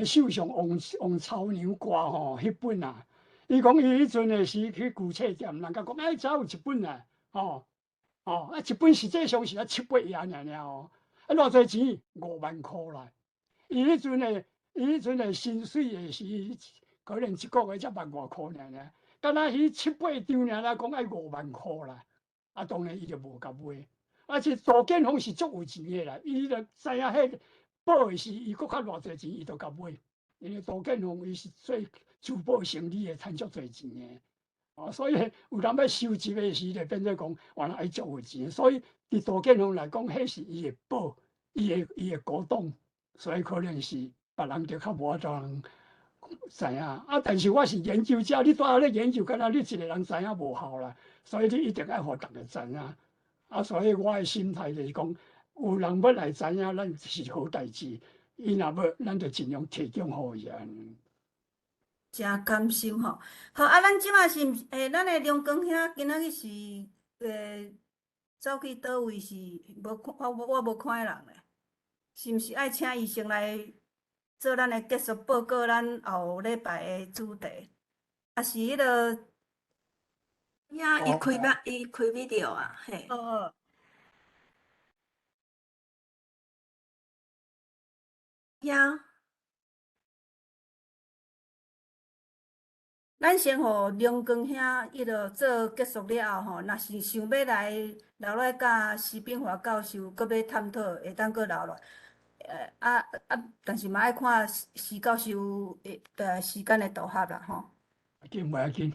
Speaker 2: 首相王朝娘歌吼，迄本啊。伊讲伊迄阵的时去古册店，人家讲只有1本啊，啊1本实际上是7、8页尔哦，啊偌济钱5万箍啦。伊迄阵的薪水的是可能1个月才1万外箍尔，敢若迄7、8张尔讲爱5万箍啦，啊当然伊就无甲买。而且杜建峰是足有钱的啦，伊就知影迄报的是伊搁较偌济钱，伊就甲买。因为杜建峰伊是做珠宝生意的，赚足济钱的，所以有人要收集的时，就变做讲原来爱足有钱。所以伫杜建峰来讲，迄是伊的宝，伊的古董，所以可能是别人就较无法通知影。啊，但是我是研究者，你拄仔咧研究，敢若你一个人知影无效啦，所以你一定爱互逐个知影。啊，所以我的心态就是讲，有人要来知影，咱是好代志。伊若要，咱就尽量提供互伊安尼。
Speaker 1: 真甘心吼。好啊，咱即马是咱的龙光兄今仔日是走去倒位是无看我无看人咧，是毋是爱请伊先来做咱的结束报告？咱后礼拜的主题，啊是迄落。
Speaker 3: 呀，伊开video 啊，嘿。
Speaker 1: 哦。
Speaker 3: 呀。
Speaker 1: 咱先互龙光兄迄落做结束了后吼，若是想要来留来甲徐炳华教授搁要探讨，会当搁留落。但是嘛爱看徐教授的时间的度合啦吼。
Speaker 2: 袂要紧。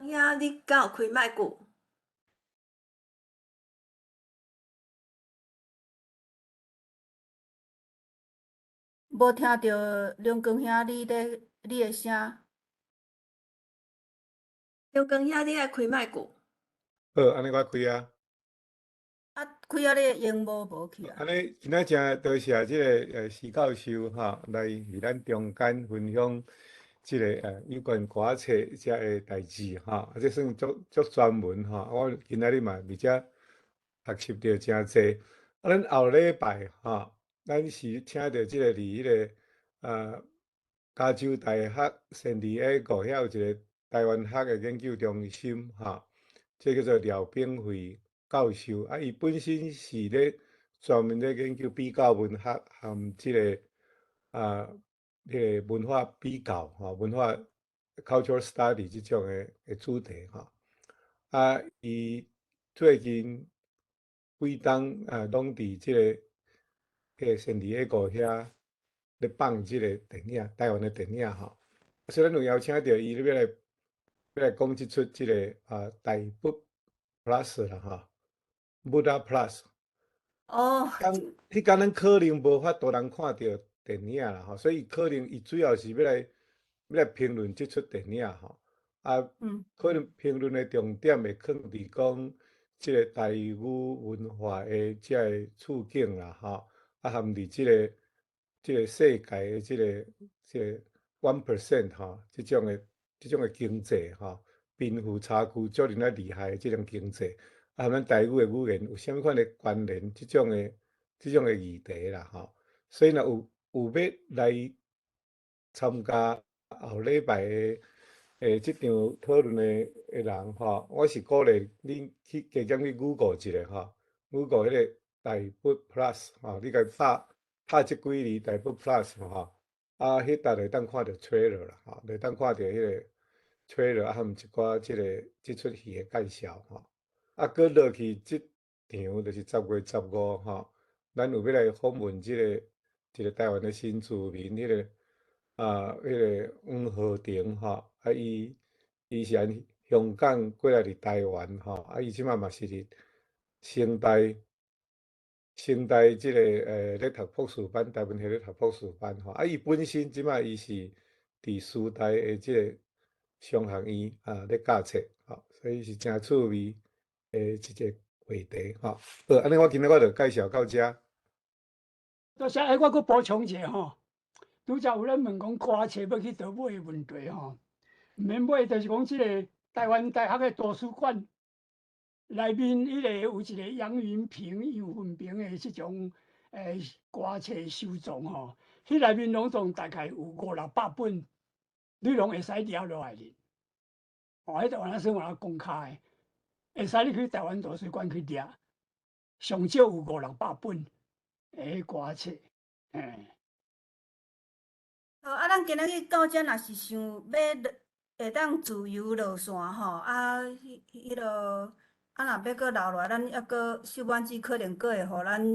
Speaker 3: 呀，你敢有开麦句？
Speaker 1: 无听着龙光兄你的声。
Speaker 3: 刘光兄，你爱开麦克。
Speaker 9: 好，安尼我开啊。
Speaker 1: 啊，开啊，你的荧幕无去啊。
Speaker 9: 安尼今仔真多谢即个徐教授哈，来伫咱中间分享即个有关歌册遮个代志哈，这算足专门哈。我今仔日嘛伫遮学习到真济。咱后礼拜哈，咱是请到即个伫迄个加州大学圣地亚哥遐有一个台湾学的研究中心哈，这叫做廖炳辉教授啊，伊本身是咧专门咧研究比较文学和即个迄个文化比较吼，文化 cultural study 即种的主题吼。啊，伊最近几档拢伫即个圣地亚哥遐咧放即个电影，台湾的电影吼。所以咱有邀请到伊要来讲即出即个大佛 Plus 啦吼。Buddha Plus，
Speaker 1: 哦，
Speaker 9: 迄工咱可能无法度人看到电影啦吼，所以可能伊主要是要来评论即出电影吼。可能评论的重点会放伫讲即个台语文化的遮个处境啦吼，含伫即个世界的即个 1% 吼，即种的经济吼，贫富差距足尔厉害的即种经济。咱台语的语言有啥物款的关联？即种的议题啦，吼。所以若有要来参加后礼拜的即场讨论的人吼，我是鼓励恁去加减去 Google 一下吼，Google 迄个台北 Plus 吼，你甲拍即几字台北 Plus 吼，迄搭会当看到 trailer 啦，吼，会当看到迄个 trailer 含一寡即出戏的介绍吼。搁落去即场就是10月15吼，咱有要来访问一个台湾的新住民，迄个黄浩庭吼，伊是香港过来伫台湾吼，伊即马嘛是伫清大即个咧读博士班，台湾系咧读博士班吼，伊本身即马伊是伫师大的即个商学院咧教册吼，所以是真趣味。一个话题吼，好，安尼我今日我就介绍到遮。
Speaker 2: 多谢，我阁补充者吼，拄则有人问讲歌册要去倒买的问题吼，毋免买，就是讲即个台湾大学的图书馆内面迄个有一个杨云平、杨文平的即种歌册收藏吼，迄内面拢总大概有500-600本，你拢会使抓落来哩。迄台湾算有公开的。会使你去台湾图书馆去掠，上少有500-600本诶歌册，
Speaker 1: 好，咱今仔日到遮，若是想要会当自由落线吼，迄落若要搁留落来，咱抑搁秀婉姊可能搁会互咱。